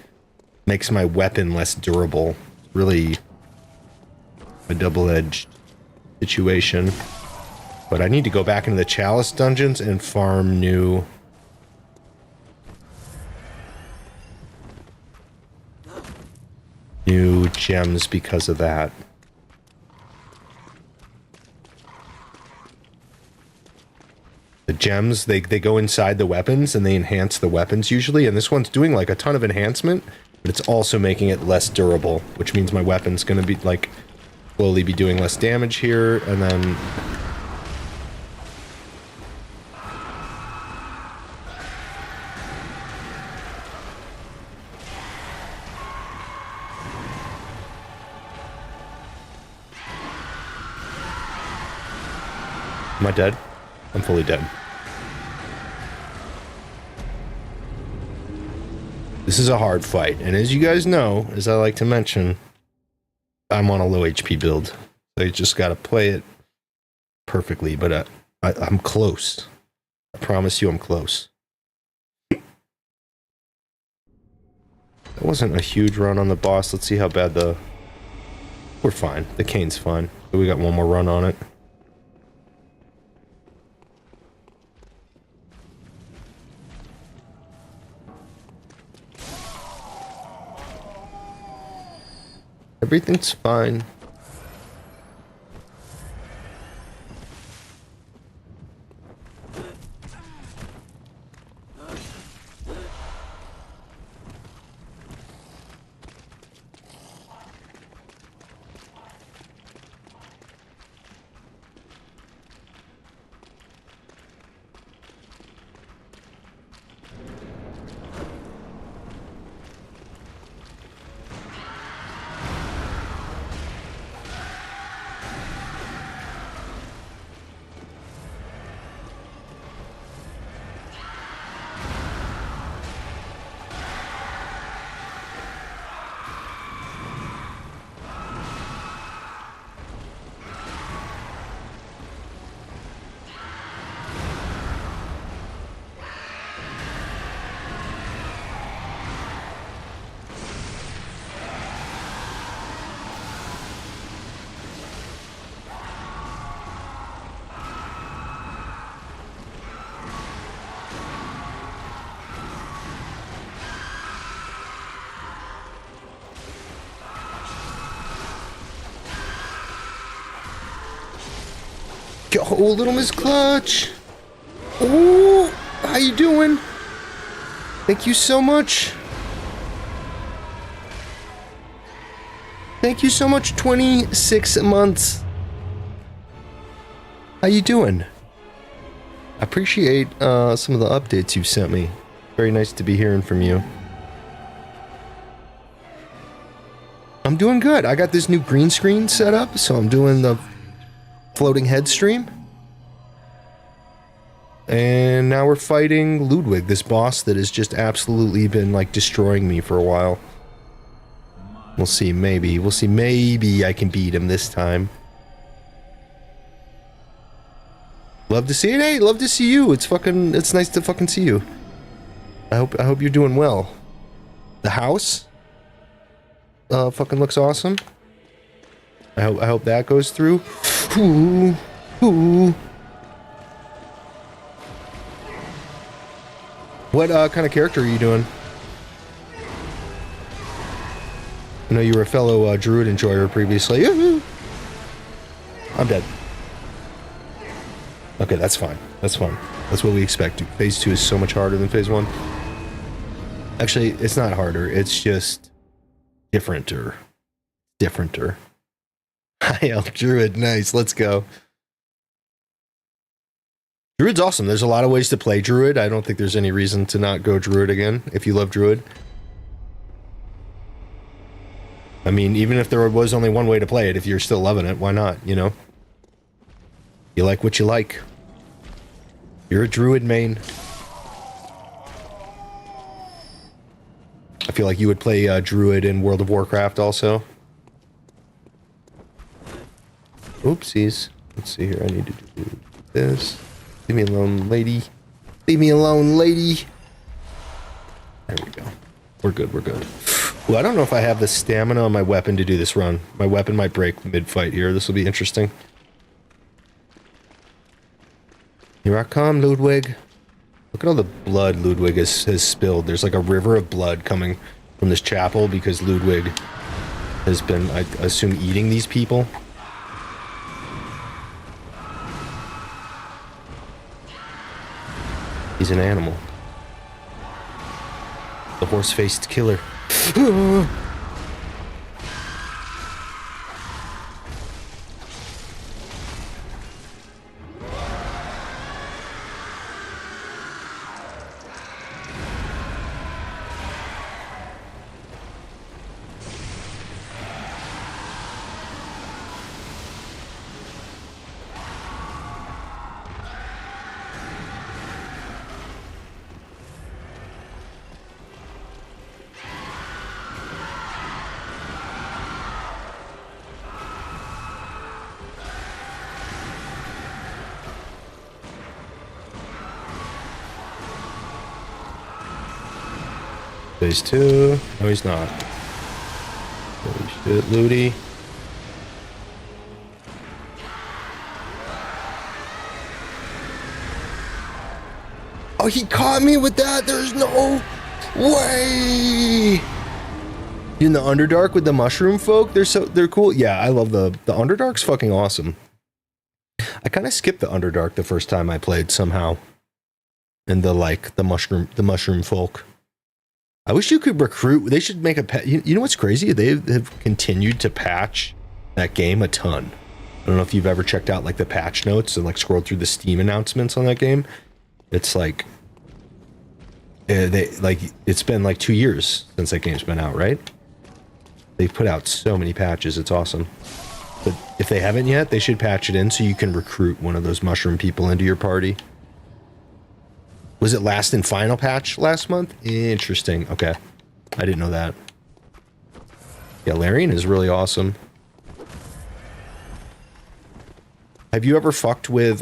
makes my weapon less durable. Really a double-edged situation. But I need to go back into the Chalice dungeons and farm new gems because of that. The gems, they go inside the weapons and they enhance the weapons usually, and this one's doing like a ton of enhancement, but it's also making it less durable, which means my weapon's gonna be like slowly be doing less damage here, and then Am I dead? I'm fully dead. This is a hard fight, and as you guys know, as I like to mention, I'm on a low HP build. So you just gotta play it perfectly, but I'm close. I promise you I'm close. That wasn't a huge run on the boss. Let's see how bad the... We're fine. The cane's fine. But we got one more run on it. Everything's fine. Oh, little Miss Clutch. Oh, how you doing? Thank you so much. Thank you so much, 26 months. How you doing? I appreciate some of the updates you've sent me. Very nice to be hearing from you. I'm doing good. I got this new green screen set up, so I'm doing the floating head stream. And now we're fighting Ludwig, this boss that has just absolutely been like destroying me for a while. We'll see, maybe. We'll see, maybe I can beat him this time. Love to see it. Hey, love to see you. It's nice to fucking see you. I hope you're doing well. The house fucking looks awesome. I hope that goes through. Ooh. Ooh. What kind of character are you doing? I know you were a fellow Druid enjoyer previously. I'm dead. Okay, that's fine. That's fine. That's what we expect. Phase 2 is so much harder than Phase 1. Actually, it's not harder. It's just differenter. High Elf Druid. Nice. Let's go. Druid's awesome. There's a lot of ways to play Druid. I don't think there's any reason to not go Druid again if you love Druid. I mean, even if there was only one way to play it, if you're still loving it, why not, you know? You like what you like. You're a Druid main. I feel like you would play Druid in World of Warcraft also. Oopsies. Let's see here. I need to do this. Leave me alone, lady. Leave me alone, lady. There we go. We're good, we're good. Well, I don't know if I have the stamina on my weapon to do this run. My weapon might break mid-fight here. This will be interesting. Here I come, Ludwig. Look at all the blood Ludwig has spilled. There's like a river of blood coming from this chapel because Ludwig has been, I assume, eating these people. He's an animal. The horse-faced killer. Phase 2. No, he's not. Holy shit, Ludi. Oh, he caught me with that. There's no way. In the Underdark with the mushroom folk, they're cool. Yeah, I love the Underdark's fucking awesome. I kind of skipped the Underdark the first time I played somehow. And the mushroom folk. I wish you could recruit. They should make a you know what's crazy? They have continued to patch that game a ton. I don't know if you've ever checked out like the patch notes and like scrolled through the Steam announcements on that game. It's like it's been like 2 years since that game's been out, right? They've put out so many patches. It's awesome. But if they haven't yet, they should patch it in so you can recruit one of those mushroom people into your party. Was it last and final patch last month? Interesting. Okay. I didn't know that. Yeah, Larian is really awesome. Have you ever fucked with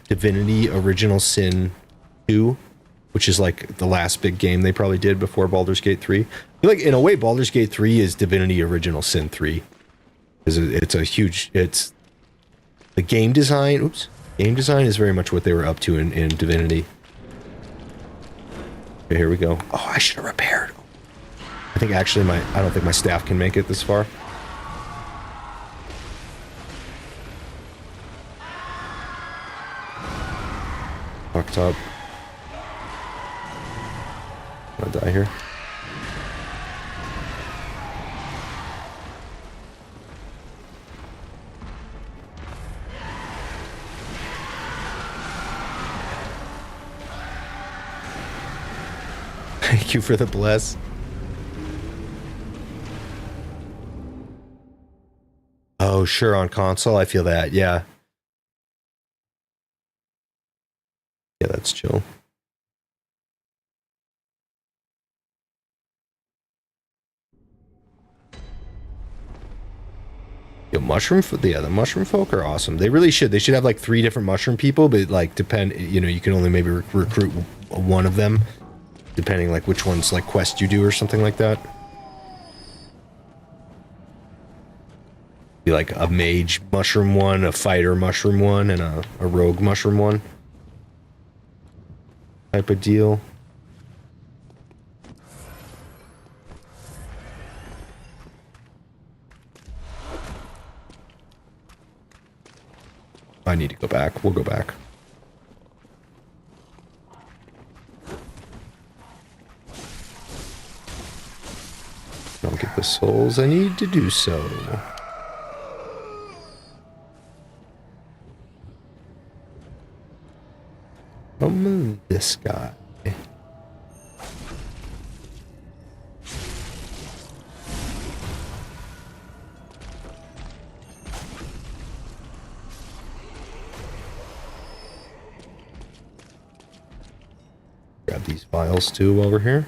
Divinity Original Sin 2? Which is like the last big game they probably did before Baldur's Gate 3. I feel like in a way Baldur's Gate 3 is Divinity Original Sin 3. Because it's a huge... It's... The game design... Oops. Game design is very much what they were up to in Divinity. Okay, here we go. Oh, I should have repaired. I think actually I don't think my staff can make it this far. Fucked up. I'm gonna die here. Thank you for the bless. Oh, sure, on console, I feel that, yeah. Yeah, that's chill. Yo, the mushroom folk are awesome. They really should. They should have like 3 different mushroom people, but like you can only maybe recruit one of them, depending like which one's like quest you do or something like that. Be like a mage mushroom one, a fighter mushroom one, and a rogue mushroom one. Type of deal. I need to go back. We'll go back. I'll get the souls I need to do so. This guy. Grab these vials too while we're here.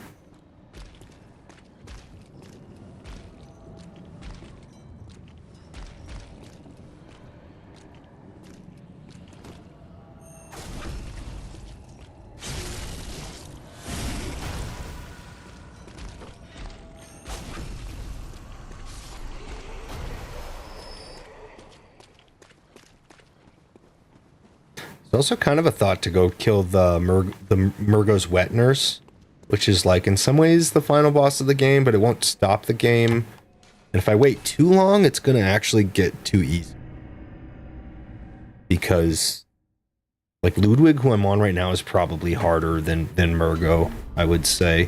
It's also kind of a thought to go kill the Murgo's wet nurse, which is like in some ways the final boss of the game, but it won't stop the game. And if I wait too long, it's gonna actually get too easy. Because like Ludwig, who I'm on right now, is probably harder than Murgo, I would say.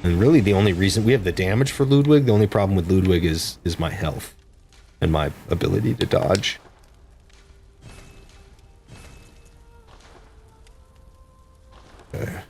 And really the only reason we have the damage for Ludwig, the only problem with Ludwig is my health and my ability to dodge. Okay.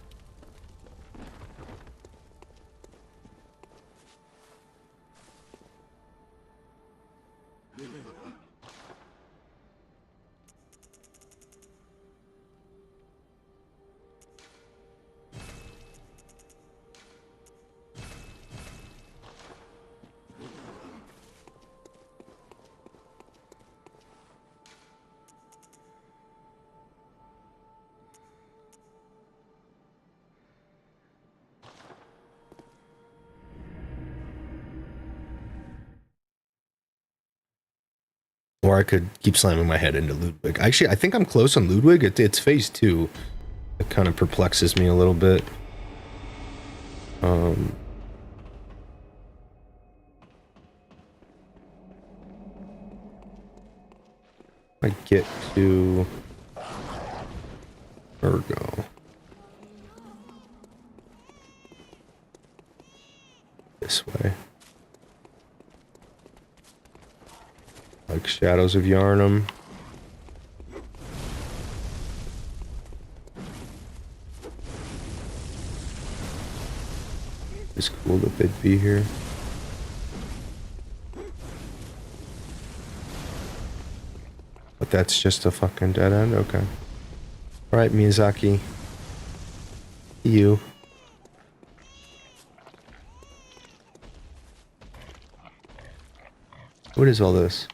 Or I could keep slamming my head into Ludwig. Actually, I think I'm close on Ludwig. It's phase 2. It kind of perplexes me a little bit. I get to Virgo. This way. Like Shadows of Yharnam. It's cool that they'd be here. But that's just a fucking dead end? Okay. Alright, Miyazaki. You. What is all this?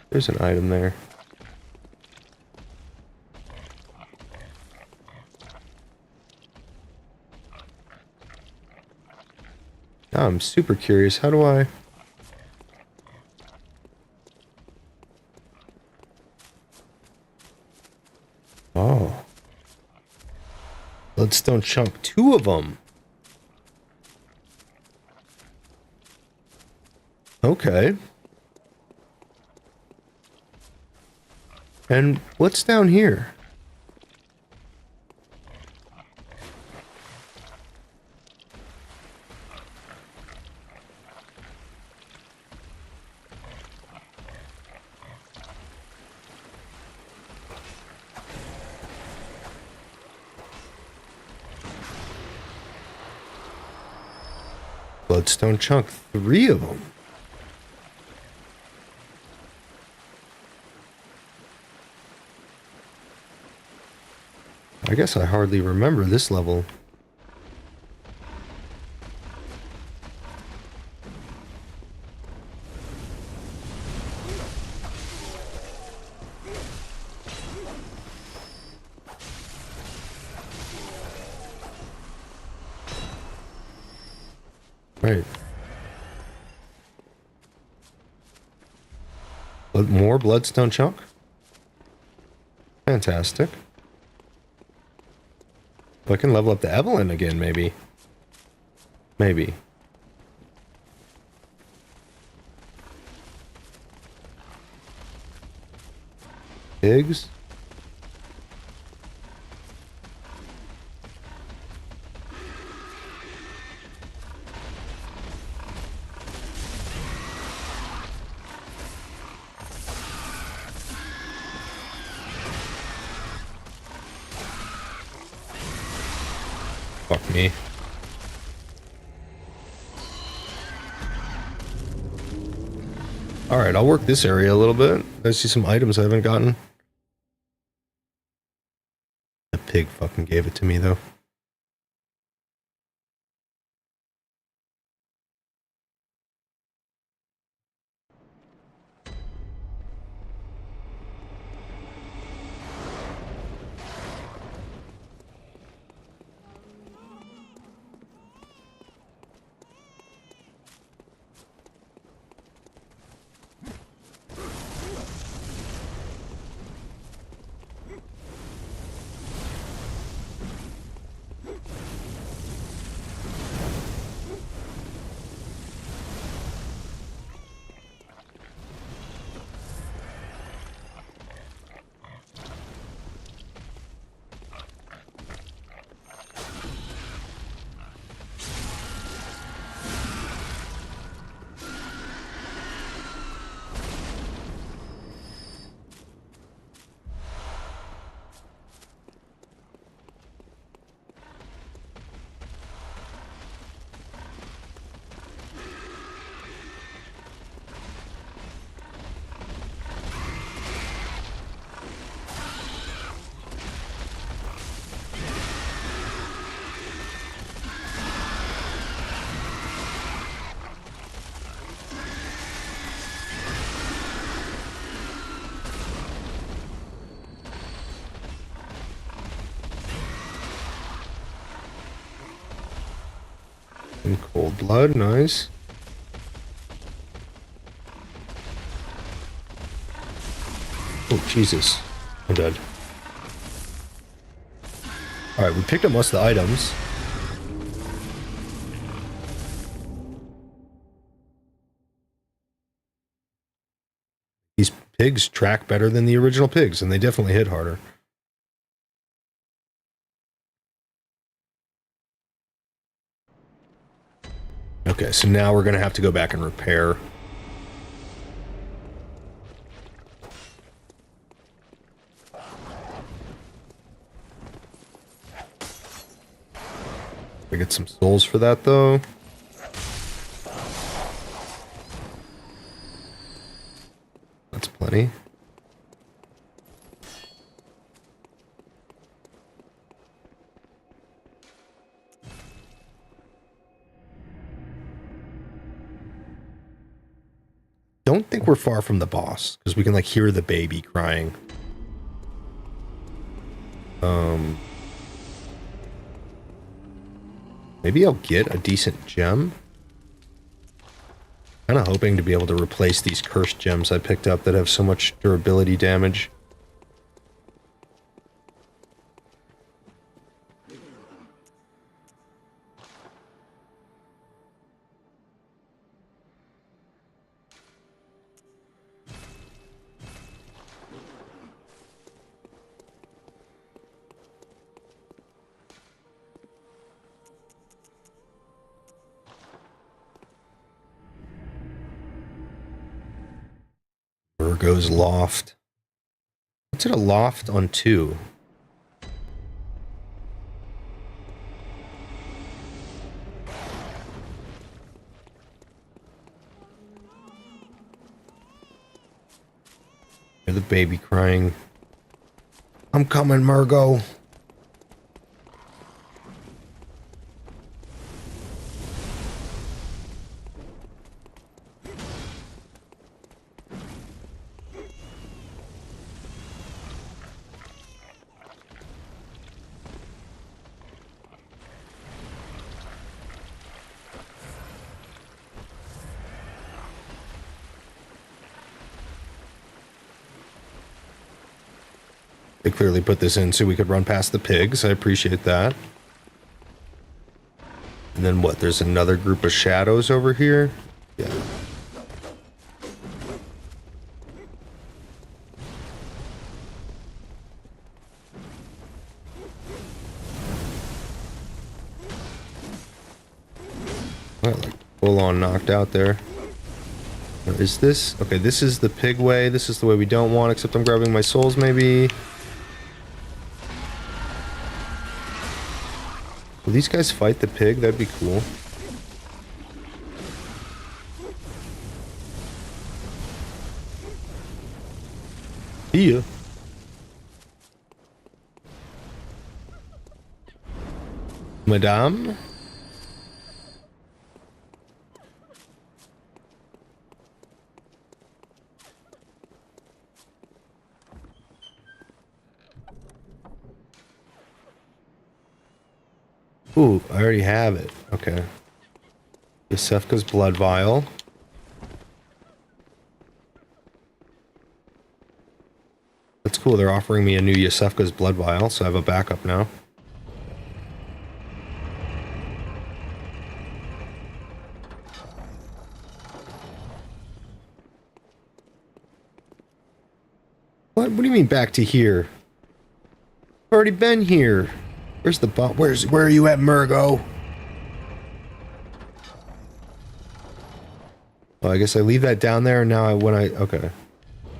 There's an item there. Now I'm super curious. How do I... Oh. Bloodstone chunk. 2 of them. Okay. And what's down here? Bloodstone chunk. 3 of them. I guess I hardly remember this level. Right. But more bloodstone chunk? Fantastic. I can level up the Evelyn again, maybe. Maybe. Pigs? Fuck me. Alright, I'll work this area a little bit. I see some items I haven't gotten. The pig fucking gave it to me, though. And cold blood, nice. Oh, Jesus. I'm dead. Alright, we picked up most of the items. These pigs track better than the original pigs, and they definitely hit harder. Okay, so now we're going to have to go back and repair. I get some souls for that, though. That's plenty. Don't think we're far from the boss, because we can, like, hear the baby crying. Maybe I'll get a decent gem. Kind of hoping to be able to replace these cursed gems I picked up that have so much durability damage. Virgo's loft. What's it a loft on 2? Hear the baby crying. I'm coming, Murgo. They clearly put this in so we could run past the pigs. I appreciate that. And then what? There's another group of shadows over here? Yeah. Well, like full on knocked out there. Is this? Okay, this is the pig way. This is the way we don't want, except I'm grabbing my souls maybe. Will these guys fight the pig? That'd be cool. Yeah. Madame? Ooh, I already have it. Okay. Yosefka's blood vial. That's cool. They're offering me a new Yosefka's blood vial, so I have a backup now. What? What do you mean back to here? I've already been here. Where's the bomb? Where are you at, Murgo? Well, I guess I leave that down there, and now okay.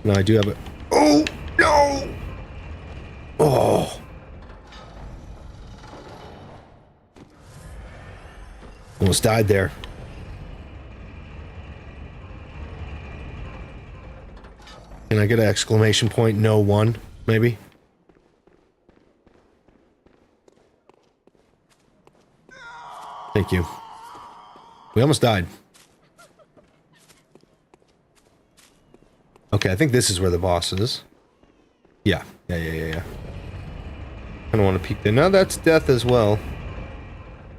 Now I do have it. Oh, no! Oh. Almost died there. Can I get an exclamation point? No one, maybe? Thank you. We almost died. Okay, I think this is where the boss is. Yeah. I don't want to peek there. Now that's death as well.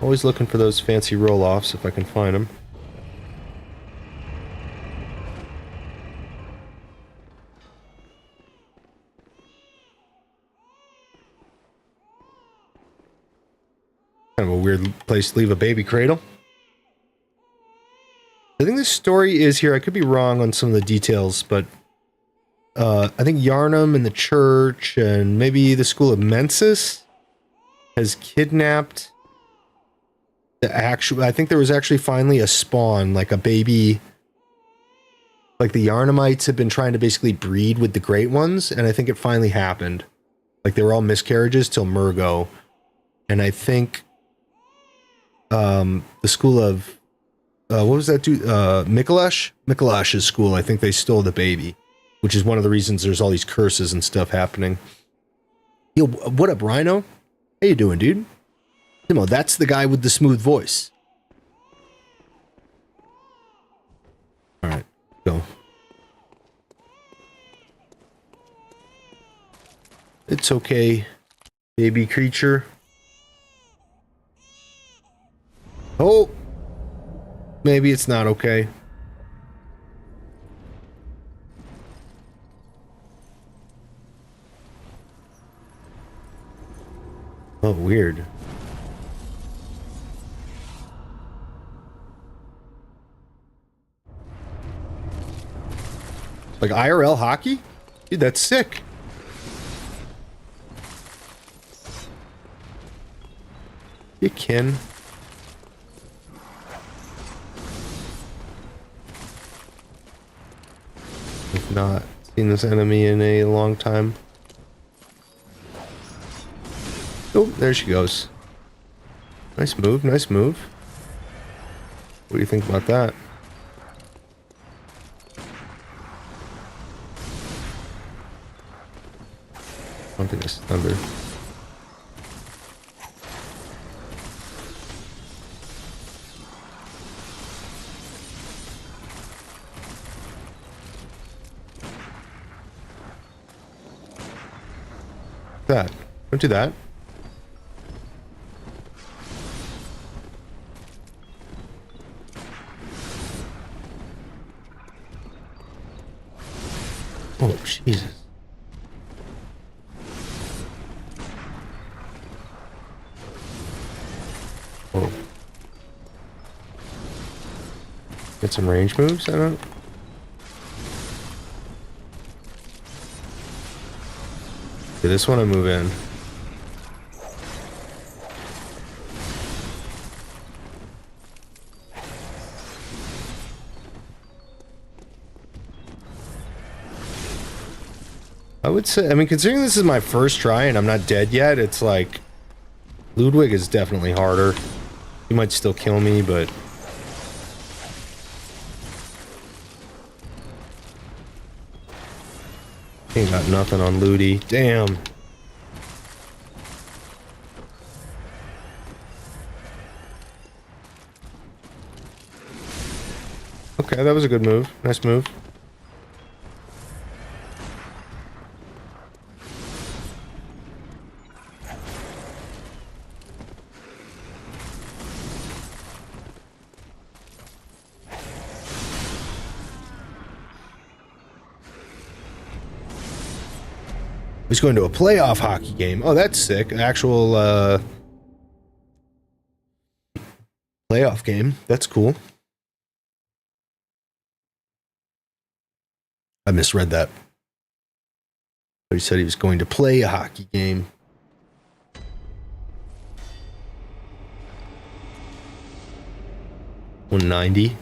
Always looking for those fancy roll-offs if I can find them. Kind of a weird place to leave a baby cradle. I think the story is here. I could be wrong on some of the details, but I think Yarnum and the church and maybe the school of Mensis has kidnapped the actual. I think there was actually finally a spawn, like a baby. Like the Yarnumites had been trying to basically breed with the Great Ones, and I think it finally happened. Like they were all miscarriages till Murgo, and I think the school of what was that dude? Mikolash's school. I think they stole the baby, which is one of the reasons there's all these curses and stuff happening. Yo, what up, Rhino? How you doing, dude? Timo, that's the guy with the smooth voice. All right, go. It's okay, baby creature. Oh, maybe it's not okay. Oh, weird. Like IRL hockey? Dude, that's sick. You can. I've not seen this enemy in a long time. Oh, there she goes. Nice move, nice move. What do you think about that? I don't think it's thunder. That. Don't do that. Oh, Jesus. Oh. Get some range moves? I don't... Okay, this one I move in. I would say, I mean, considering this is my first try and I'm not dead yet, it's like Ludwig is definitely harder. He might still kill me, but ain't got nothing on Ludi. Damn. Okay, that was a good move. Nice move. He's going to a playoff hockey game. Oh, that's sick. An actual playoff game. That's cool. I misread that. But he said he was going to play a hockey game. $190.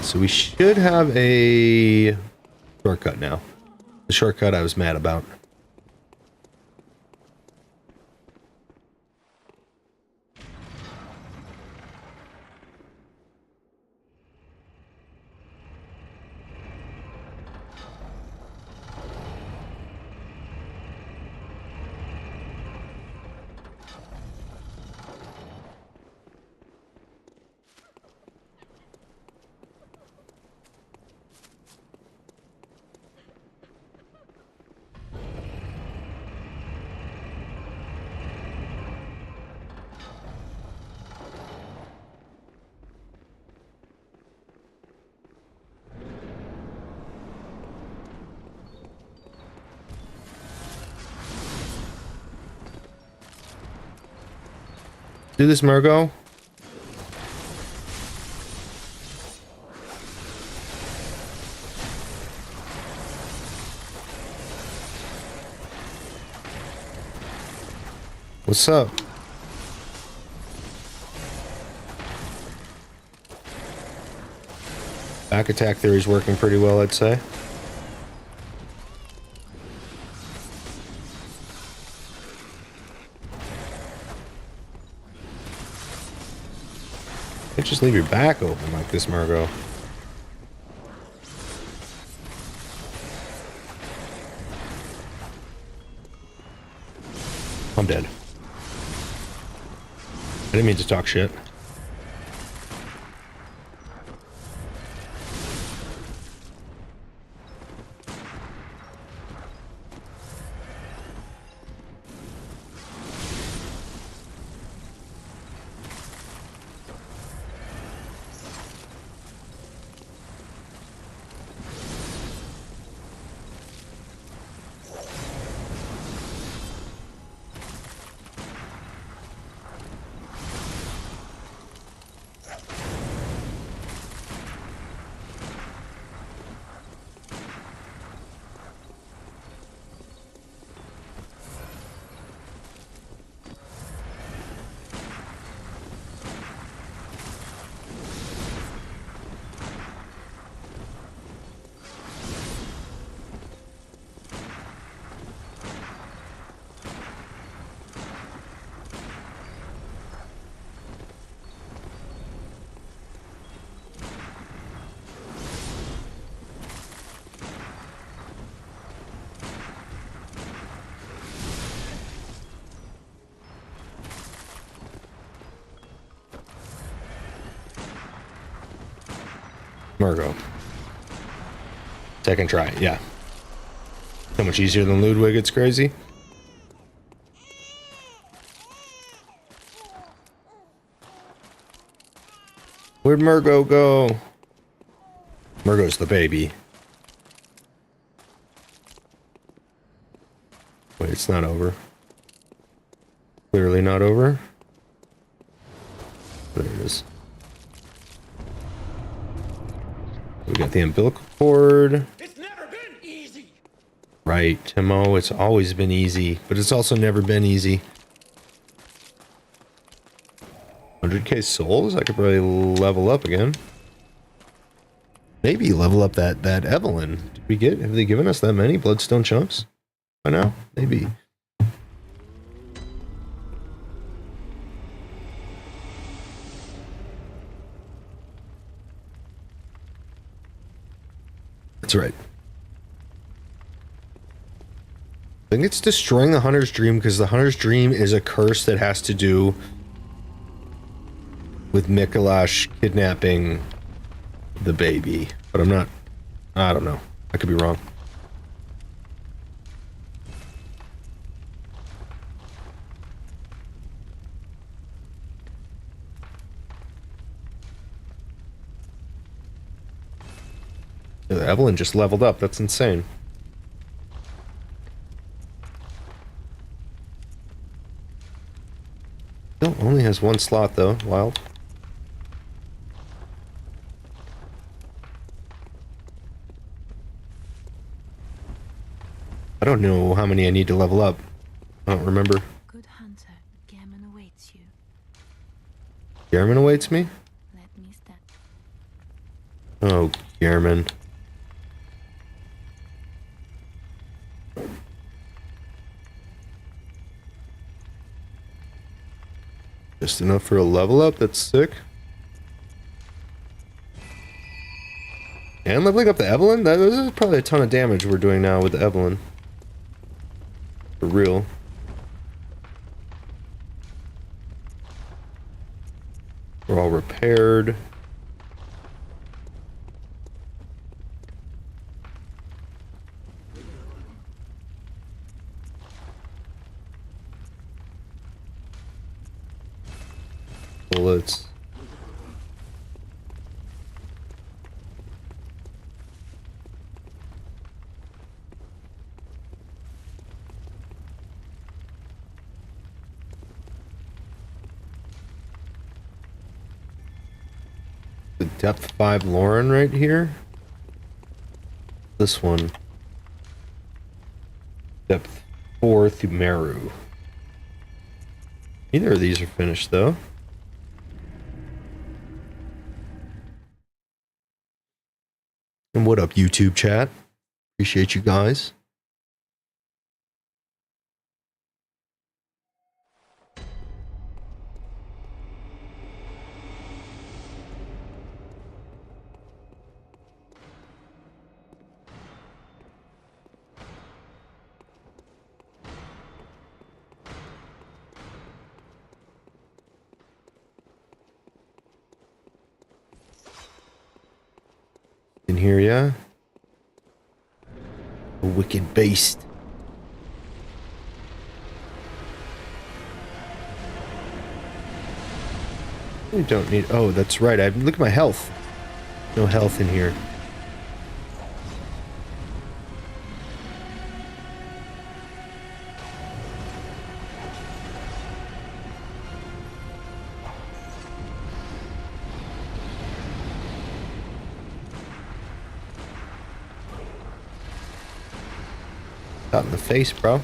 So we should have a shortcut now. The shortcut I was mad about. Do this, Margot. What's up? Back attack theory is working pretty well, I'd say. Can't just leave your back open like this, Margot. I'm dead. I didn't mean to talk shit. Margot. Second try, yeah. So much easier than Ludwig, it's crazy. Where'd Margot go? Margot's the baby. Wait, it's not over. Clearly not over. There it is. We got the umbilical cord. It's never been easy. Right, Timo, it's always been easy, but it's also never been easy. 100k souls? I could probably level up again. Maybe level up that Evelyn. Have they given us that many bloodstone chunks by now? Maybe. That's right. I think it's destroying the Hunter's Dream because the Hunter's Dream is a curse that has to do with Mikolash kidnapping the baby. But I don't know. I could be wrong. Evelyn just leveled up. That's insane. Still only has one slot though. Wild. I don't know how many I need to level up. I don't remember. Good hunter, Gehrman awaits you. Gehrman awaits me? Let me stand. Oh, Gehrman. Just enough for a level up, that's sick. And leveling up the Evelyn? This is probably a ton of damage we're doing now with the Evelyn. For real. We're all repaired. Bullets. The depth 5 Lauren right here. This one. Depth 4 Thumeru. Neither of these are finished though. And what up, YouTube chat? Appreciate you guys. In here, yeah? A wicked beast. We don't need... Oh, that's right. Look at my health. No health in here. Out in the face, bro.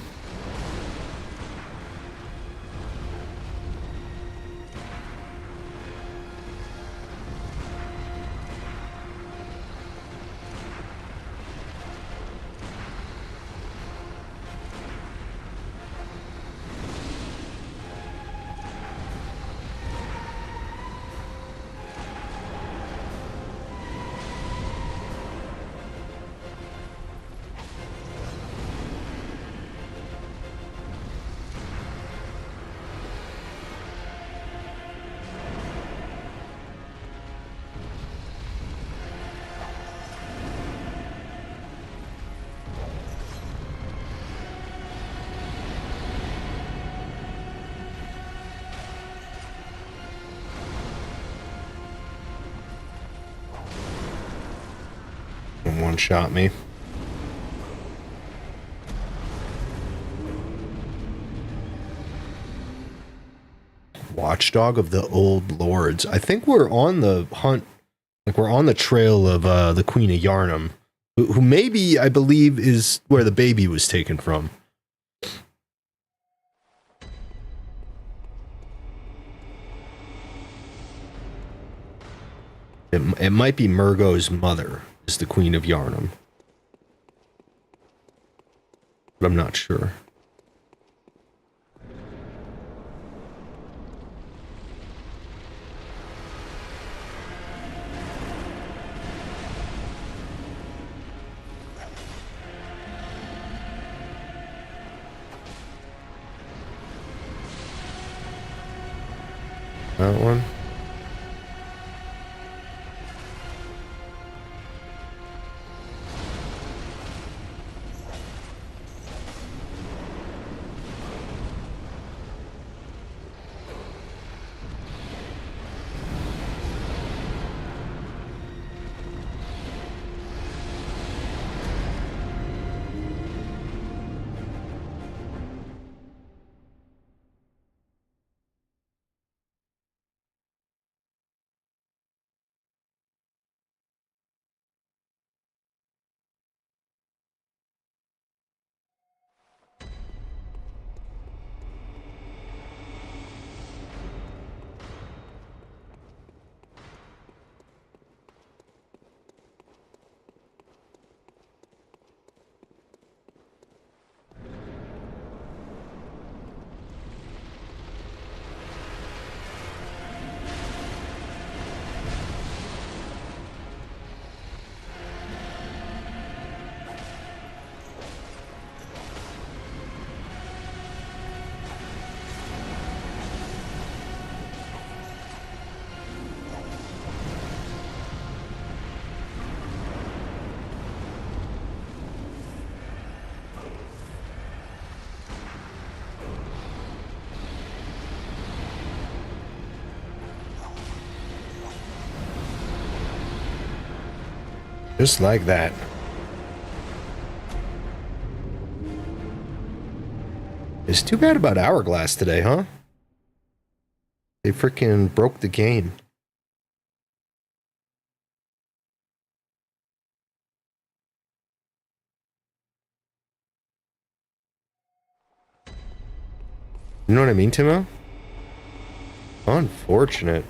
One shot me. Watchdog of the Old Lords. I think we're on the hunt, like we're on the trail of the Queen of Yarnum, who maybe, I believe, is where the baby was taken from. It might be Murgo's mother is the Queen of Yarnum, but I'm not sure. That one. Just like that. It's too bad about Hourglass today, huh? They freaking broke the game. You know what I mean, Timo? Unfortunate.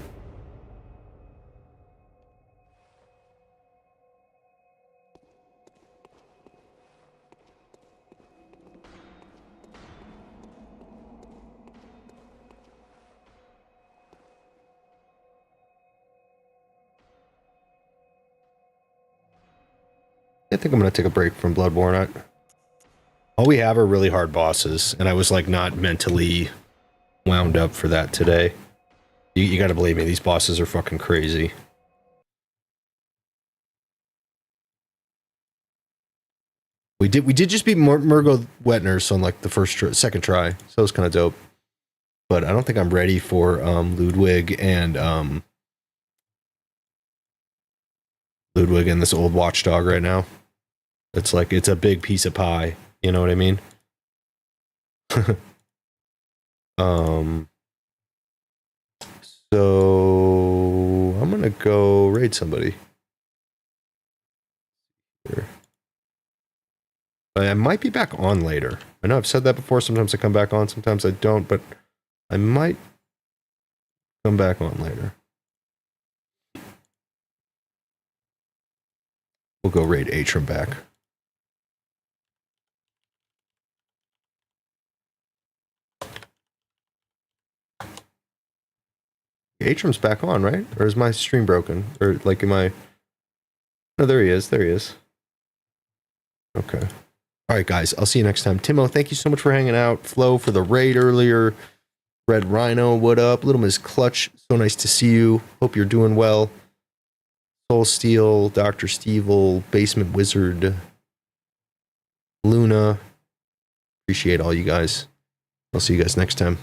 I think I'm gonna take a break from Bloodborne. All we have are really hard bosses, and I was like not mentally wound up for that today. You gotta believe me, these bosses are fucking crazy. We did just beat Murgo Wetners on like the second try, so it was kind of dope. But I don't think I'm ready for Ludwig and this old watchdog right now. It's like it's a big piece of pie. You know what I mean? So I'm gonna go raid somebody. Here. I might be back on later. I know I've said that before. Sometimes I come back on, sometimes I don't, but I might come back on later. We'll go raid Atrum back. Atrum's back on, right? Or is my stream broken? Or like, am I... No, there he is. There he is. Okay. All right, guys. I'll see you next time. Timo, thank you so much for hanging out. Flo for the raid earlier. Red Rhino, what up? Little Miss Clutch, so nice to see you. Hope you're doing well. Soul Steel, Dr. Stevel, Basement Wizard, Luna. Appreciate all you guys. I'll see you guys next time.